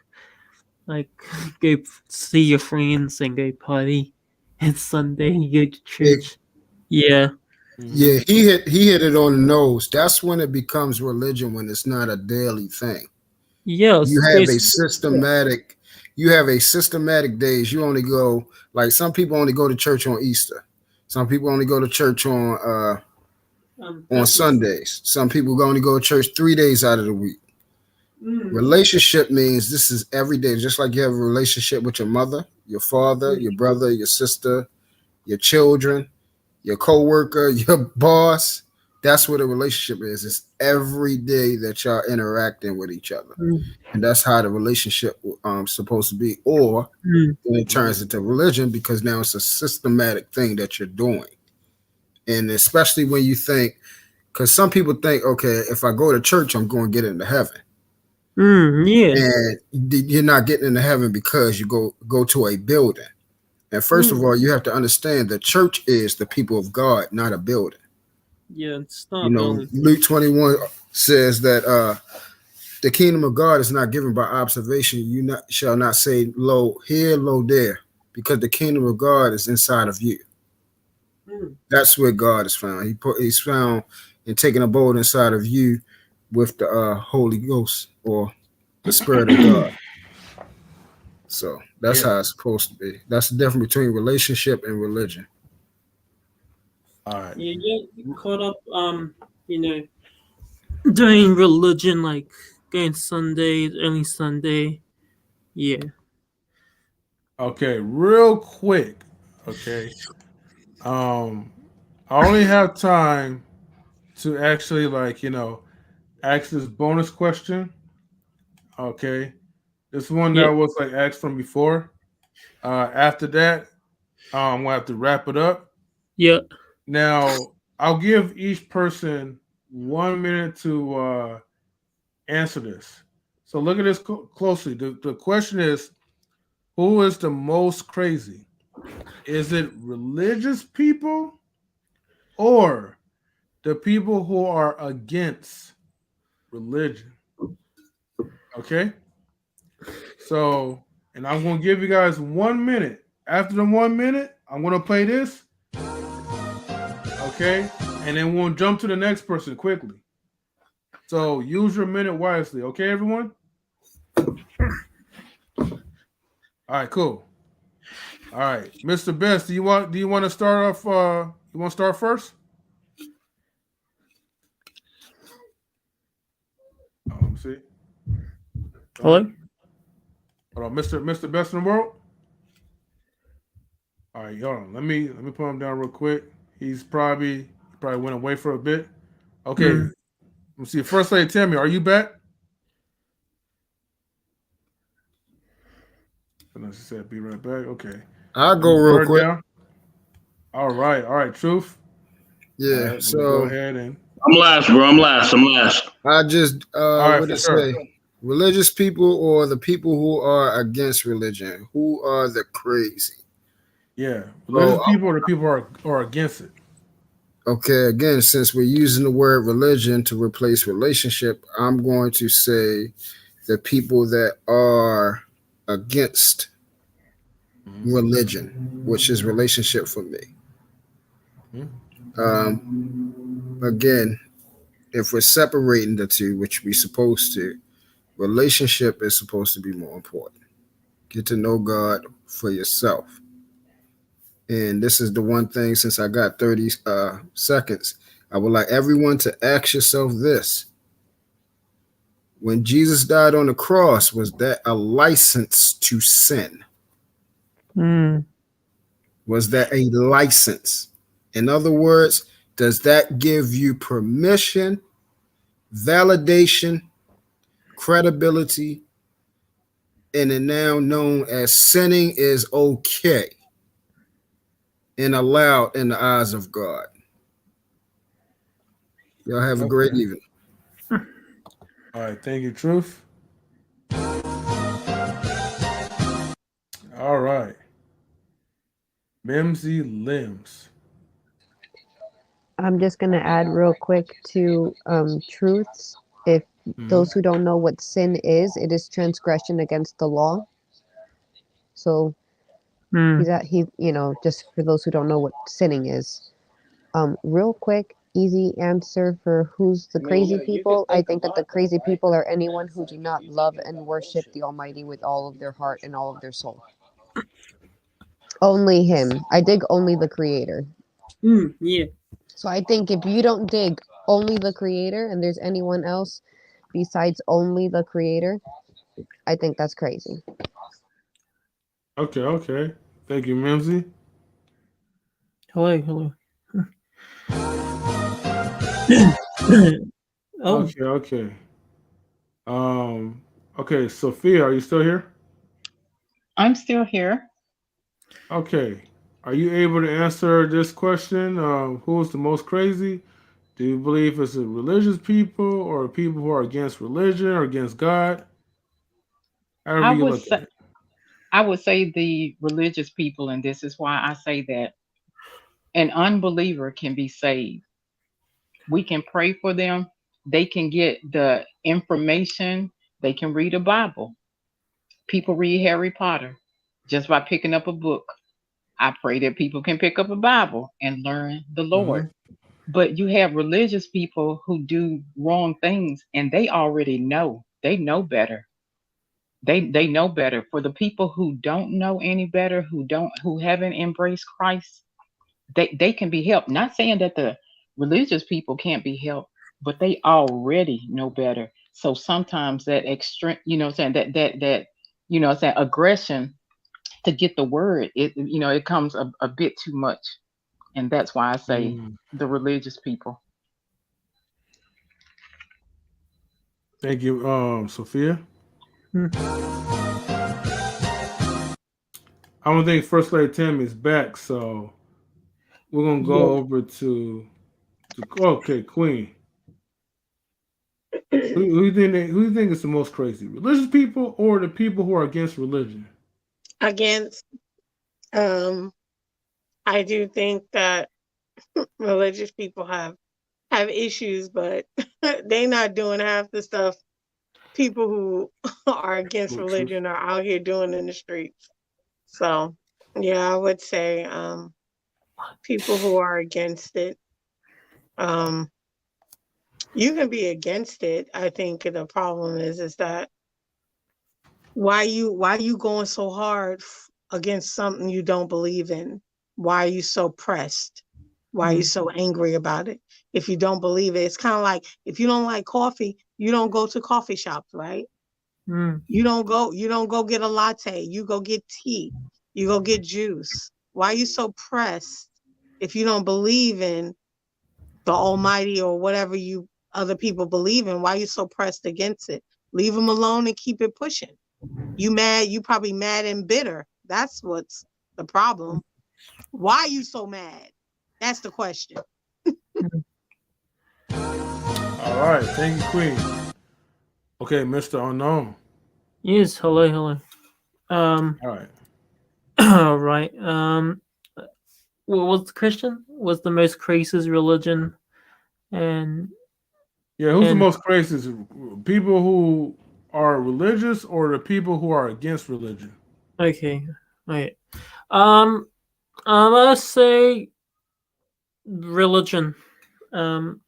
S9: go see your friends and go party, and Sunday you go to church. Yeah.
S2: Yeah, he hit it on the nose. That's when it becomes religion, when it's not a daily thing.
S9: Yeah,
S2: you have a systematic days. You only go, like, some people only go to church on Easter. Some people only go to church on Sundays. Some people only go to church 3 days out of the week. Relationship means this is every day, just like you have a relationship with your mother, your father, your brother, your sister, your children, your co-worker, your boss. That's what a relationship is. It's every day that y'all interacting with each other. And that's how the relationship supposed to be. Or then it turns into religion, because now it's a systematic thing that you're doing. And especially when you think, because some people think, okay, if I go to church, I'm going to get into heaven.
S9: Yeah.
S2: And you're not getting into heaven because you go to a building. And first of all, you have to understand the church is the people of God, not a building.
S9: Yeah, it's not.
S2: Luke 21 says that the kingdom of God is not given by observation. You shall not say, lo here, lo there, because the kingdom of God is inside of you. That's where God is found. He's found in taking abode inside of you with the Holy Ghost, or the Spirit of God. So that's how it's supposed to be. That's the difference between relationship and religion.
S1: All right.
S9: Yeah, you caught up doing religion, like going Sunday, early Sunday. Yeah.
S1: Okay, real quick. Okay. I only have time to actually ask this bonus question. Okay. This one that was asked from before. After that, I'm gonna have to wrap it up.
S9: Yeah.
S1: Now I'll give each person 1 minute to answer this. So look at this closely. The question is, who is the most crazy? Is it religious people or the people who are against religion? Okay. So, and I'm going to give you guys 1 minute. After the 1 minute, I'm going to play this. Okay. And then we'll jump to the next person quickly. So use your minute wisely. Okay, everyone? All right, cool. All right. Mr. Best, do you want to start off you want to start first? Let me see.
S9: Hello?
S1: Hold on, Mr. Best in the world. All right, hold on. Let me put him down real quick. He probably went away for a bit. Okay. Let me see. First Lady Tammy, are you back? And she said, "Be right back." Okay.
S2: I'll go real quick.
S1: Down. All right. Truth.
S2: Yeah.
S1: Right,
S2: so
S1: go ahead and.
S4: I'm last, bro. I'm last.
S2: I just
S1: right,
S2: what did it say? Religious people or the people who are against religion? Who are the crazy?
S1: Yeah, religious people or the people who are against it.
S2: Okay, again, since we're using the word religion to replace relationship, I'm going to say the people that are against religion, which is relationship for me. Again, if we're separating the two, which we're supposed to, relationship is supposed to be more important. Get to know God for yourself. And this is the one thing, since I got 30 seconds, I would like everyone to ask yourself this. When Jesus died on the cross, was that a license to sin? Was that a license? In other words, does that give you permission, validation, credibility, and it now known as sinning is okay and allowed in the eyes of God? Y'all have a great evening.
S1: All right, thank you, Truth. All right. Mimsy Limbs.
S3: I'm just going to add real quick to truths. If those who don't know what sin is, it is transgression against the law. So just for those who don't know what sinning is. Real quick, easy answer for who's the crazy people. I think that the crazy people are anyone who do not love and worship the Almighty with all of their heart and all of their soul. Only Him. I dig only the Creator.
S9: Yeah.
S3: So I think if you don't dig only the Creator and there's anyone else besides only the Creator, I think that's crazy.
S1: Okay. Thank you, Mimsy.
S9: Hello.
S1: Okay. Okay, Sophia, are you still here?
S6: I'm still here.
S1: Okay. Are you able to answer this question? Who is the most crazy? Do you believe it's a religious people or people who are against religion or against God? However you look at it.
S6: I would say the religious people, and this is why I say that an unbeliever can be saved. We can pray for them. They can get the information. They can read a Bible. People read Harry Potter just by picking up a book. I pray that people can pick up a Bible and learn the Lord. But you have religious people who do wrong things and they already know. They know better. They know better. For the people who don't know any better, who haven't embraced Christ, they can be helped. Not saying that the religious people can't be helped, but they already know better. So sometimes that extreme, saying that saying aggression to get the word, it comes a bit too much. And that's why I say the religious people.
S1: Thank you, Sophia. I don't think First Lady Tammy is back, so we're gonna go over to okay, Queen. Who do you think is the most crazy? Religious people or the people who are against religion?
S12: Against, I do think that religious people have issues, but they not doing half the stuff people who are against religion are out here doing in the streets. So, yeah, I would say people who are against it. You can be against it. I think the problem is that why you going so hard against something you don't believe in? Why are you so pressed? Why are you so angry about it? If you don't believe it, it's kind of like if you don't like coffee, you don't go to coffee shops, right? You don't go get a latte. You go get tea. You go get juice. Why are you so pressed if you don't believe in the Almighty or whatever you other people believe in? Why are you so pressed against it? Leave them alone and keep it pushing. You mad? You probably mad and bitter. That's what's the problem. Why are you so mad? That's the question.
S1: All right, thank you, Queen. Okay, Mr. Unknown.
S9: Yes, hello.
S1: All right.
S9: All right. What was Christian? Was the most craziest religion, and
S1: yeah, who's the most craziest? People who are religious or the people who are against religion?
S9: Okay, right. I'll say religion.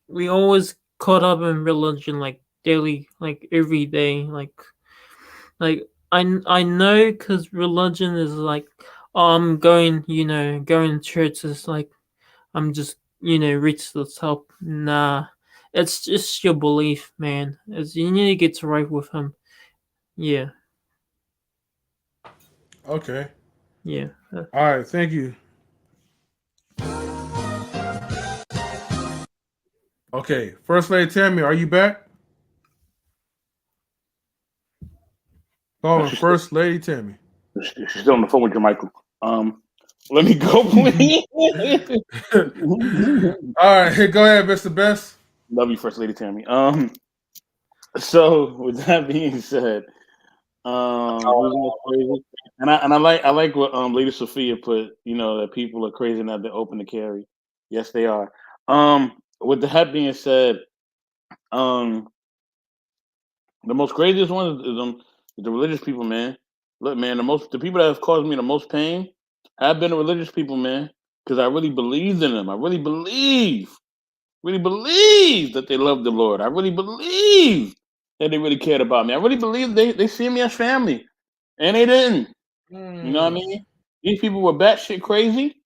S9: We always caught up in religion like daily, like every day, like I know because religion is like, oh, I'm going, going to church is like I'm just reach the top. Nah, it's just your belief, man. It's, you need to get to right with him. Yeah.
S1: Okay.
S9: Yeah.
S1: All right. Thank you. Okay. First Lady Tammy, are you back? Calling First Lady Tammy.
S4: She's still on the phone with your Michael. Let me go, please.
S1: All right. Hey, go ahead, Mr. Best.
S4: Love you, First Lady Tammy. So with that being said, who's most crazy? And I like what Lady Sophia put. That people are crazy now they're open to carry. Yes, they are. With that being said, the most craziest one is the religious people, man. Look, man, the people that have caused me the most pain have been the religious people, man, because I really believed in them. I really believe that they love the Lord. I really believe that they really cared about me. I really believe they see me as family, and they didn't. You know what I mean? These people were batshit crazy.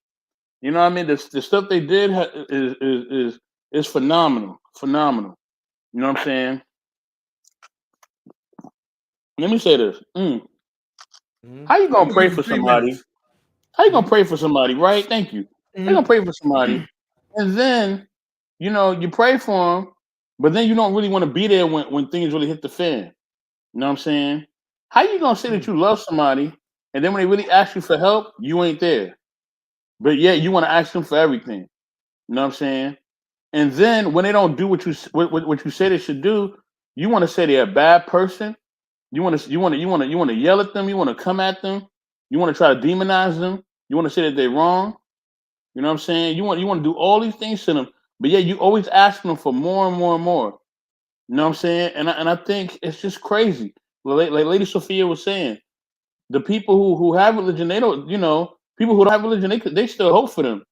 S4: You know what I mean? The stuff they did is phenomenal, phenomenal. You know what I'm saying? Let me say this. How you gonna pray for somebody? How you gonna pray for somebody, right? Thank you. How you gonna pray for somebody, and then you pray for them, but then you don't really want to be there when things really hit the fan. You know what I'm saying? How you gonna say that you love somebody, and then when they really ask you for help, you ain't there, but yet you want to ask them for everything? You know what I'm saying? And then when they don't do what you say they should do, you want to say they're a bad person. You want to yell at them. You want to come at them. You want to try to demonize them. You want to say that they're wrong. You know what I'm saying? You want to do all these things to them, but yeah, you always ask them for more and more and more. You know what I'm saying? And I think it's just crazy. Like Lady Sophia was saying, the people who have religion, they don't. People who don't have religion, they still hope for them.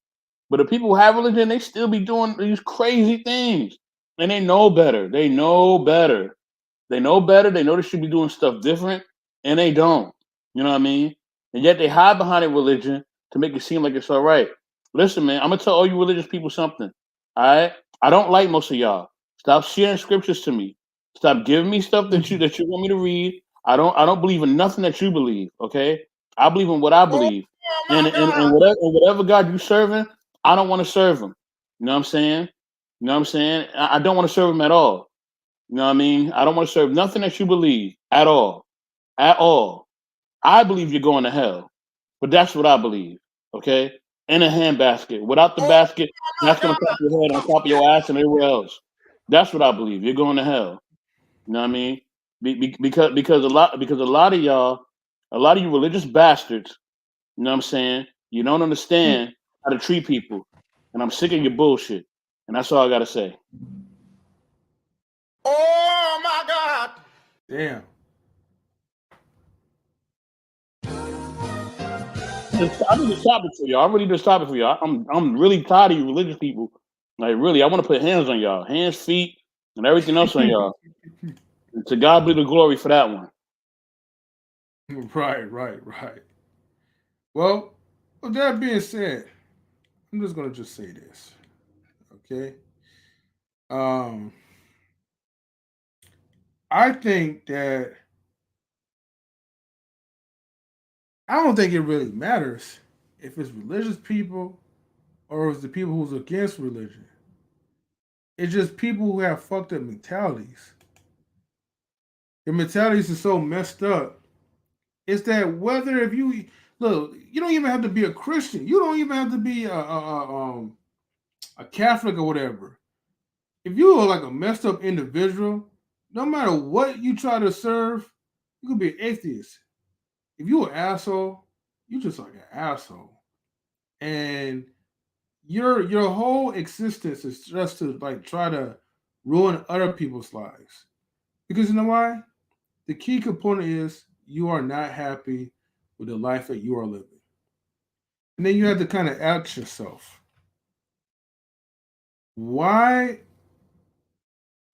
S4: But the people who have religion, they still be doing these crazy things, and they know better. They know better. They know better. They know they should be doing stuff different, and they don't. You know what I mean? And yet they hide behind their religion to make it seem like it's all right. Listen, man, I'm gonna tell all you religious people something. All right, I don't like most of y'all. Stop sharing scriptures to me. Stop giving me stuff that you want me to read. I don't believe in nothing that you believe. Okay, I believe in what I believe, and whatever God you serving, I don't want to serve him. You know what I'm saying? You know what I'm saying? I don't want to serve him at all. You know what I mean? I don't want to serve nothing that you believe at all. At all. I believe you're going to hell. But that's what I believe. Okay? In a handbasket. Without the basket, that's going to pop your head on top of your ass and everywhere else. That's what I believe. You're going to hell. You know what I mean? Because a lot of y'all, a lot of you religious bastards, you know what I'm saying? You don't understand how to treat people, and I'm sick of your bullshit. And that's all I gotta say.
S8: Oh my God!
S1: Damn.
S4: I need to stop it for y'all. I really need to stop it for y'all. I'm really tired of you religious people. Like really, I want to put hands on y'all, hands, feet, and everything else on y'all. And to God be the glory for that one.
S1: Right. Well, with that being said, I'm just gonna just say this. Okay. Um, I think that I don't think it really matters if it's religious people or if it's the people who's against religion. It's just people who have fucked up mentalities. Their mentalities are so messed up. It's that whether if you look, you don't even have to be a Christian. You don't even have to be a Catholic or whatever. If you are like a messed up individual, no matter what you try to serve, you could be an atheist. If you an asshole, you just like an asshole. And your whole existence is just to like try to ruin other people's lives. Because you know why? The key component is you are not happy with the life that you are living. And then you have to kind of ask yourself, why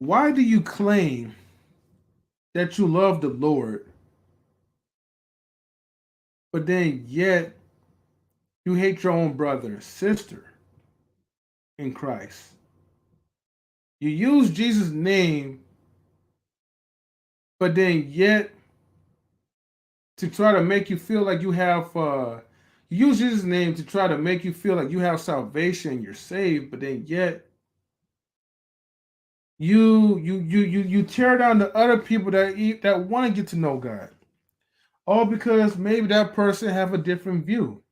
S1: do you claim that you love the Lord, but then yet you hate your own brother and sister in Christ? You use Jesus' name, but then yet to try to make you feel like you have you use Jesus' name to try to make you feel like you have salvation, you're saved, but then yet you tear down the other people that want to get to know God, all because maybe that person have a different view.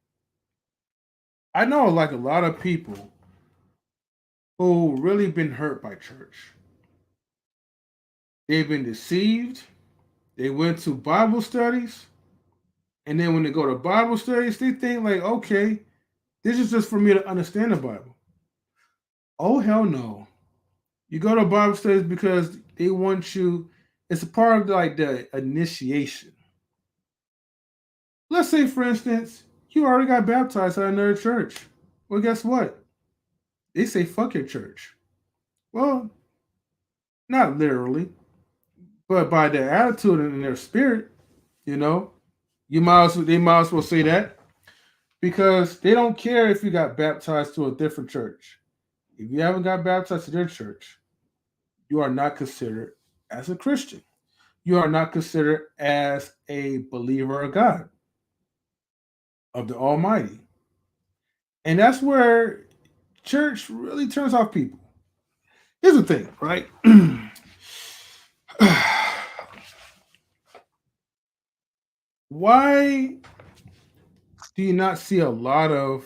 S1: I know like a lot of people who really been hurt by church. They've been deceived. They went to Bible studies, and then when they go to Bible studies, they think like, okay, this is just for me to understand the Bible. Oh hell no! You go to Bible studies because they want you. It's a part of like the initiation. Let's say, for instance, you already got baptized at another church. Well, guess what? They say fuck your church. Well, not literally, but by their attitude and their spirit, you know, they might as well say that because they don't care if you got baptized to a different church. If you haven't got baptized to their church, you are not considered as a Christian. You are not considered as a believer of God, of the Almighty. And that's where church really turns off people. Here's the thing, right? Why do you not see a lot of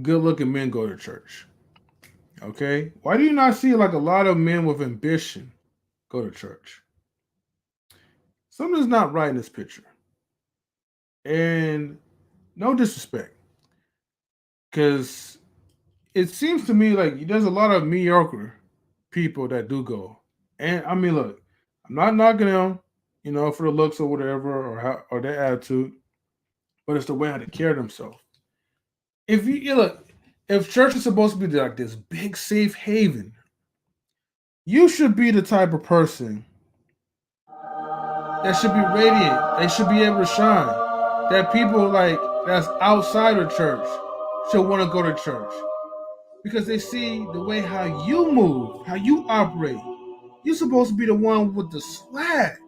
S1: good looking men go to church? Okay. Why do you not see like a lot of men with ambition go to church? Something's not right in this picture. And no disrespect, because it seems to me like there's a lot of mediocre people that do go. And I mean, look, I'm not knocking them, for the looks or whatever, or their attitude, but it's the way how they carry themselves. If you look, if church is supposed to be like this big safe haven, you should be the type of person that should be radiant. They should be able to shine. That people like that's outside of church should want to go to church because they see the way how you move, how you operate. You're supposed to be the one with the swag.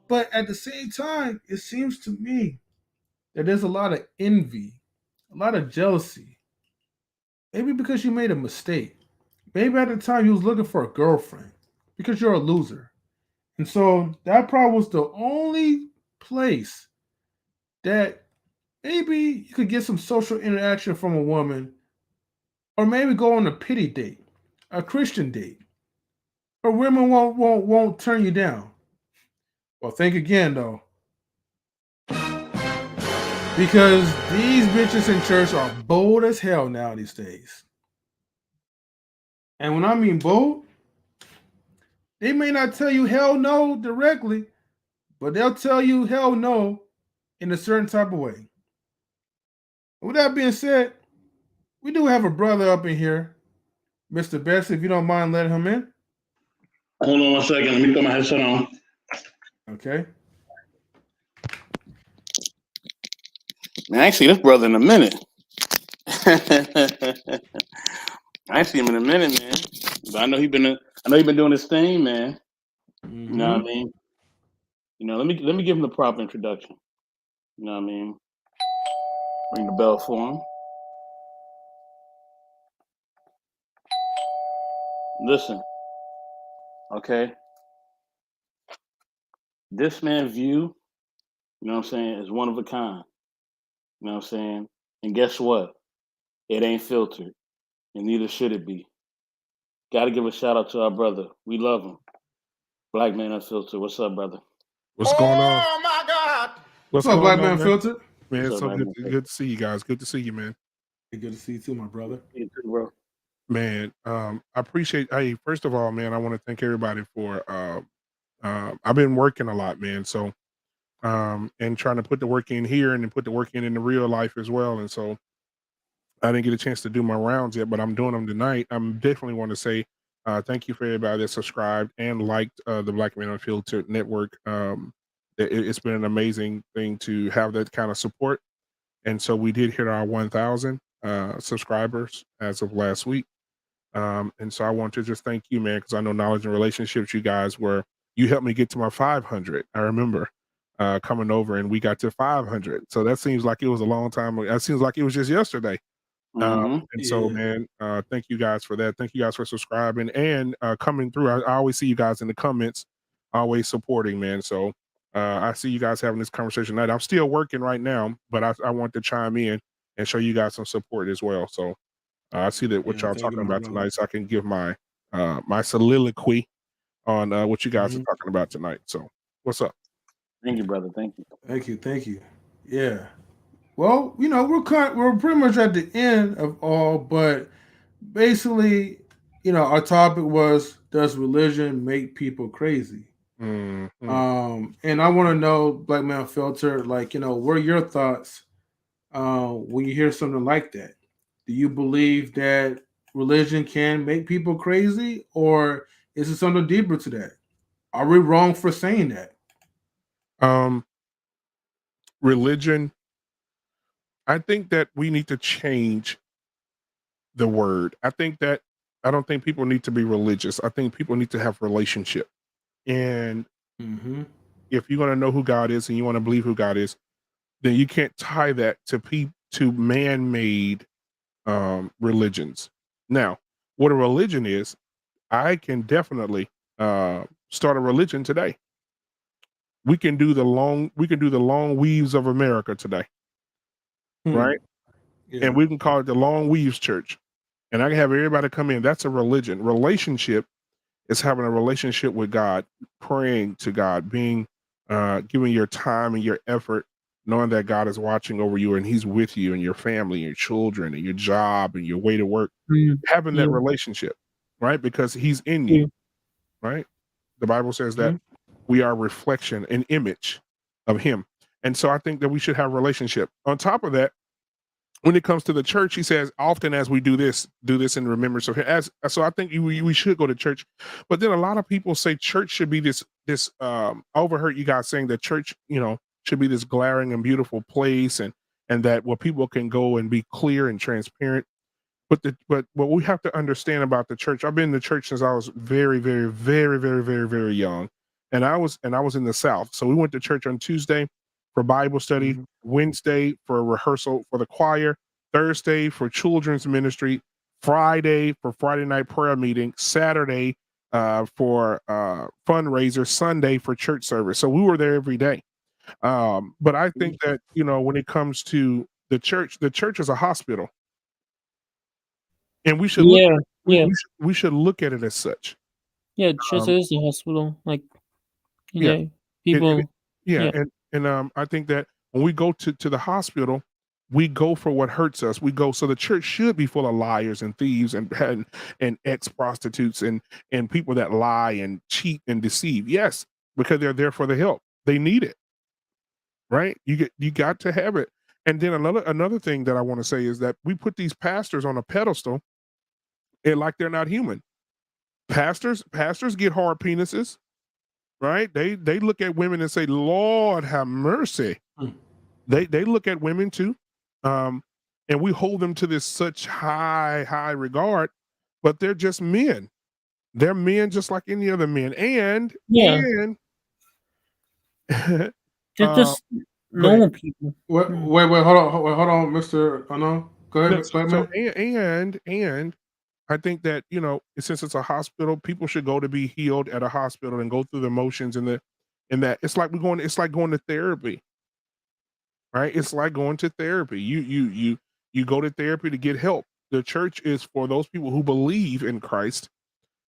S1: But at the same time, it seems to me that there's a lot of envy, a lot of jealousy. Maybe because you made a mistake. Maybe at the time you was looking for a girlfriend because you're a loser. And so that probably was the only place that maybe you could get some social interaction from a woman, or maybe go on a pity date, a Christian date. Her women won't turn you down. Well, think again though. Because these bitches in church are bold as hell now these days. And when I mean bold, they may not tell you hell no directly, but they'll tell you hell no in a certain type of way. With that being said, we do have a brother up in here, Mr. Best, if you don't mind letting him in.
S4: Hold on 1 second. Let me put my headset on.
S1: Okay.
S4: Man, I ain't seen this brother in a minute. I ain't seen him in a minute, man. But I know he been doing his thing, man.
S1: Mm-hmm.
S4: You know what I mean? You know, let me give him the proper introduction. You know what I mean? Ring the bell for him. Listen, okay. This man's view, you know what I'm saying, is one of a kind. You know what I'm saying? And guess what? It ain't filtered, and neither should it be. Got to give a shout out to our brother. We love him. Black Man Unfiltered. What's up, brother?
S13: What's going on?
S10: Oh my God!
S1: What's up, Black Man Unfiltered?
S13: Man, it's
S4: What's
S13: so
S4: up,
S13: good to see you guys. Good to see you, man.
S1: Good to see you too, my brother.
S4: You too, bro.
S13: Man, I appreciate. Hey, first of all, man, I want to thank everybody for. I've been working a lot, man. So, and trying to put the work in here and then put the work in the real life as well. And so, I didn't get a chance to do my rounds yet, but I'm doing them tonight. I'm definitely want to say thank you for everybody that subscribed and liked the Black Man Unfiltered network. It's been an amazing thing to have that kind of support. And so we did hit our 1,000 subscribers as of last week. And so I want to just thank you, man, because I know Knowledge and Relationships, you helped me get to my 500. I remember coming over and we got to 500. So that seems like it was a long time. That seems like it was just yesterday. So, man, thank you guys for that. Thank you guys for subscribing and coming through. I always see you guys in the comments, always supporting, man. So I see you guys having this conversation tonight. I'm still working right now, but I want to chime in and show you guys some support as well. So I see that what y'all talking about tonight, so I can give my my soliloquy on what you guys are talking about tonight. So what's up?
S4: Thank you, brother. Thank you.
S1: Thank you. Yeah. Well, you know, we're pretty much at the end of all, but basically, you know, our topic was, does religion make people crazy?
S13: Mm-hmm.
S1: And I want to know, Black Man Filter, like, you know, what are your thoughts when you hear something like that? Do you believe that religion can make people crazy, or is it something deeper to that? Are we wrong for saying that?
S13: Religion, I think that we need to change the word. I don't think people need to be religious. I think people need to have relationship. And if you're going to know who God is and you want to believe who God is, then you can't tie that to man-made religions. Now, what a religion is, I can definitely start a religion today. We can do the long weaves of America today, right?
S1: Yeah.
S13: And we can call it the Long Weaves Church. And I can have everybody come in. That's a religion. Relationship is having a relationship with God, praying to God, being giving your time and your effort, knowing that God is watching over you and He's with you and your family, and your children, and your job and your way to work. Having that relationship, right? Because He's in you, right? The Bible says that we are a reflection, an image of Him. And so I think that we should have a relationship. On top of that, when it comes to the church, he says, often as we do this in remembrance of Him. So I think we should go to church. But then a lot of people say church should be this I overheard you guys saying that church, you know, should be this glaring and beautiful place and that where people can go and be clear and transparent. But what we have to understand about the church, I've been in the church since I was very, very, very, very, very, very young. And I was in the South. So we went to church on Tuesday for Bible study, Wednesday for rehearsal for the choir, Thursday for children's ministry, Friday for Friday night prayer meeting, Saturday for fundraiser, Sunday for church service. So we were there every day. But I think that, you know, when it comes to the church is a hospital. And we should we should look at it as such.
S9: Yeah, church is a hospital. Like, you
S13: Yeah.
S9: know, people.
S13: Yeah,
S9: Yeah.
S13: and I think that when we go to the hospital, we go for what hurts us. We go so the church should be full of liars and thieves and ex prostitutes and people that lie and cheat and deceive. Yes, because they're there for the help. They need it, right? You got to have it. And then another thing that I want to say is that we put these pastors on a pedestal and like they're not human. Pastors get hard penises, right? They look at women and say, "Lord, have mercy." They look at women too, and we hold them to this such high regard, but they're just men. They're men just like any other men, and
S9: Yeah.
S13: and
S9: They're just normal people.
S1: Wait, hold on, Mr. Unknown. Go ahead,
S13: so
S1: man.
S13: and I think that since it's a hospital, people should go to be healed at a hospital and go through the motions and that it's like going to therapy. Right? It's like going to therapy. You go to therapy to get help. The church is for those people who believe in Christ.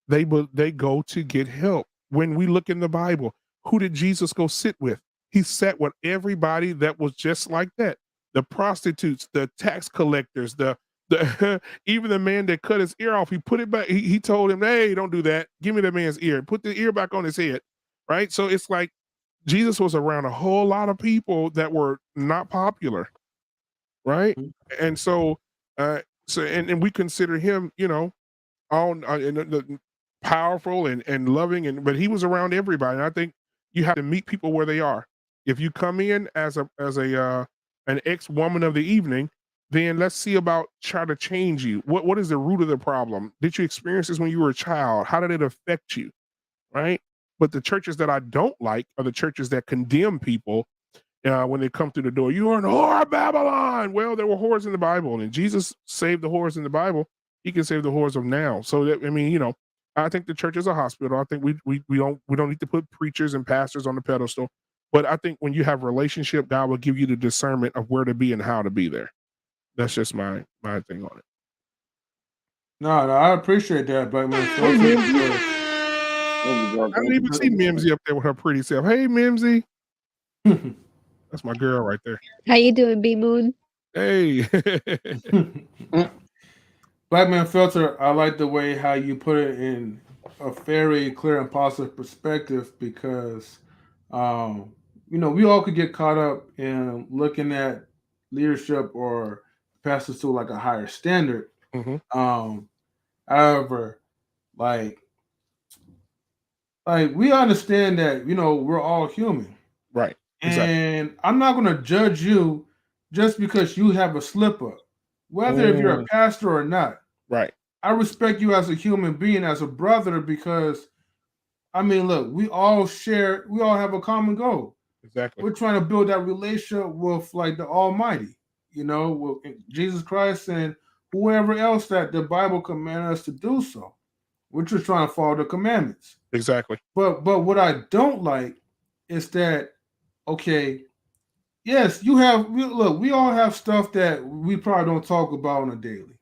S13: They go to get help. When we look in the Bible, who did Jesus go sit with? He sat with everybody that was just like that. The prostitutes, the tax collectors, the even the man that cut his ear off, he put it back. He told him, "Hey, don't do that. Give me the man's ear. Put the ear back on his head." Right? So it's like Jesus was around a whole lot of people that were not popular, right? And so, and we consider him, all powerful and loving, but he was around everybody. And I think you have to meet people where they are. If you come in as an ex-woman of the evening, then let's see about try to change you. What is the root of the problem? Did you experience this when you were a child? How did it affect you? Right? But the churches that I don't like are the churches that condemn people when they come through the door. You are an whore of Babylon. Well, there were whores in the Bible, and Jesus saved the whores in the Bible. He can save the whores of now. So that, I think the church is a hospital. I think we don't need to put preachers and pastors on the pedestal. But I think when you have relationship, God will give you the discernment of where to be and how to be there. That's just my thing on it.
S1: No, I appreciate that, but man,
S13: I didn't even see Mimsy up there with her pretty self. Hey, Mimsy. That's my girl right there.
S3: How you doing, B Moon?
S13: Hey.
S1: Black Man Filter, I like the way how you put it in a very clear and positive perspective because, we all could get caught up in looking at leadership or pastors to like a higher standard. However, like we understand that, we're all human.
S13: Right.
S1: And I'm not going to judge you just because you have a slip up, whether if you're a pastor or not.
S13: Right.
S1: I respect you as a human being, as a brother, because look, we all have a common goal.
S13: Exactly.
S1: We're trying to build that relationship with like the Almighty, with Jesus Christ and whoever else that the Bible commanded us to do so. We're just trying to follow the commandments.
S13: Exactly.
S1: But what I don't like is that, okay, yes, we all have stuff that we probably don't talk about on a daily.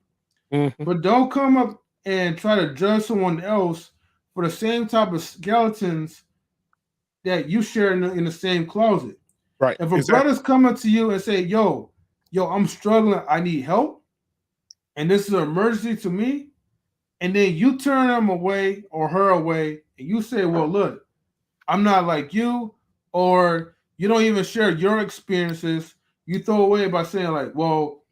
S1: But don't come up and try to judge someone else for the same type of skeletons that you share in the same closet.
S13: Right.
S1: If a brother's coming to you and say, yo, I'm struggling, I need help, and this is an emergency to me, and then you turn him away or her away, and you say, well, look, I'm not like you, or you don't even share your experiences, you throw away by saying like, well,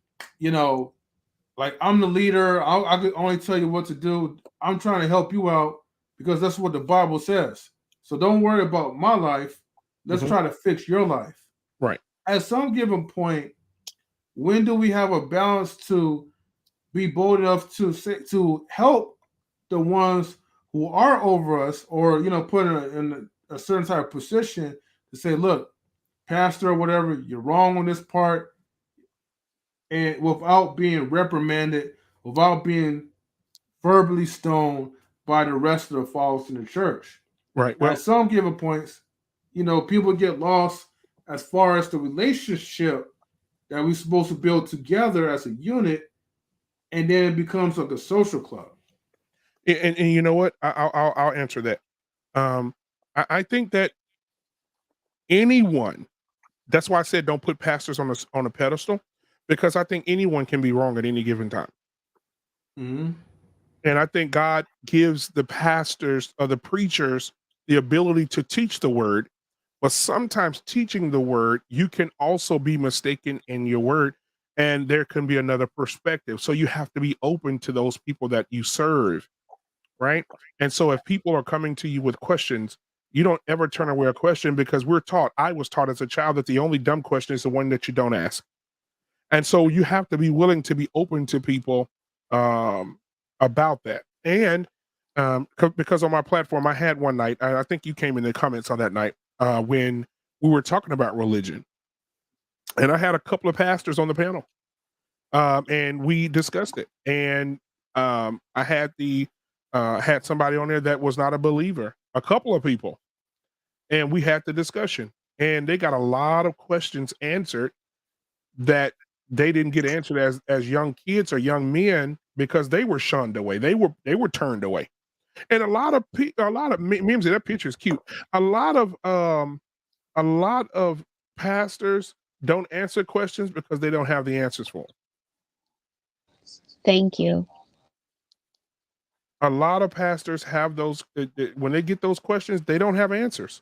S1: like I'm the leader, I can only tell you what to do. I'm trying to help you out because that's what the Bible says. So don't worry about my life. Let's try to fix your life.
S13: Right.
S1: At some given point, when do we have a balance to be bold enough to help the ones who are over us, or put in a certain type of position to say, look, pastor or whatever, you're wrong on this part, and without being reprimanded, without being verbally stoned by the rest of the followers in the church.
S13: Right.
S1: Well, at some given points, people get lost as far as the relationship that we're supposed to build together as a unit, and then it becomes like a social club.
S13: And you know what? I'll answer that. I think that anyone. That's why I said don't put pastors on a pedestal, because I think anyone can be wrong at any given time.
S1: Mm-hmm.
S13: And I think God gives the pastors or the preachers the ability to teach the word, but sometimes teaching the word, you can also be mistaken in your word, and there can be another perspective. So you have to be open to those people that you serve, right? And so if people are coming to you with questions, you don't ever turn away a question, because I was taught as a child that the only dumb question is the one that you don't ask. And so you have to be willing to be open to people about that. And because on my platform, I had one night, I think you came in the comments on that night when we were talking about religion. And I had a couple of pastors on the panel, and we discussed it. And I had somebody on there that was not a believer, a couple of people, and we had the discussion. And they got a lot of questions answered that they didn't get answered as young kids or young men, because they were shunned away. They were turned away. And a lot of memes. That picture is cute. A lot of pastors don't answer questions because they don't have the answers for them.
S14: Thank you.
S13: A lot of pastors have those when they get those questions, they don't have answers,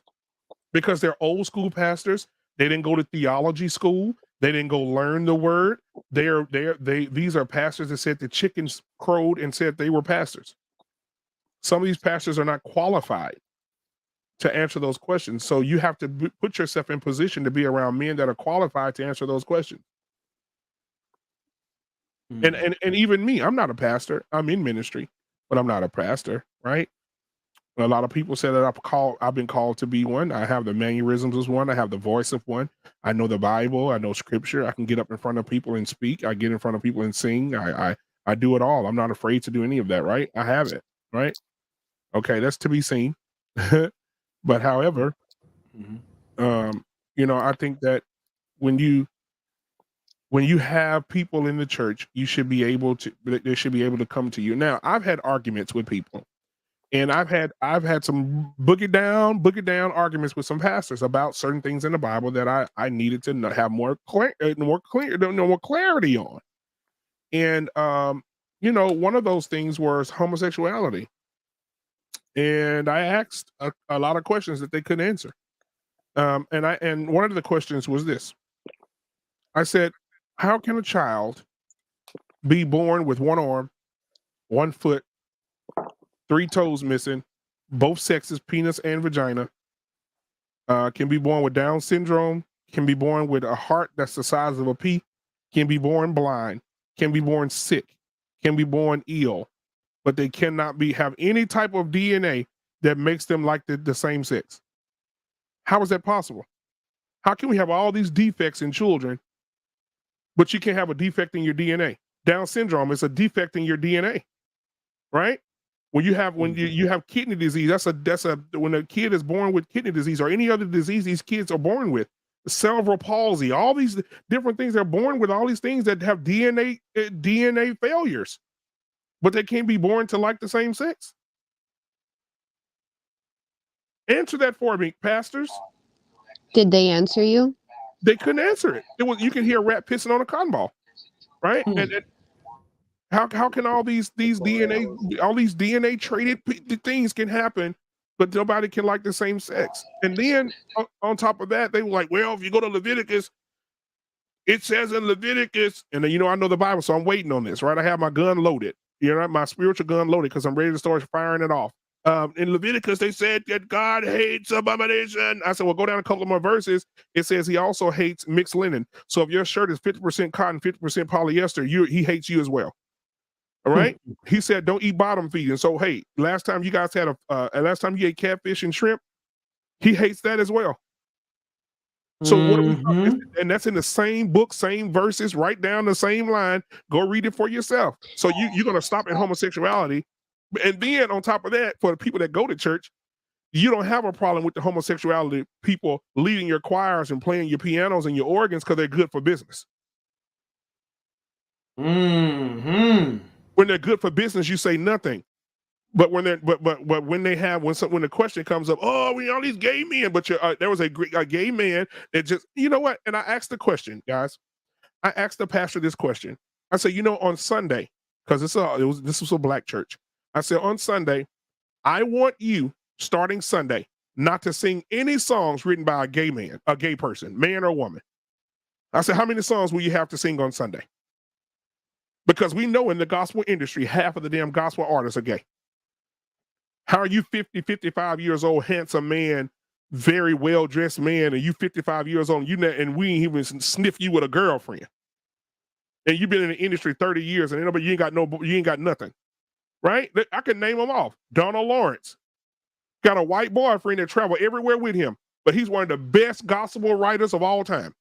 S13: because they're old school pastors. They didn't go to theology school. They didn't go learn the word. These are pastors that said the chickens crowed and said they were pastors. Some of these pastors are not qualified to answer those questions. So you have to put yourself in position to be around men that are qualified to answer those questions. And even me, I'm not a pastor. I'm in ministry, but I'm not a pastor, right? A lot of people say that I've been called to be one. I have the mannerisms as one. I have the voice of one. I know the Bible. I know scripture. I can get up in front of people and speak. I get in front of people and sing. I do it all. I'm not afraid to do any of that, right? I have it, right? Okay, that's to be seen. But however, I think that when you have people in the church, they should be able to come to you. Now, I've had arguments with people. And I've had some book it down arguments with some pastors about certain things in the Bible that I needed to have more clarity on. And one of those things was homosexuality. And I asked a lot of questions that they couldn't answer. And one of the questions was this. I said, how can a child be born with one arm, 1 foot, 3 toes missing, both sexes, penis and vagina, can be born with Down syndrome, can be born with a heart that's the size of a pea, can be born blind, can be born sick, can be born ill, but they cannot have any type of DNA that makes them like the same sex? How is that possible? How can we have all these defects in children, but you can't have a defect in your DNA? Down syndrome is a defect in your DNA, right? When you have kidney disease, that's a when a kid is born with kidney disease or any other disease these kids are born with, cerebral palsy, all these different things, they're born with all these things that have DNA failures, but they can't be born to like the same sex. Answer that for me, pastors.
S3: Did they answer you?
S13: They couldn't answer it. You can hear a rat pissing on a cotton ball, right? And how can all these DNA traded things can happen, but nobody can like the same sex? And then on top of that, they were like, well, if you go to Leviticus, it says in Leviticus, and then, I know the Bible, so I'm waiting on this, right? I have my gun loaded, my spiritual gun loaded, because I'm ready to start firing it off. In Leviticus, they said that God hates abomination. I said, well, go down a couple of more verses. It says he also hates mixed linen. So if your shirt is 50% cotton, 50% polyester, he hates you as well. All right. He said, don't eat bottom feeding. So, hey, last time you guys had last time you ate catfish and shrimp, he hates that as well. So what are we talking? And that's in the same book, same verses, right down the same line. Go read it for yourself. So you're going to stop at homosexuality. And then on top of that, for the people that go to church, you don't have a problem with the homosexuality people leading your choirs and playing your pianos and your organs because they're good for business. When they're good for business, you say nothing. But when they're but when they have when the question comes up, oh, we all these gay men, but there was a gay man that just, you know what? And I asked the question, guys. I asked the pastor this question. I said, on Sunday, because this was a black church. I said, on Sunday, I want you, starting Sunday, not to sing any songs written by a gay man, a gay person, man or woman. I said, how many songs will you have to sing on Sunday? Because we know in the gospel industry, half of the damn gospel artists are gay. How are you 50, 55 years old, handsome man, very well-dressed man, and you 55 years old, and we ain't even sniff you with a girlfriend? And you've been in the industry 30 years, and you ain't got nothing, right? I can name them off. Donald Lawrence got a white boyfriend that traveled everywhere with him, but he's one of the best gospel writers of all time,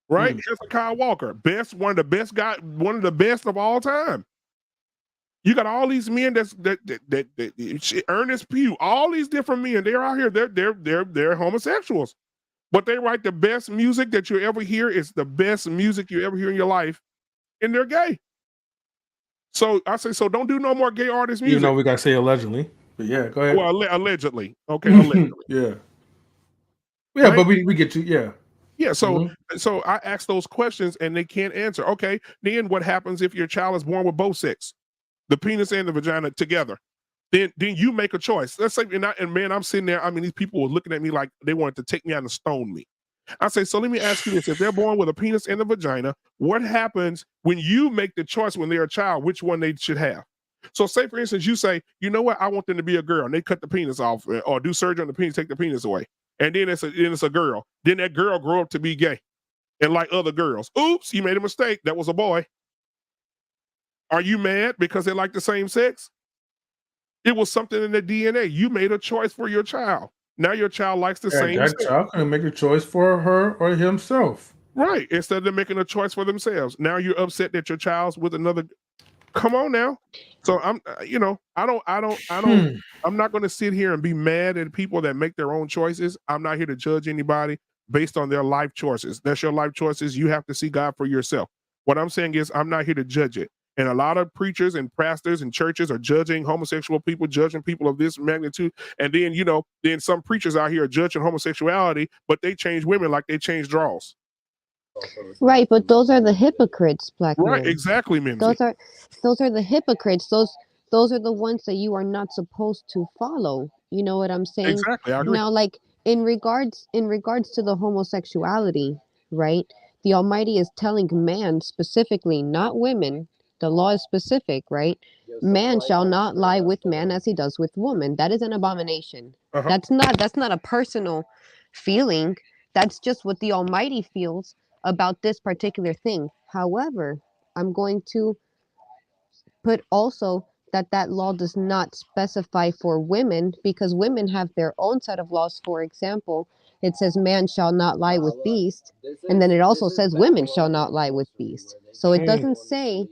S13: right? Hezekiah Walker, one of the best of all time. You got all these men that Ernest Pugh, all these different men. They're out here. They're homosexuals, but they write the best music that you ever hear. It's the best music you ever hear in your life, and they're gay. So I say, so don't do no more gay artist music.
S1: You know, we gotta say allegedly, but yeah, go ahead.
S13: Well, allegedly, okay, allegedly.
S1: Yeah,
S13: Right?
S1: but we get you, yeah.
S13: Yeah, so I ask those questions and they can't answer. Okay, then what happens if your child is born with both sex? The penis and the vagina together, then you make a choice. Let's say, and man, I'm sitting there. I mean, these people were looking at me like they wanted to take me out and stone me. I say, so let me ask you this: if they're born with a penis and a vagina, what happens when you make the choice when they're a child, which one they should have? So, say for instance, you say, you know what, I want them to be a girl, and they cut the penis off or do surgery on the penis, take the penis away, and then it's a girl. Then that girl grow up to be gay and like other girls. Oops, you made a mistake. That was a boy. Are you mad because they like the same sex? It was something in the DNA. You made a choice for your child. Now your child likes the same
S1: That
S13: sex.
S1: child can make a choice for her or himself.
S13: Right. Instead of making a choice for themselves. Now you're upset that your child's with another. Come on now. So I'm not going to sit here and be mad at people that make their own choices. I'm not here to judge anybody based on their life choices. That's your life choices. You have to see God for yourself. What I'm saying is I'm not here to judge it. And a lot of preachers and pastors and churches are judging homosexual people, judging people of this magnitude. And then, then some preachers out here are judging homosexuality, but they change women like they change draws.
S3: Right, but those are the hypocrites, Black
S13: Right,
S3: man.
S13: exactly, Mimsy.
S3: Those are the hypocrites. Those are the ones that you are not supposed to follow. You know what I'm saying?
S13: Exactly, I agree.
S3: Now, like in regards to the homosexuality, right? The Almighty is telling man specifically, not women. The law is specific, right? Man shall not lie with man as he does with woman. That is an abomination. That's not a personal feeling. That's just what the Almighty feels about this particular thing. However, I'm going to put also that law does not specify for women, because women have their own set of laws. For example, it says man shall not lie with beast, and then it also says women shall not lie with beast. So it doesn't say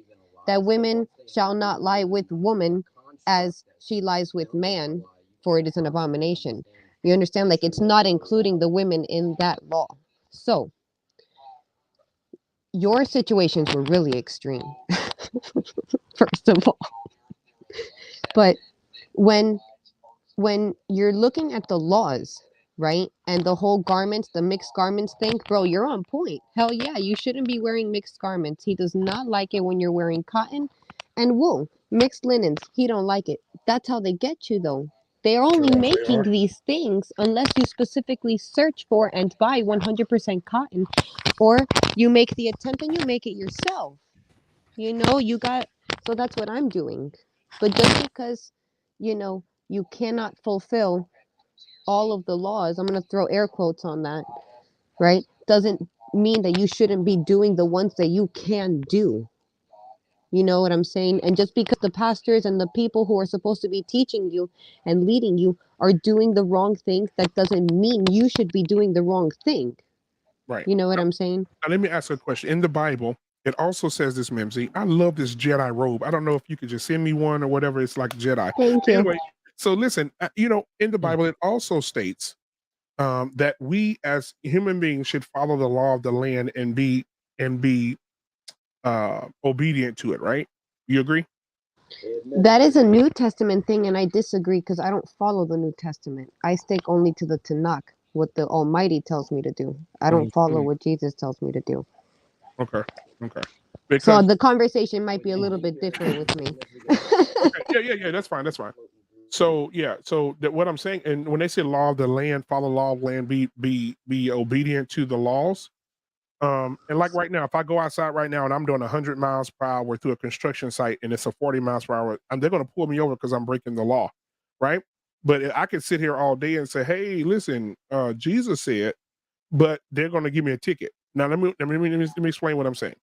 S3: that women shall not lie with woman as she lies with man, for it is an abomination. You understand? Like, it's not including the women in that law. So your situations were really extreme, first of all. But when you're looking at the laws, right, and the whole garments, the mixed garments thing, bro, you're on point. Hell yeah, you shouldn't be wearing mixed garments. He does not like it when you're wearing cotton and wool, mixed linens. He don't like it. That's how they get you, though. They're only making these things unless you specifically search for and buy 100% cotton, or you make the attempt and you make it yourself. So that's what I'm doing. But just because, you cannot fulfill all of the laws, I'm going to throw air quotes on that, right? Doesn't mean that you shouldn't be doing the ones that you can do. You know what I'm saying? And just because the pastors and the people who are supposed to be teaching you and leading you are doing the wrong thing, that doesn't mean you should be doing the wrong thing.
S13: Right.
S3: You know what I'm saying?
S13: Now, let me ask a question. In the Bible, it also says this, Mimsy. I love this Jedi robe. I don't know if you could just send me one or whatever. It's like Jedi.
S3: Thank you.
S13: Anyway, so listen, in the Bible, it also states that we as human beings should follow the law of the land and be obedient to it, right? You agree?
S3: That is a New Testament thing, and I disagree because I don't follow the New Testament. I stick only to the Tanakh, what the Almighty tells me to do. I don't follow what Jesus tells me to do.
S13: Okay.
S3: So
S13: Because
S3: the conversation might be a little bit different with me.
S13: okay, yeah, that's fine. So yeah, so what I'm saying, and when they say law of the land, follow law of land, be obedient to the laws. And like right now, if I go outside right now and I'm doing 100 miles per hour through a construction site and it's a 40 miles per hour, and they're going to pull me over because I'm breaking the law, right? But I could sit here all day and say, "Hey, listen, Jesus said," but they're going to give me a ticket. Now let me explain what I'm saying.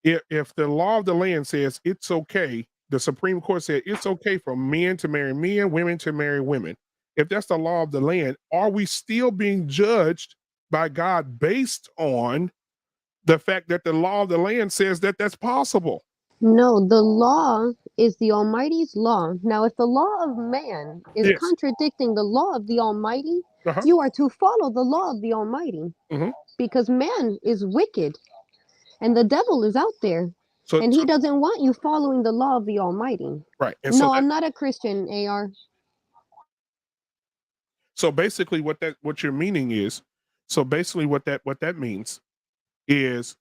S13: If the law of the land says it's okay, the Supreme Court said it's okay for men to marry men, women to marry women. If that's the law of the land, are we still being judged by God based on the fact that the law of the land says that that's possible?
S3: No, the law is the Almighty's law. Now, if the law of man is
S13: Yes.
S3: contradicting the law of the Almighty,
S13: Uh-huh.
S3: you are to follow the law of the Almighty. Because man is wicked and the devil is out there. And he doesn't want you following the law of the Almighty.
S13: Right. And
S3: no, I'm not a Christian, AR.
S13: So basically what you're meaning is, what that means is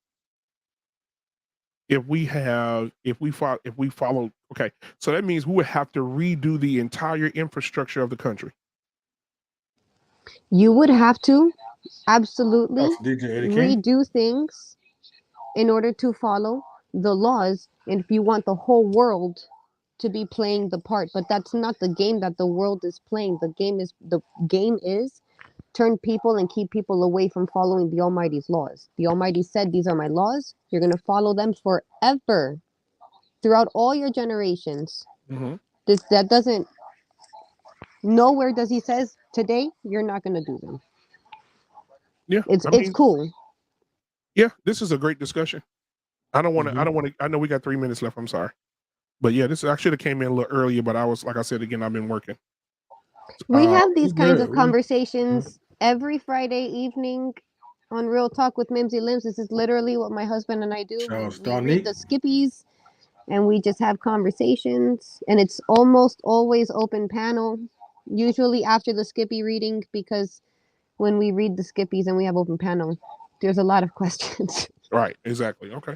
S13: if we follow, okay, so that means we would have to redo the entire infrastructure of the country.
S3: You would have to absolutely redo things in order to follow the laws, and if you want the whole world to be playing the part. But that's not the game that the world is playing. The game is turn people and keep people away from following the Almighty's laws. The Almighty said, these are my laws. You're going to follow them forever, throughout all your generations. That doesn't, nowhere does he says today you're not going to do them.
S13: Yeah,
S3: it's cool.
S13: Yeah, this is a great discussion. I know we got 3 minutes left. I'm sorry. But yeah, I should have came in a little earlier, but I was, like I said, again, I've been working.
S3: We have these kinds of conversations every Friday evening on Real Talk with Mimsy Limbs. This is literally what my husband and I do. We read the skippies and we just have conversations, and it's almost always open panel, usually after the skippy reading, because when we read the skippies and we have open panel, there's a lot of questions.
S13: Right, exactly. Okay.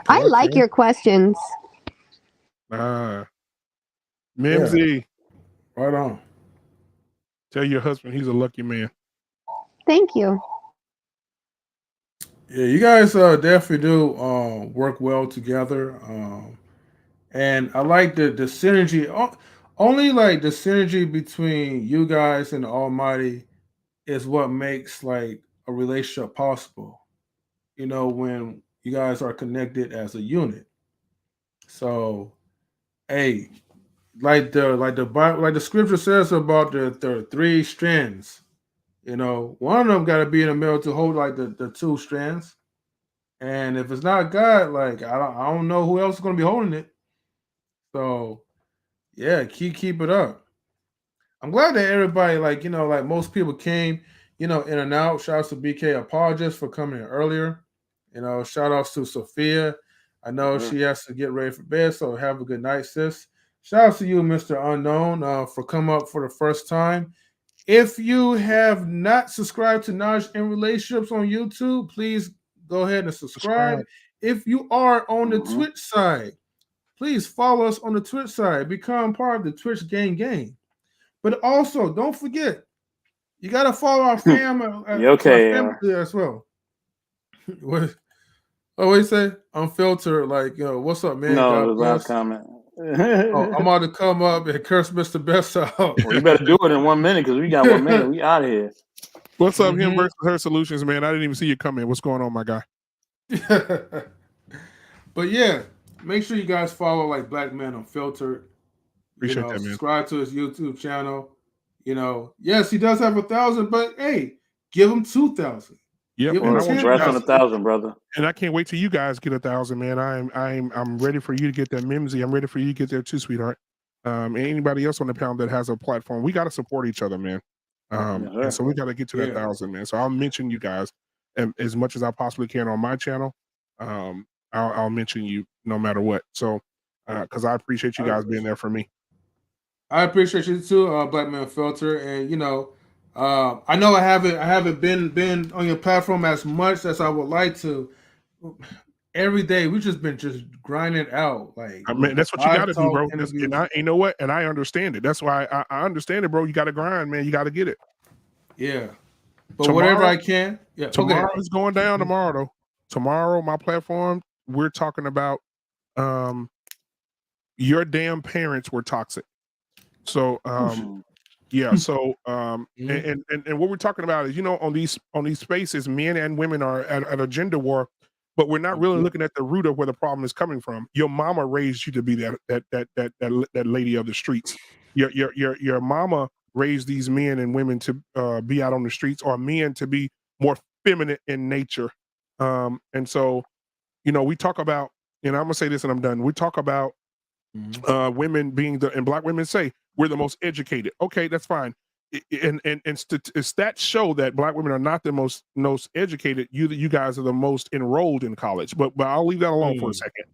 S3: I like your questions.
S13: Mimsy.
S1: Yeah. Right on.
S13: Tell your husband he's a lucky man.
S3: Thank you.
S1: Yeah, you guys definitely do work well together. And I like the synergy. Only like the synergy between you guys and the Almighty is what makes like a relationship possible. You know, when you guys are connected as a unit. So, hey, like the scripture says about the three strands. You know, one of them got to be in the middle to hold like the two strands. And if it's not God, like I don't know who else is going to be holding it. So, yeah, keep it up. I'm glad that everybody, like, you know, like most people came, you know, in and out. Shout out to BK. Apologies for coming in earlier. You know, shout outs to Sophia. I know she has to get ready for bed, so have a good night, sis. Shout out to you, Mr. Unknown, for coming up for the first time. If you have not subscribed to Knowledge and Relationships on YouTube, please go ahead and subscribe. If you are on the Twitch side, please follow us on the Twitch side. Become part of the Twitch gang. But also, don't forget, you got to follow our family as well. What you say? Unfiltered, like, you know, what's up, man?
S4: No,
S1: God
S4: the
S1: bless.
S4: last comment.
S1: I'm about to come up and curse Mr. Best out.
S4: Well, you better do it in 1 minute because we got 1 minute. We out of here.
S13: What's up, him versus her solutions, man? I didn't even see you come in. What's going on, my guy?
S1: But yeah, make sure you guys follow like Black Man Unfiltered.
S13: Appreciate that, man.
S1: Subscribe to his YouTube channel. You know, yes, he does have 1,000, but hey, give him 2,000.
S13: Yep,
S1: give
S4: him 1,000, brother.
S13: And I can't wait till you guys get 1,000, man. I'm ready for you to get that, Mimsy. I'm ready for you to get there too, sweetheart. And anybody else on the panel that has a platform, we got to support each other, man. And so we got to get to that 1,000, man. So I'll mention you guys as much as I possibly can on my channel. I'll mention you no matter what. So, because I appreciate you guys being there for me.
S1: I appreciate you too, Black Man Filter, and I know I haven't been on your platform as much as I would like to. Every day we just been grinding out, like
S13: I mean, that's what you got to do, bro.
S1: Interviews.
S13: And you know what? And I understand it. That's why I understand it, bro. You got to grind, man. You got to get it.
S1: Yeah, but whatever I can. Yeah,
S13: tomorrow is going down. Tomorrow, though. Tomorrow, my platform, we're talking about your damn parents were toxic. So yeah, so and what we're talking about is, on these spaces, men and women are at a gender war, but we're not really looking at the root of where the problem is coming from. Your mama raised you to be that lady of the streets. Your mama raised these men and women to be out on the streets, or men to be more feminine in nature. And so, we talk about, and I'm gonna say this and I'm done. We talk about women being and Black women say we're the most educated. Okay, that's fine. And stats show that Black women are not the most educated. You guys are the most enrolled in college. But I'll leave that alone for a second.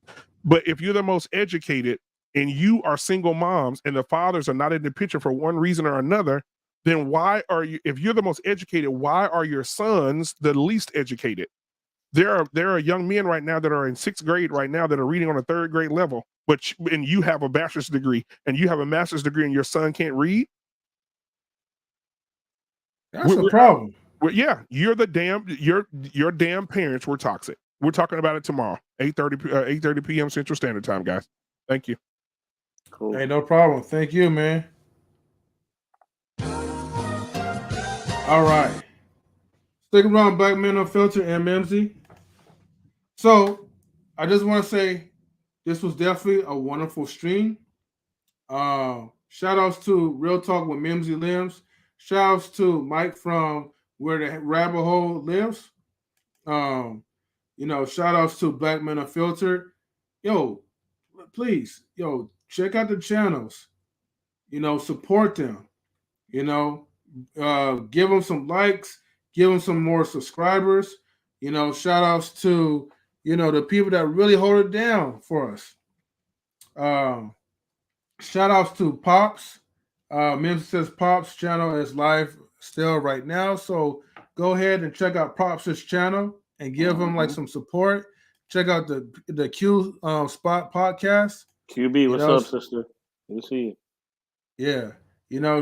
S13: But if you're the most educated and you are single moms and the fathers are not in the picture for one reason or another, then why are you? If you're the most educated, why are your sons the least educated? There are young men right now that are in 6th grade right now that are reading on a 3rd grade level, and you have a bachelor's degree and you have a master's degree and your son can't read.
S1: That's a problem.
S13: Yeah, you're the damn your damn parents were toxic. We're talking about it tomorrow, 8:30 p.m. Central Standard Time, guys. Thank you.
S1: Cool. Hey, no problem. Thank you, man. All right. Stick around, Black Men Unfiltered and Mimsy. So, I just want to say this was definitely a wonderful stream. Shout outs to Real Talk with Mimsy Limbs. Shout outs to Mike from Where the Rabbit Hole Lives. Shout outs to Black Men Unfiltered. Yo, please, check out the channels. Support them. Give them some likes, give them some more subscribers. Shout outs to the people that really hold it down for us. Shout outs to Pops. Mims says Pops channel is live still right now, so go ahead and check out Pops' channel and give him like some support. Check out the Q Spot podcast.
S4: QB, what's up, sister? Good to see you.
S1: Yeah.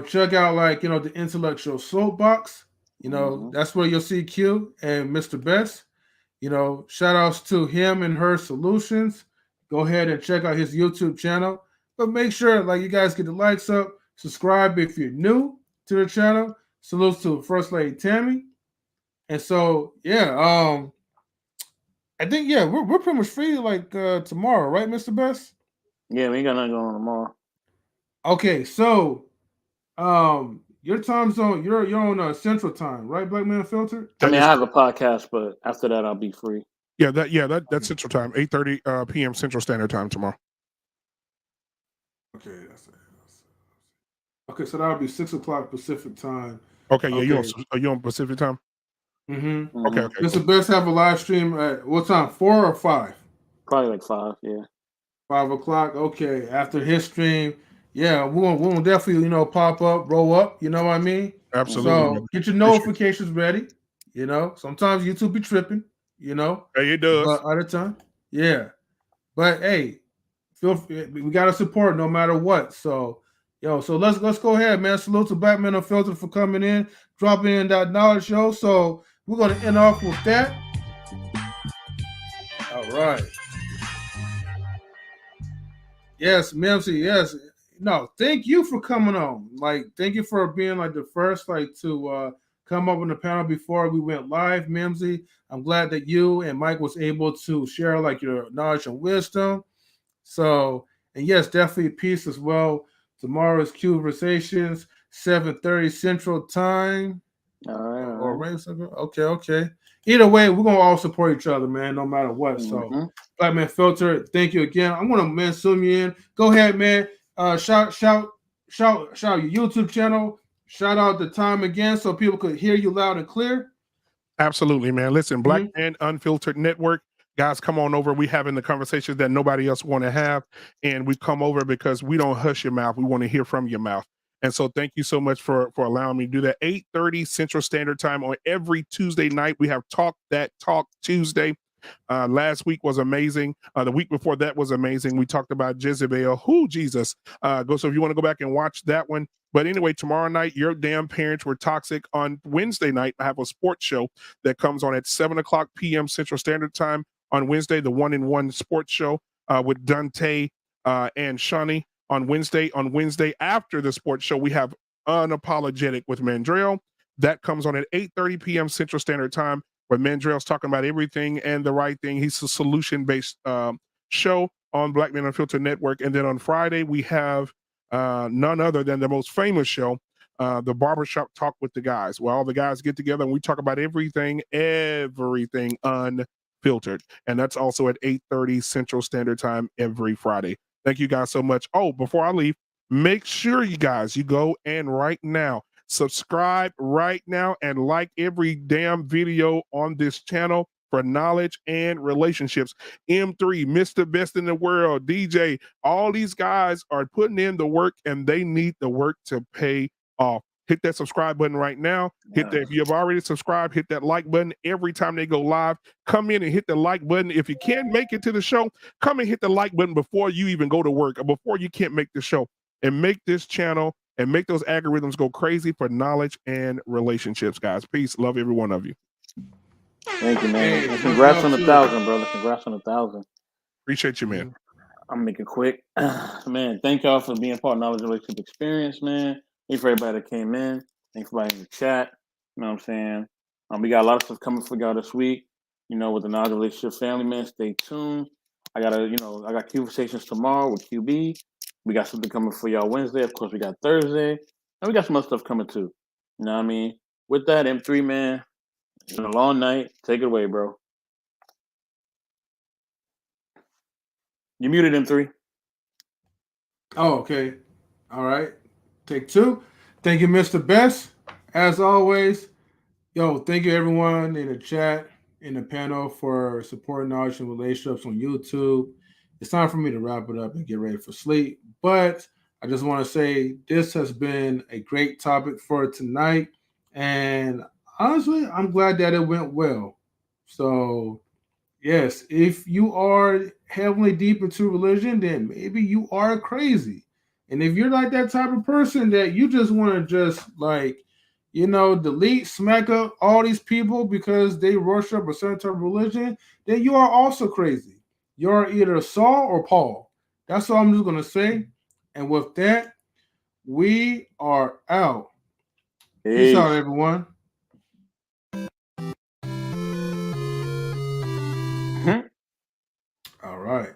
S1: Check out the Intellectual Soapbox. That's where you'll see Q and Mr. Best. Shout outs to him and her solutions. Go ahead and check out his YouTube channel. But make sure you guys get the likes up. Subscribe if you're new to the channel. Salutes to First Lady Tammy. And so, yeah, I think, we're pretty much free tomorrow, right, Mr. Best?
S4: Yeah, we ain't got nothing going on tomorrow.
S1: Okay, so your time zone, you're on Central Time, right, Black Man Filtered?
S4: I mean, I have a podcast, but after that I'll be free.
S13: Yeah, that's Central Time, 8:30 p.m. Central Standard Time tomorrow.
S1: Okay, okay, so that'll be 6:00 Pacific Time.
S13: Okay, yeah, you on Pacific Time?
S1: Mm-hmm.
S13: Okay.
S1: Mr. Best have a live stream at what time? 4 or 5?
S4: Probably like 5, yeah.
S1: 5 o'clock. Okay, after his stream, we'll definitely pop up, roll up. You know what I mean?
S13: Absolutely.
S1: So get your notifications ready. Sometimes YouTube be tripping.
S13: Hey, it does.
S1: But other time, yeah. But hey, we gotta support no matter what. So so let's go ahead, man. Salute to Black Men Unfiltered for coming in, dropping in that knowledge show. So we're gonna end off with that. All right. Yes, Mimsy, yes. No, thank you for coming on. Thank you for being the first to come up on the panel before we went live, Mimsy. I'm glad that you and Mike was able to share your knowledge and wisdom. So, and yes, definitely peace as well. Tomorrow's Conversations, 7:30 Central Time.
S4: All right.
S1: Okay. Either way, we're gonna all support each other, man, no matter what. So, Black Man Filter, thank you again. I'm gonna zoom you in. Go ahead, man. Shout your YouTube channel. Shout out the time again so people could hear you loud and clear.
S13: Absolutely, man. Listen, Black Man Unfiltered Network. guys, come on over. We having the conversations that nobody else want to have, and we come over because we don't hush your mouth. We want to hear from your mouth. And so thank you so much for allowing me to do that. 8:30 Central Standard Time on every Tuesday night. We have Talk That Talk Tuesday. Last week was amazing. The week before that was amazing. We talked about Jezebel. Who Jesus? So if you want to go back and watch that one. But anyway, tomorrow night, Your Damn Parents Were Toxic. On Wednesday night, I have a sports show that comes on at 7:00 p.m. Central Standard Time on Wednesday, the 1-in-1 sports show with Dante and Shawnee on Wednesday. On Wednesday, after the sports show, we have Unapologetic with Mandrell. That comes on at 8:30 p.m. Central Standard Time, where Mandrell's talking about everything and the right thing. He's a solution-based show on Black Men Unfiltered Network. And then on Friday, we have none other than the most famous show, the Barbershop Talk with the Guys, where all the guys get together and we talk about everything unfiltered. And that's also at 8:30 Central Standard Time every Friday. Thank you guys so much. Oh, before I leave, make sure you guys, you go and right now, subscribe right now and like every damn video on this channel for knowledge and relationships. M3, Mr. Best in the World, DJ, all these guys are putting in the work and they need the work to pay off. Hit that subscribe button right now. Hit that. If you have already subscribed, hit that like button every time they go live. Come in and hit the like button. If you can't make it to the show, come and hit the like button before you even go to work or before you can't make the show, and make this channel and make those algorithms go crazy for knowledge and relationships, guys. Peace. Love every one of you.
S4: Thank you, man. And congrats on 1,000, brother. Congrats on 1,000.
S13: Appreciate you, man.
S4: I'm gonna make it quick. Man, thank y'all for being part of Knowledge Relationship Experience, man. Thanks for everybody that came in. Thanks for everybody in the chat. You know what I'm saying? We got a lot of stuff coming for y'all this week. You know, with the Knowledge Relationship family, man. Stay tuned. I got conversations tomorrow with QB. We got something coming for y'all Wednesday. Of course, we got Thursday. And we got some other stuff coming too. You know what I mean? With that, M3, man, it's been a long night. Take it away, bro. You muted M3.
S1: Oh, okay. All right. Take two. Thank you, Mr. Best. As always, thank you everyone in the chat, in the panel for supporting knowledge and relationships on YouTube. It's time for me to wrap it up and get ready for sleep. But I just want to say this has been a great topic for tonight. And honestly, I'm glad that it went well. So, yes, if you are heavily deep into religion, then maybe you are crazy. And if you're like that type of person that you just want to just delete, smack up all these people because they worship a certain type of religion, then you are also crazy. You're either Saul or Paul. That's all I'm just going to say. And with that, we are out. Peace out, everyone. All right.